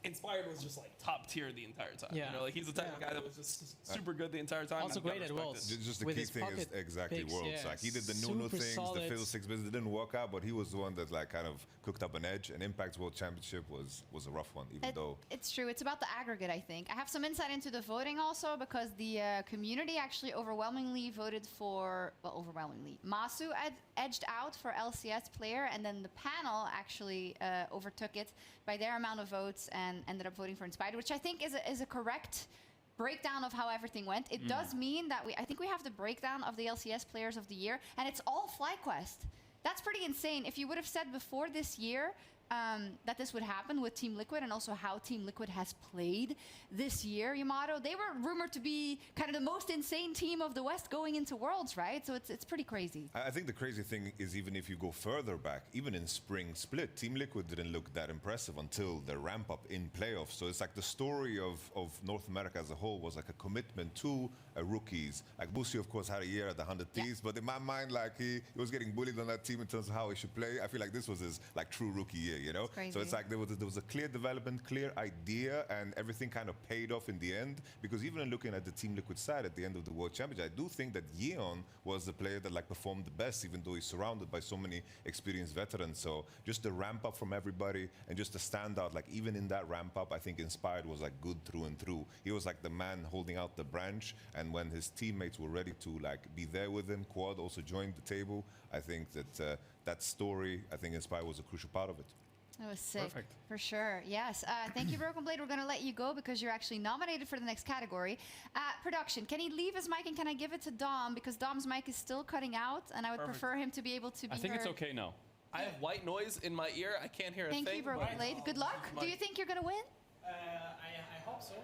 Inspired was just like top tier the entire time. Yeah. You know, like he's the type of guy that was just super good the entire time. Also and got great at respected. Worlds. Just the With key his thing is pocket exactly picks, Worlds. yeah. Like he did the Nuno Super things, solid. the Fiddle 6 business. It didn't work out, but he was the one that like kind of cooked up an edge. And Impact's World Championship was a rough one, even though. It's true. It's about the aggregate, I think. I have some insight into the voting also, because the community actually overwhelmingly voted for, well, overwhelmingly. Masu edged out for LCS player, and then the panel actually overtook it by their amount of votes and ended up voting for Inspired, which I think is a correct breakdown of how everything went. It does mean that I think we have the breakdown of the LCS players of the year, and it's all FlyQuest. That's pretty insane. If you would have said before this year that this would happen with Team Liquid, and also how Team Liquid has played this year, Yamato, they were rumored to be kind of the most insane team of the West going into Worlds, right? So it's pretty crazy. I think the crazy thing is, even if you go further back, even in Spring Split, Team Liquid didn't look that impressive until the ramp up in playoffs. So it's like the story of North America as a whole was like a commitment to rookies. Like Busi, of course, had a year at the 100 Thieves, but in my mind, like he was getting bullied on that team in terms of how he should play. I feel like this was his like true rookie year, you know? So it's like there was a clear development, clear idea, and everything kind of paid off in the end. Because even in looking at the Team Liquid side at the end of the World Championship, I do think that Yeon was the player that like performed the best, even though he's surrounded by so many experienced veterans. So just the ramp up from everybody, and just the standout, like even in that ramp up, I think Inspired was like good through and through. He was like the man holding out the branch, and when his teammates were ready to like be there with him, Quad also joined the table. I think that that story, I think Inspired was a crucial part of it. That was sick. Perfect. For sure. Yes. Thank you, Broken Blade. We're going to let you go because you're actually nominated for the next category. Production. Can he leave his mic, and can I give it to Dom? Because Dom's mic is still cutting out, and I would prefer him to be able to be I think heard. it's okay now. I have white noise in my ear. I can't hear a thing. Thank you, Broken Blade. Good luck. Do you think you're going to win? I hope so.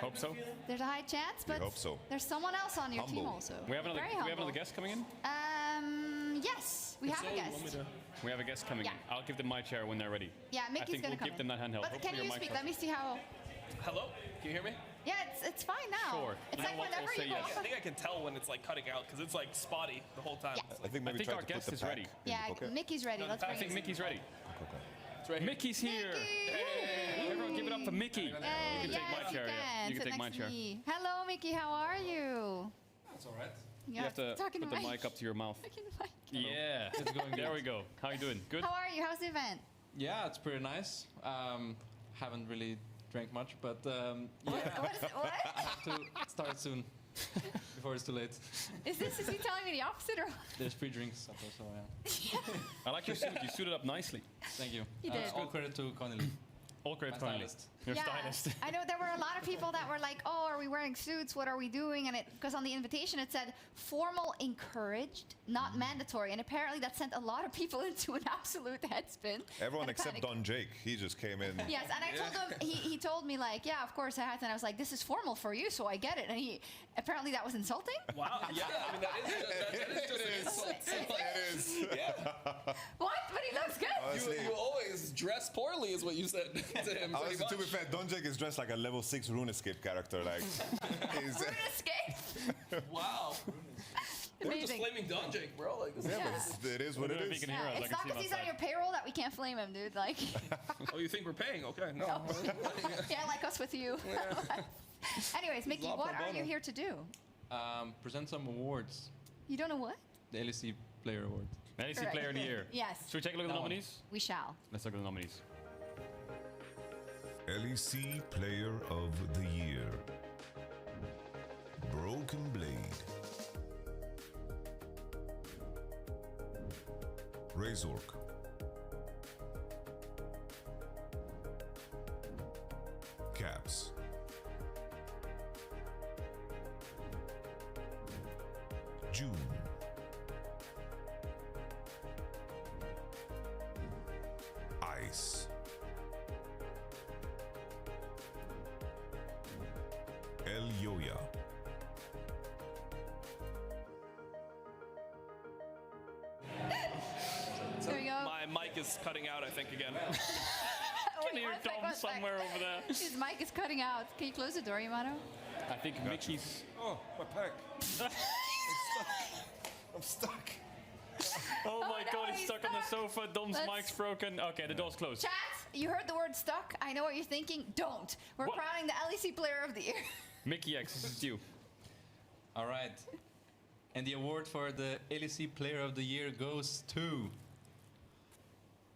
Hope so. There's a high chance, but hope so. there's someone else on your team also. We have another. Very Do we have humble. another guest coming in. Yes, we have a guest. We have a guest coming in. I'll give them my chair when they're ready. Yeah, I Mickey's think going we'll to come give them that handheld. But Hopefully can your you mic speak? works. Let me see how... Hello? Can you hear me? Yeah, it's fine now. Sure. It's You know like what? whenever We'll say you go yes. off I think I can tell when it's like cutting out because it's like spotty the whole time. Yeah. I think maybe try our to put guest the is pack ready. in Yeah, the pocket. Mickey's ready. Let's I bring think him. Mickey's ready. It's right here. Mickey's here. Hey, everyone, give it up for Mickey. You can take my chair. Yeah. You can Sit take my next to chair. me. Hello, Mickey. How are you? That's all right. You have to talk in put the the mic. mic up to your mouth. Talk in the mic. Yeah. It's going. There we go. How you doing? Good. How are you? How's the event? Yeah, it's pretty nice. Haven't really drank much, but yeah, What is it? What? I have to start soon before it's too late. Is he telling me the opposite or? There's free drinks, so yeah. I like your suit. You suited up nicely. Thank you. You did. All credit to Connelly. All credit My to Only. stylist. Your Yeah, stylist. I know there were a lot of people that were like, "Oh, are we wearing suits? What are we doing?" And because on the invitation it said formal encouraged, not mandatory, and apparently that sent a lot of people into an absolute headspin. Everyone and a except panic. Don Jake. He just came in. Yes, and I told him, he told me like, yeah, of course I had to. And I was like, this is formal for you, so I get it. And apparently that was insulting. Wow. Yeah, I mean, that is just an insult. It is. Yeah. What? But he looks good. Honestly, You always dress poorly, is what you said to him. honestly, pretty to be much. fair, Don Jake is dressed like a level 6 RuneScape character. Like, he's, Escape. Wow. We're just Amazing. flaming Don Jake, bro. Like, this yeah, is but it is what it If he is. can hear us, I It's can not see him because he's on outside. your payroll that we can't flame him, dude. Like, Oh, you think we're paying? Okay, no. yeah, like us with you. Anyways, Mickey, all what pro are you bono. here to do? Present some awards. You don't know what? The LEC Player Award. LEC Correct. Player of the Year. Yes. Should we take a look at the That one. nominees? We shall. Let's look at the nominees. LEC Player of the Year. Broken Blade. Razork. Caps. June. Ice. El Yoya. There we go. My mic is cutting out, I think, again. Wait, hear one sec, Dom one sec. somewhere over there. His mic is cutting out. Can you close the door, Yamato? I think Mickey's. Oh, my pack. I'm stuck. Oh my no, god, he's he's stuck on the stuck. sofa. Dom's Let's- mic's broken. Okay, the door's closed. Chat, you heard the word stuck. I know what you're thinking. Don't. We're What? crowning the LEC Player of the Year. Mickey X, this is you. All right. And the award for the LEC Player of the Year goes to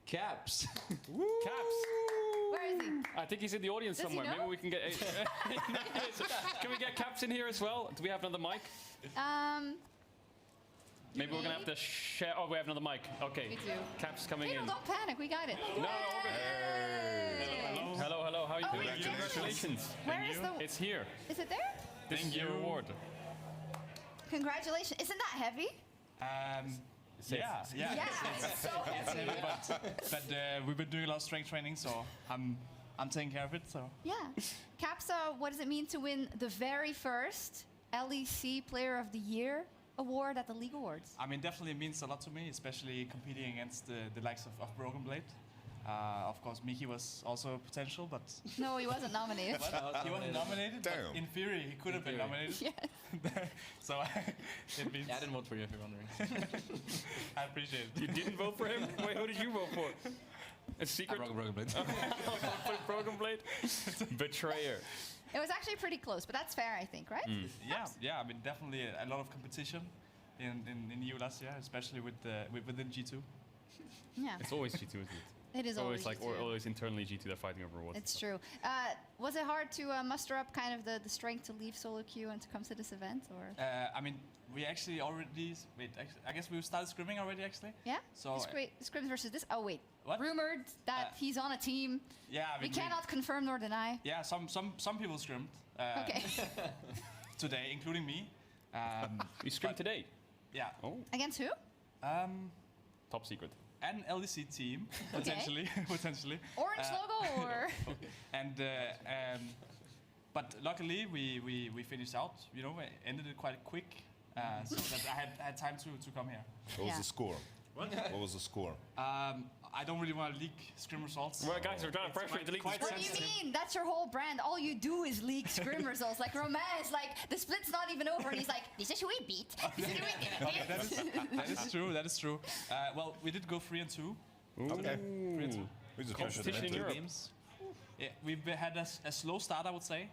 Caps. Caps. Where is he? I think he's in the audience Does he somewhere. know? Maybe we can get. Can we get Caps in here as well? Do we have another mic? Maybe we're gonna have to share. Oh, we have another mic. Okay. Me too. Caps coming Hey, in. don't panic. We got it. No, hello, hello. How are you Oh, doing? wait, Congratulations. Where is the? It's here. Is it there? This is your award. Congratulations. Isn't that heavy? Yeah. Yeah. So heavy. But we've been doing a lot of strength training, so I'm taking care of it. So Yeah. Capsa, what does it mean to win the very first LEC Player of the Year award at the League Awards? I mean, definitely it means a lot to me, especially competing against the likes of Broken Blade. Of course, Mickey was also potential, but No, he wasn't nominated. What? He wasn't nominated. But Damn. in theory, he could have been nominated. Yes. So it means. Yeah, I didn't vote for you if you're wondering. I appreciate it. You didn't vote for him? Wait, who did you vote for? A secret? Broken Blade. Broken Blade? Betrayer. It was actually pretty close, but that's fair, I think, right? Yeah. I mean, definitely a lot of competition in EU last year, especially within G2. Yeah. It's always G2, isn't it? It is always like, G2. or always internally G2 they're fighting over awards. It's true. Was it hard to muster up kind of the strength to leave solo queue and to come to this event, or? I mean, we actually already. Wait, I guess we started scrimming already, actually. Yeah. So. Scrims versus this. Oh wait. What? Rumored that he's on a team. Yeah, I We mean, cannot confirm nor deny. Yeah, some people scrimmed. Okay. Today, including me. You scrimmed today? Yeah. Oh. Against who? Top secret. An LEC team, potentially. potentially. Orange logo or? But luckily we finished out. You know, we ended it quite quick, so that I had time to come here. What was the score? What was the score? I don't really want to leak scrim results. Well, guys, we're trying to pressure you to leak the What do you mean? That's your whole brand. All you do is leak scrim results. Like Romain is like, the split's not even over, and he's like, this is who we beat. This is who we beat. That is true. That is true. Well, we did go 3-2. Okay. 3-2. We just Competition in Europe. Games. Yeah, we've had a slow start, I would say,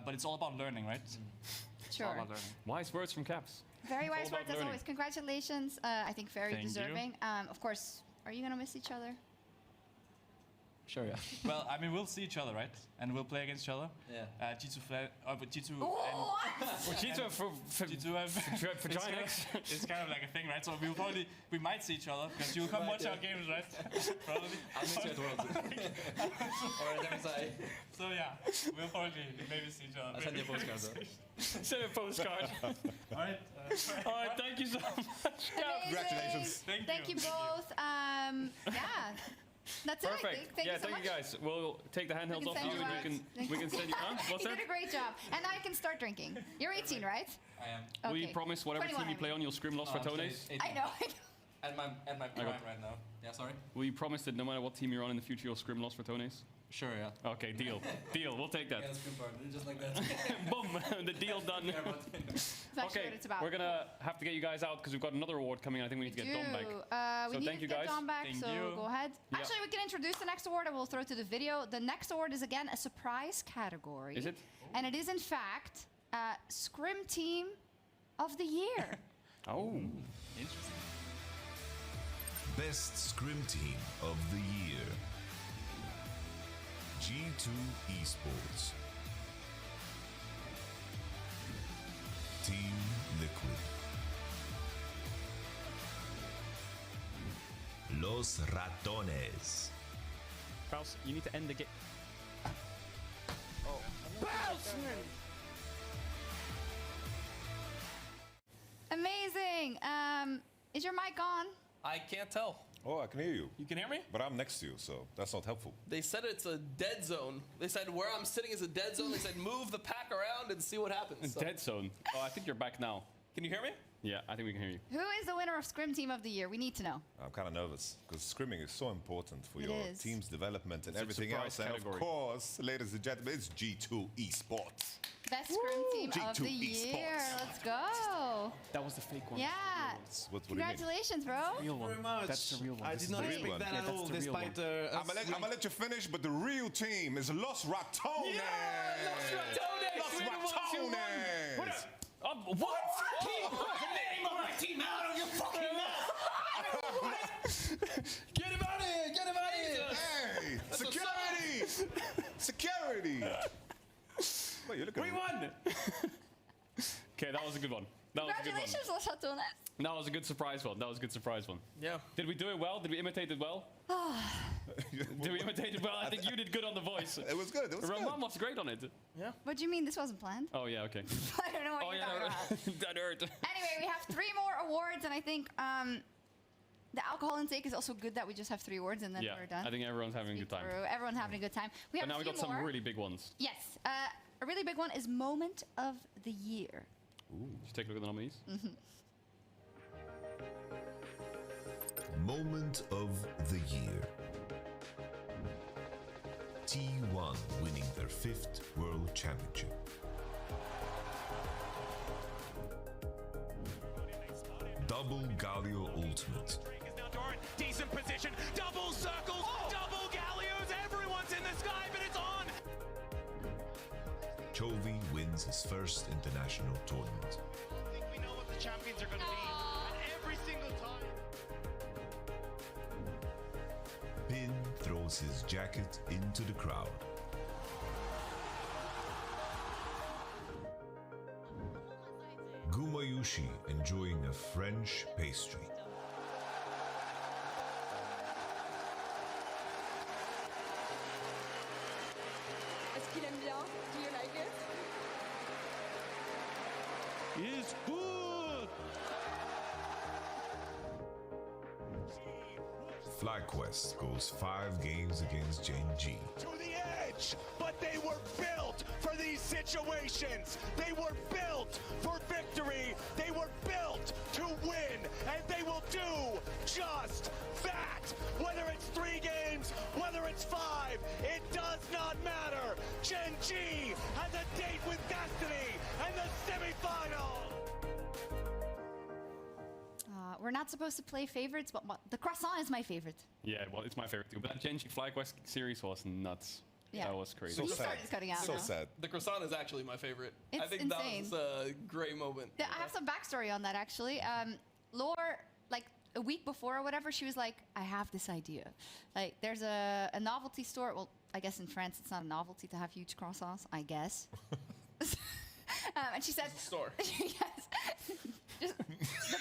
but it's all about learning, right? It's all Sure. about learning. Wise words from Caps. Very It's all wise about words as learning. always. Congratulations. I think very Thank you. deserving. Of course, are you gonna miss each other? Sure, yeah. Well, I mean, we'll see each other, right? And we'll play against each other. Yeah. G2 but G2 G2 for vagina. It's kind of like a thing, right? So we might see each other because you'll come watch our games, right? Probably. I'll meet you at Worlds. Or at MSI. So yeah, we'll probably maybe see each other. I'll send you a postcard though. Send a postcard. All right. All right, thank you so much. Congratulations. Thank you both. Yeah. That's it, I Perfect. think. Thank you so much. you guys. We'll take the handhelds We off can you send and you we can send you. Huh? What's You that? did a great job. And now you can start drinking. You're 18, right? I am. Will you Okay. promise whatever 21, team you I play mean. on, you'll scrim Los I'm Ratones? 18. I know. At my prime right now. Yeah, sorry? Will you promise that no matter what team you're on in the future, you'll scrim Los Ratones? Sure, yeah. Okay, deal. Deal. We'll take that. Yeah, scrim partner, just like that. Boom. The deal done. That's actually what it's about. We're gonna have to get you guys out because we've got another award coming. I think we need to get Dom back. We So need thank to you get guys. Dom back, Thank so you. go ahead. Yeah. Actually, we can introduce the next award and we'll throw to the video. The next award is again a surprise category. Is it? And it is in fact Scrim Team of the Year. Oh. Interesting. Best Scrim Team of the Year. G2 Esports. Team Liquid. Los Ratones. Kraus, you need to end the game. Amazing. Is your mic on? I can't tell. Oh, I can hear you. You can hear me? But I'm next to you, so that's not helpful. They said it's a dead zone. They said where I'm sitting is a dead zone. They said move the pack around and see what happens. So- Dead zone. Oh, I think you're back now. Can you hear me? Yeah, I think we can hear you. Who is the winner of Scrim Team of the Year? We need to know. I'm kind of nervous because scrimming is so important for It your is. team's development and It's a everything surprise else. category. And of course, ladies and gentlemen, it's G2 Esports. Best Scrim Team of G2 the Year. Esports. Let's go. That was the fake one. Yeah. What do you mean? Congratulations, bro. Real one. Very much. That's the real one. I This did is not the real expect one. that Yeah, at that's all, the real despite one. I'm gonna let you finish, but the real team is Los Ratones. Los Ratones! Los We're the ones who won. Ratones. What? Keep the name of my team out of your fucking mouth! Get him out of here! Get him out of here! Hey, security! Security! Wait, you're looking. We won! Okay, that was a good one. That was a good one. Congratulations, Los Ratones. That was a good surprise one. That was a good surprise one. Yeah. Did we do it well? Did we imitate it well? Did we imitate it well? I think you did good on the voice. It was good. It was Roman good. was great on it. What do you mean this wasn't planned? Oh yeah, okay. I don't know what Oh you're talking about. that hurt. Anyway, we have 3 more awards, and I think the alcohol intake is also good that we just have 3 awards and then Yeah, we're done. I think everyone's having a good time. Through. Everyone's having a good time. We have But now a we few got some more. really big ones. Yes. A really big one is Moment of the Year. Ooh. Did you take a look at the nominees? Moment of the Year. T1 winning their 5th World Championship. Double Galio Ultimate. Decent position, double circles, double gallios, everyone's in the sky, but it's on! Chovy wins his first international tournament. I think we know what the champions are going to be, and every single time. Pin throws his jacket into the crowd. Gumayushi enjoying a French pastry. Est-ce qu'il aime bien? Do you like it? Is good! FlyQuest goes 5 games against Gen.G. To the edge, but they were built for these situations. They were built for victory. They were built to win, and they will do just that. Whether it's 3 games, whether it's 5, it does not matter. Gen.G has a date with Destiny and the semifinal. We're not supposed to play favorites, but the croissant is my favorite. Yeah, well, it's my favorite too. But that Gen.G FlyQuest series was nuts. Yeah. That was crazy. So You sad. started cutting out So now. sad. The croissant is actually my favorite. I It's think insane. that was a great moment. I have some backstory on that actually. Lore, like a week before or whatever, she was like, I have this idea. Like, there's a novelty store. Well, I guess in France it's not a novelty to have huge croissants, I guess. And she said, store. Yes. Just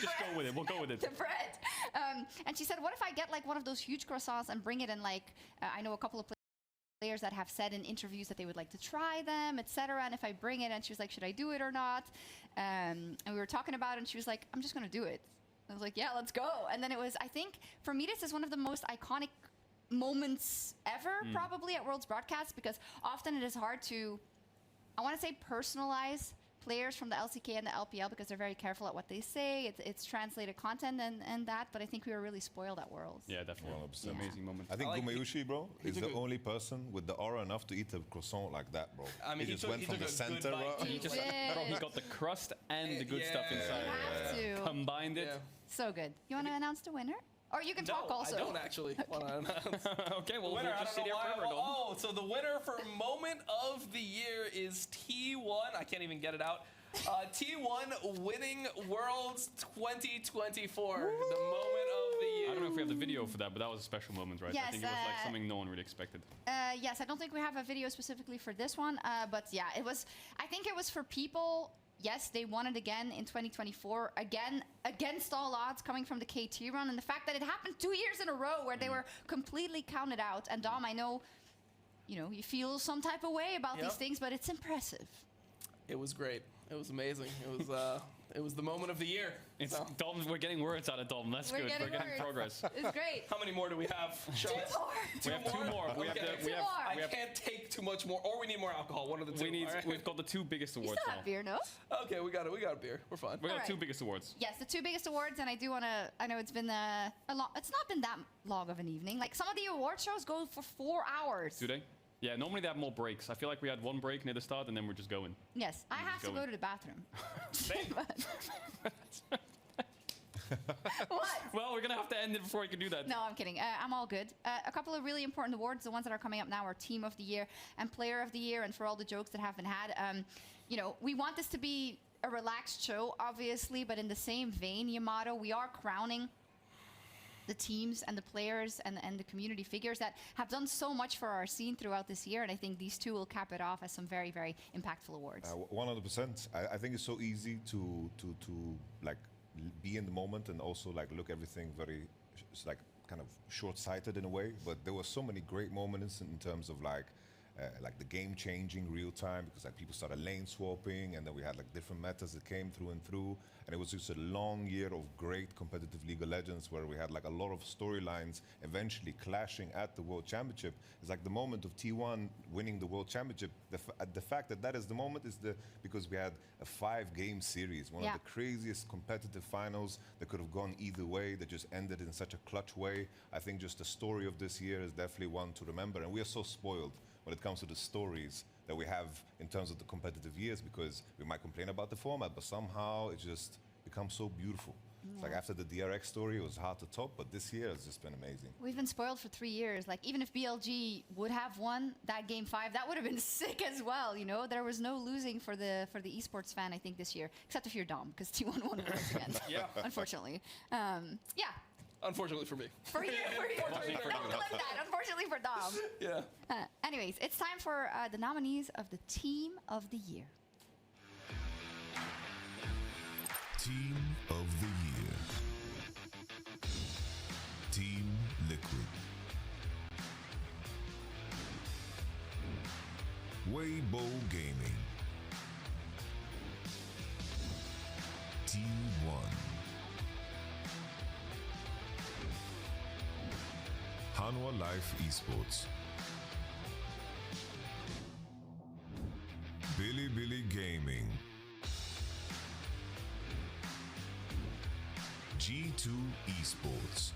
go with it. We'll go with it. The bread. And she said, what if I get like one of those huge croissants and bring it in, like, I know a couple of players that have said in interviews that they would like to try them, etc. And if I bring it, and she was like, should I do it or not? And we were talking about it, and she was like, I'm just going to do it. I was like, yeah, let's go. And then it was, I think, for me, this is one of the most iconic moments ever, probably, at Worlds broadcast, because often it is hard to, I want to say, personalize players from the LCK and the LPL because they're very careful at what they say. It's translated content and that, but I think we were really spoiled at Worlds. Yeah, definitely. 100%. Amazing moment. I think I like Gumeyushi, bro, is the only person with the aura enough to eat a croissant like that, bro. I mean, he just went from the center, bro. He got the crust and the good stuff inside. You have to. Combined it. So good. You want to announce the winner? Or you can talk also. I don't actually want to announce. Okay, well, The winner, we'll I just don't sit know here why. forever, Dalton. Oh, so the winner for Moment of the Year is T1. I can't even get it out. T1 winning Worlds 2024. The Moment of the Year. I don't know if we have the video for that, but that was a special moment, right? I Yes, think it was like something no one really expected. Yes, I don't think we have a video specifically for this one, but yeah, it was. I think it was for people. Yes, they won it again in 2024, again against all odds, coming from the KT run, and the fact that it happened 2 years in a row where they were completely counted out. And Dom, I know, you feel some type of way about these things, but it's impressive. It was great. It was amazing. It was the moment of the year. Dom, we're getting words out of Dom. That's good. We're getting progress. It's great. How many more do we have? Two more. We have two more. I can't take too much more, or we need more alcohol. One of the two. We've got the two biggest awards Still now. have beer, no? Okay, we got a beer. We're fine. We got All the two right. biggest awards. Yes, the two biggest awards, and I do want to. I know it's been a long. It's not been that long of an evening. Like some of the award shows go for 4 hours. Do they? Yeah, normally they have more breaks. I feel like we had one break near the start, and then we're just going. Yes, I have to go to the bathroom. What? Well, we're gonna have to end it before we can do that. No, I'm kidding. I'm all good. A couple of really important awards. The ones that are coming up now are Team of the Year and Player of the Year. And for all the jokes that have been had, we want this to be a relaxed show, obviously, but in the same vein, Yamato, we are crowning the teams and the players and the community figures that have done so much for our scene throughout this year. And I think these two will cap it off as some very, very impactful awards. 100%. I think it's so easy to like be in the moment and also like look everything very like kind of short-sighted in a way. But there were so many great moments in terms of like the game changing real time, because like people started lane swapping, and then we had like different metas that came through and through, and it was just a long year of great competitive League of Legends where we had like a lot of storylines eventually clashing at the World Championship. It's like the moment of T1 winning the World Championship. The fact that is the moment is because we had a 5-game series, one of the craziest competitive finals that could have gone either way, that just ended in such a clutch way. I think just the story of this year is definitely one to remember, and we are so spoiled when it comes to the stories that we have in terms of the competitive years, because we might complain about the format, but somehow it just becomes so beautiful. It's like after the DRX story, it was hard to top, but this year has just been amazing. We've been spoiled for 3 years. Like, even if BLG would have won that Game 5, that would have been sick as well, There was no losing for the esports fan, I think, this year, except if you're Dom, because T1 won it once again, unfortunately. Yeah. Unfortunately for me. For you. Don't like that. Unfortunately for Dom. Yeah. Anyways, it's time for the nominees of the Team of the Year. Team of the Year. Team Liquid. Weibo Gaming. T1. Hanwha Life Esports. Bilibili Gaming. G2 Esports.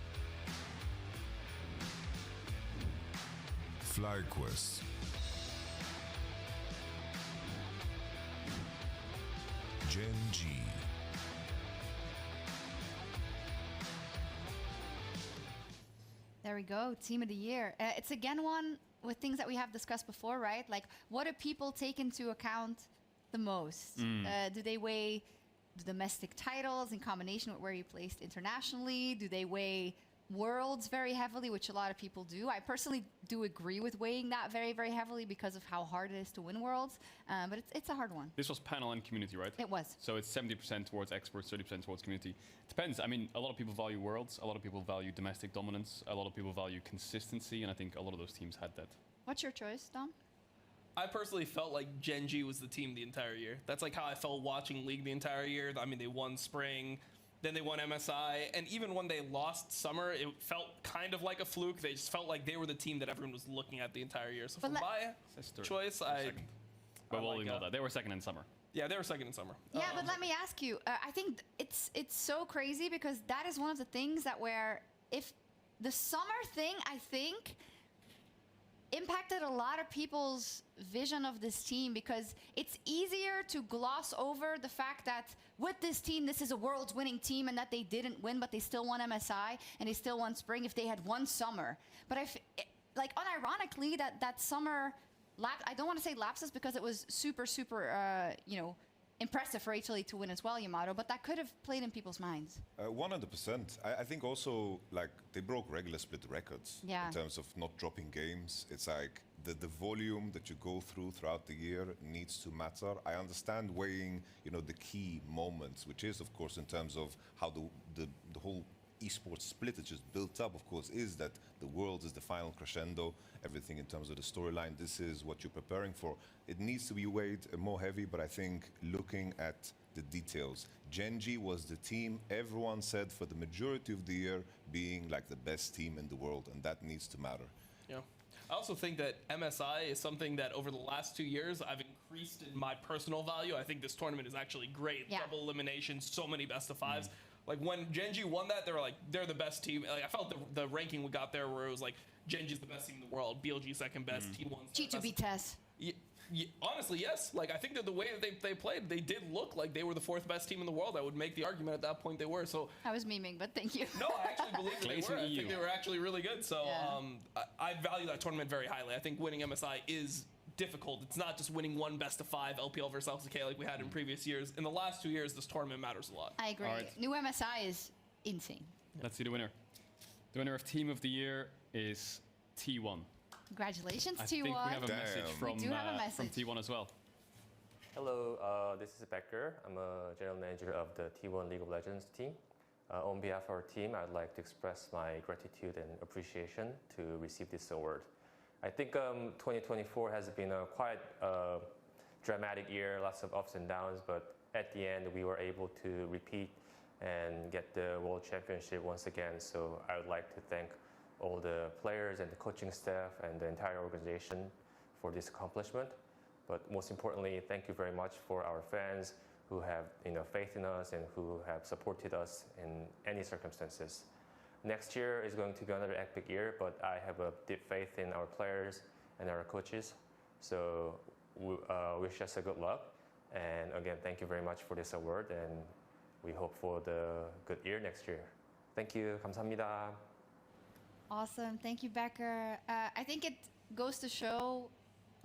FlyQuest. Gen G. There we go, Team of the Year. It's again one with things that we have discussed before, right? Like, what do people take into account the most? Do they weigh the domestic titles in combination with where you placed internationally? Do they weigh Worlds very heavily, which a lot of people do? I personally do agree with weighing that very, very heavily because of how hard it is to win Worlds, but it's a hard one. This was panel and community, right? It was. So it's 70% towards experts, 30% towards community. Depends. I mean, a lot of people value Worlds, a lot of people value domestic dominance, a lot of people value consistency, and I think a lot of those teams had that. What's your choice, Dom? I personally felt like Gen G was the team the entire year. That's like how I felt watching League the entire year. I mean, they won Spring, then they won MSI, and even when they lost Summer, it felt kind of like a fluke. They just felt like they were the team that everyone was looking at the entire year. So for my choice, But we'll ignore that. They were second in Summer. Yeah, they were second in Summer. Yeah, but let me ask you. I think it's so crazy because that is one of the things that where if the Summer thing, I think, impacted a lot of people's vision of this team because it's easier to gloss over the fact that with this team, this is a Worlds winning team and that they didn't win, but they still won MSI and they still won Spring if they had won Summer. But like unironically, that Summer I don't want to say lapses because it was super, impressive for HLE to win as well, Yamato, but that could have played in people's minds. 100%. I think also, like, they broke regular split records in terms of not dropping games. It's like the volume that you go throughout the year needs to matter. I understand weighing, the key moments, which is, of course, in terms of how the whole esports split is just built up, of course, is that the Worlds is the final crescendo, everything in terms of the storyline. This is what you're preparing for. It needs to be weighed more heavy, but I think looking at the details, Gen G was the team everyone said for the majority of the year being like the best team in the world, and that needs to matter. Yeah. I also think that MSI is something that over the last 2 years I've increased in my personal value. I think this tournament is actually great. Yeah. Double elimination, so many best of fives. Like when Gen G won that, they were like, they're the best team. Like I felt the ranking we got there where it was like Gen G's the best team in the world, BLG second best, T1's G2B test. Honestly, yes. Like I think that the way that they played, they did look like they were the fourth best team in the world. I would make the argument at that point they were. So I was memeing, but thank you. No, I actually believe that they were. I think they were actually really good. So I value that tournament very highly. I think winning MSI is difficult. It's not just winning one best of 5 LPL versus LCK like we had in previous years. In the last 2 years, this tournament matters a lot. I agree. New MSI is insane. Let's see the winner. The winner of Team of the Year is T1. Congratulations, T1. I think we have a message from T1 as well. Hello, this is Becker. I'm a general manager of the T1 League of Legends team. On behalf of our team, I'd like to express my gratitude and appreciation to receive this award. I think 2024 has been a quite dramatic year, lots of ups and downs, but at the end we were able to repeat and get the World Championship once again. So I would like to thank all the players and the coaching staff and the entire organization for this accomplishment. But most importantly, thank you very much for our fans who have faith in us and who have supported us in any circumstances. Next year is going to be another epic year, but I have a deep faith in our players and our coaches. So we wish us a good luck. And again, thank you very much for this award, and we hope for the good year next year. Thank you. 감사합니다. Awesome. Thank you, Becker. I think it goes to show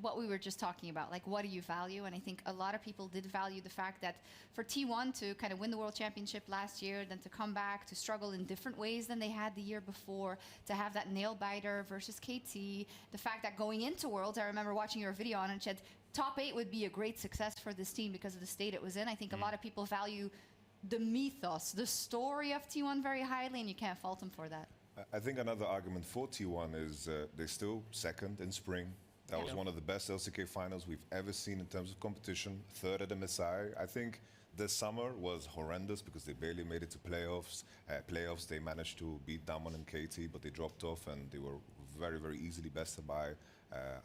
what we were just talking about, like what do you value? And I think a lot of people did value the fact that for T1 to kind of win the World Championship last year, then to come back, to struggle in different ways than they had the year before, to have that nail biter versus KT, the fact that going into Worlds, I remember watching your video on it, and said top 8 would be a great success for this team because of the state it was in. I think a lot of people value the mythos, the story of T1 very highly, and you can't fault them for that. I think another argument for T1 is they're still second in Spring. That was one of the best LCK finals we've ever seen in terms of competition. Third at MSI. I think this summer was horrendous because they barely made it to playoffs. Playoffs, they managed to beat Damwon and KT, but they dropped off and they were very, very easily bested by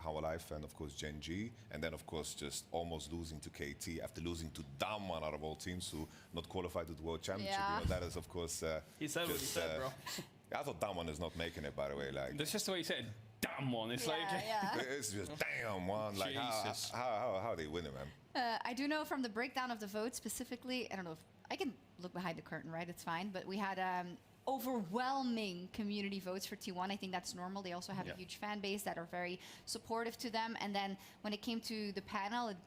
Howalife and, of course, Gen G. And then, of course, just almost losing to KT after losing to Damwon out of all teams who not qualified to the World Championship. Yeah. That is, of course... he said what he said, bro. I thought Damwon is not making it, by the way. Like That's just the way he said. Damn one. It's it's just damn one. Like how they win it, man. I do know from the breakdown of the vote specifically, I don't know if I can look behind the curtain, right? It's fine. But we had overwhelming community votes for T1. I think that's normal. They also have a huge fan base that are very supportive to them. And then when it came to the panel, it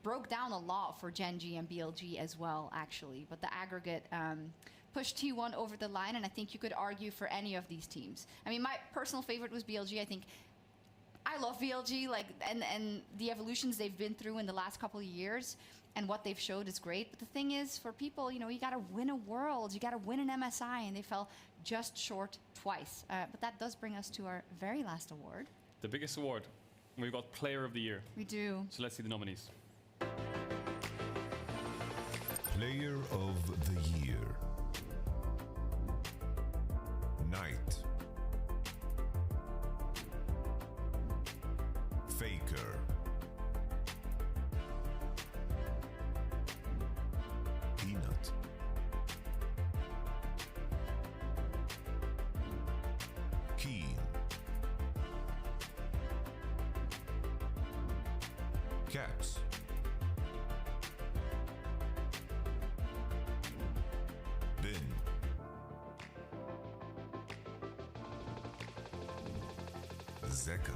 broke down a lot for Gen G and BLG as well, actually. But the aggregate pushed T1 over the line, and I think you could argue for any of these teams. I mean, my personal favorite was BLG. I think I love BLG, like, and the evolutions they've been through in the last couple of years, and what they've showed is great. But the thing is, for people, you know, you got to win a World, you got to win an MSI, and they fell just short twice. But that does bring us to our very last award. The biggest award. We've got Player of the Year. We do. So let's see the nominees. Player of the Year. Knight. Faker. Peanut. Keen. Caps. Bin. Zeka.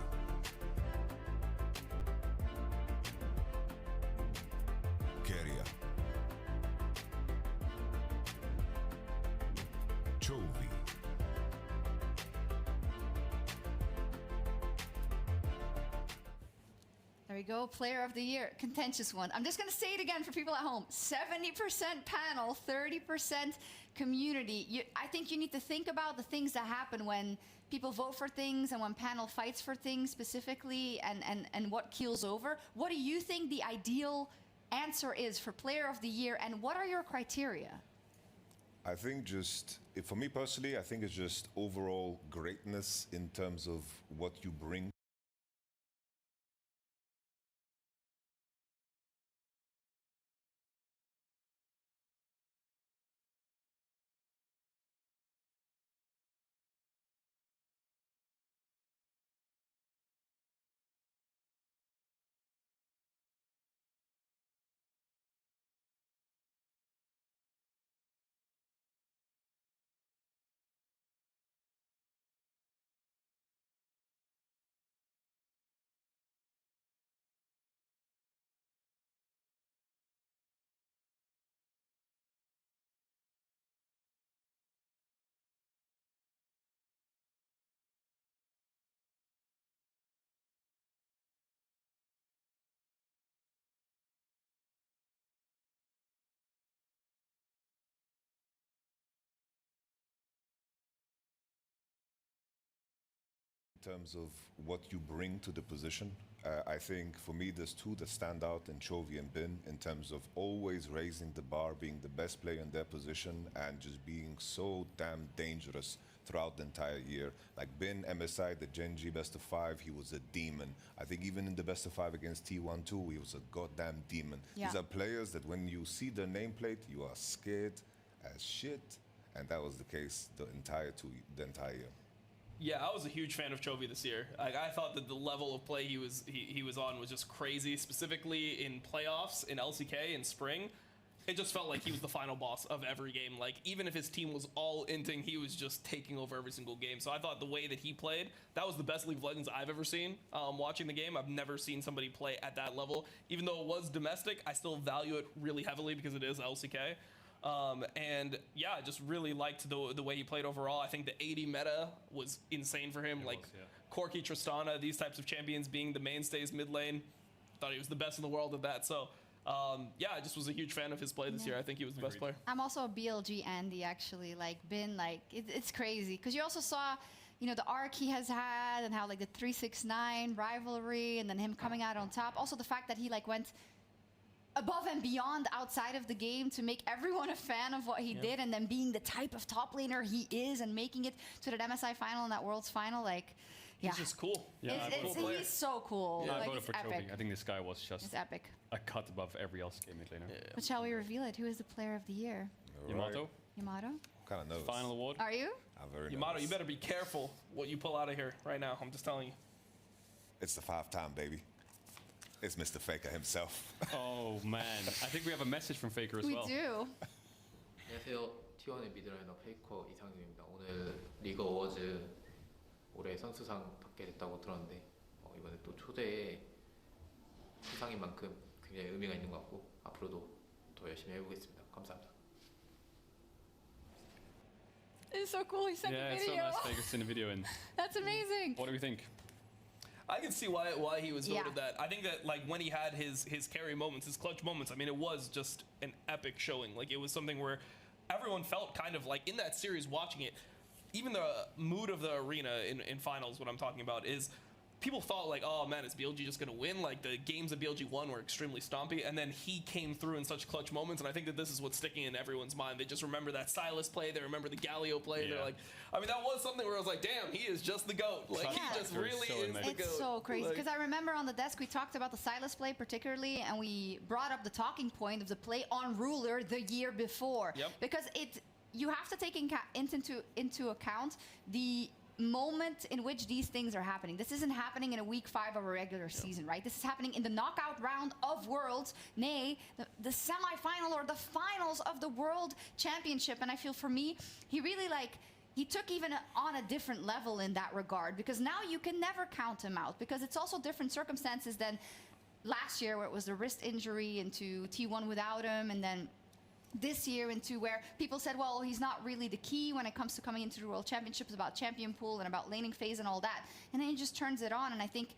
Keria. Chovy. There we go, Player of the Year, contentious one. I'm just going to say it again for people at home. 70% panel, 30% community. I think you need to think about the things that happen when people vote for things and when panel fights for things specifically, and what keels over. What do you think the ideal answer is for Player of the Year, and what are your criteria? I think for me personally, I think it's just overall greatness in terms of what you bring. In terms of what you bring to the position, I think for me there's two that stand out in Chovy and Bin in terms of always raising the bar, being the best player in their position, and just being so damn dangerous throughout the entire year. Like Bin, MSI, the Gen G best of 5, he was a demon. I think even in the best of 5 against T1 too, he was a goddamn demon. Yeah. These are players that when you see their nameplate, you are scared as shit, and that was the case the entire year. Yeah, I was a huge fan of Chovy this year. I thought that the level of play he was on was just crazy, specifically in playoffs, in LCK, in spring. It just felt like he was the final boss of every game. Like, even if his team was all inting, he was just taking over every single game. So I thought the way that he played, that was the best League of Legends I've ever seen. Watching the game, I've never seen somebody play at that level. Even though it was domestic, I still value it really heavily because it is LCK. And yeah, I just really liked the way he played overall. I think the 80 meta was insane for him. Corki, Tristana, these types of champions being the mainstays mid lane. Thought he was the best in the world at that. So yeah, I just was a huge fan of his play this year. I think he was the best player. I'm also a BLG Andy, actually. Like, Bin, like, it's crazy. Because you also saw, you know, the arc he has had and how, like, the 369 rivalry and then him coming out on top. Also the fact that he, like, went above and beyond outside of the game to make everyone a fan of what he did, and then being the type of top laner he is and making it to that MSI final and that Worlds final, like, yeah. He's just cool. Yeah, he's so cool. Yeah, like, I voted for epic. Chovy. I think this guy was just It's epic. a cut above every LCK mid laner. But shall we reveal it? Who is the Player of the Year? Yamato? Yamato? Kind of nervous. Final award? Are you? I'm very Yamato, nervous. you better be careful what you pull out of here right now. I'm just telling you. It's the 5-time, baby. It's Mr. Faker himself. Oh man, I think we have a message from Faker as well. We do. I feel T1의 미드라이너 페이커 이상준입니다. 오늘 리그 어워즈 올해 선수상 받게 됐다고 들었는데 이번에 또 초대의 수상인 만큼 굉장히 의미가 있는 것 같고 앞으로도 더 열심히 해보겠습니다. 감사합니다. It's so cool. He sent Yeah, a it's so video. nice Vegas sent a video in. That's amazing. What do we think? I can see why he was voted Yeah. that. I think that like when he had his carry moments, his clutch moments, I mean it was just an epic showing. Like it was something where everyone felt kind of like in that series watching it, even the mood of the arena in finals, what I'm talking about is people thought like, oh man, is BLG just gonna win? Like the games that BLG won were extremely stompy, and then he came through in such clutch moments, and I think that this is what's sticking in everyone's mind. They just remember that Silas play, they remember the Galio play, they're like, I mean that was something where I was like, damn, he is just the GOAT. Like he just really is the GOAT. It's so crazy Like- because I remember on the desk we talked about the Silas play particularly, and we brought up the talking point of the play on Ruler the year before. Yep. Because you have to take into account the moment in which these things are happening. This isn't happening in a week 5 of a regular season, right? This is happening in the knockout round of Worlds, nay, the semifinal or the finals of the World Championship. And I feel for me, he really he took even on a different level in that regard, because now you can never count him out, because it's also different circumstances than last year where it was the wrist injury into T1 without him, and then this year into where people said, well, he's not really the key when it comes to coming into the World Championships, about champion pool and about laning phase and all that. And then he just turns it on, and I think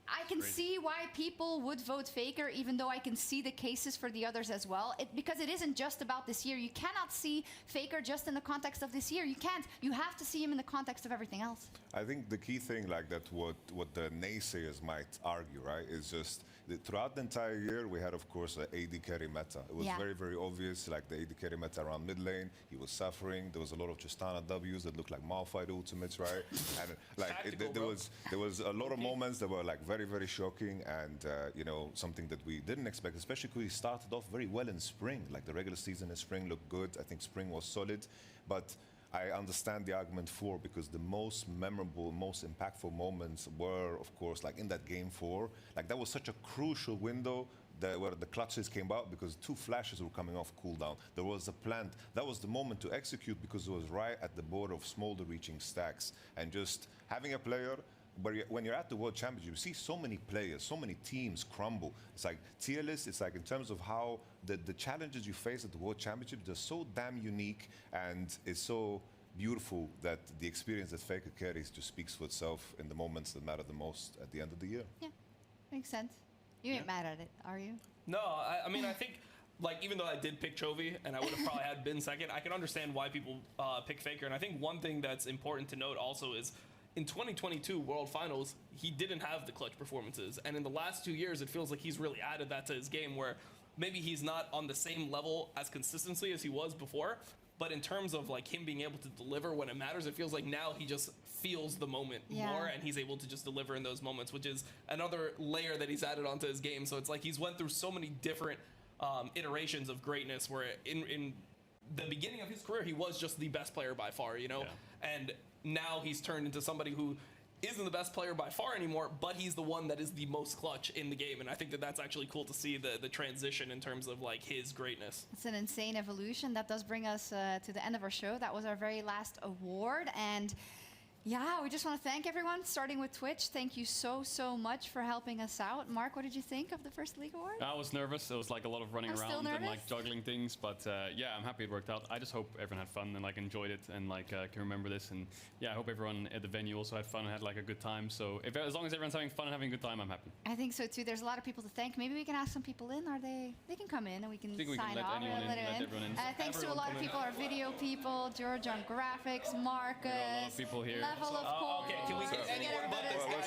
I can see why people would vote Faker, even though I can see the cases for the others as well. Because it isn't just about this year. You cannot see Faker just in the context of this year. You can't. You have to see him in the context of everything else. I think the key thing, like that, what the naysayers might argue, right, is just that throughout the entire year we had, of course, an AD carry meta. It was very, very obvious, like the AD carry meta around mid lane. He was suffering. There was a lot of Tristana Ws that looked like Malphite ultimates, right? And like there was a lot of moments that were like very, very shocking, and you know, something that we didn't expect, especially because he started off very well in spring. Like the regular season in spring looked good. I think spring was solid, but I understand the argument for, because the most memorable, most impactful moments were, of course, like in that game 4. Like that was such a crucial window where the clutches came out, because 2 flashes were coming off cooldown. There was a plant. That was the moment to execute, because it was right at the border of Smolder reaching stacks. And just having a player, but when you're at the World Championship, you see so many players, so many teams crumble. It's like tier list, it's like in terms of how the challenges you face at the World Championship, they're so damn unique, and it's so beautiful that the experience that Faker carries just speaks for itself in the moments that matter the most at the end of the year. Yeah, makes sense. You ain't mad at it, are you? No, I mean, I think, like, even though I did pick Chovy and I would have probably had been second, I can understand why people pick Faker. And I think one thing that's important to note also is in 2022 World Finals, he didn't have the clutch performances. And in the last 2 years, it feels like he's really added that to his game, where maybe he's not on the same level as consistently as he was before. But in terms of like him being able to deliver when it matters, it feels like now he just feels the moment more, and he's able to just deliver in those moments, which is another layer that he's added onto his game. So it's like he's went through so many different iterations of greatness, where in the beginning of his career, he was just the best player by far, you know? And now he's turned into somebody who isn't the best player by far anymore, but he's the one that is the most clutch in the game. And I think that that's actually cool to see the transition in terms of like his greatness. It's an insane evolution. That does bring us to the end of our show. That was our very last award. And yeah, we just want to thank everyone, starting with Twitch. Thank you so, so much for helping us out. Mark, what did you think of the first League Award? I was nervous. It was like a lot of running around and like juggling things, but yeah, I'm happy it worked out. I just hope everyone had fun and like enjoyed it and like can remember this. And yeah, I hope everyone at the venue also had fun and had like a good time. So as long as everyone's having fun and having a good time, I'm happy. I think so too. There's a lot of people to thank. Maybe we can ask some people in. They can come in and we can sign off. Let everyone in. Thanks to a lot of people, our video people, George on graphics, Marcus, a lot of people here. Level of course. Okay, can we get anyone but this guy?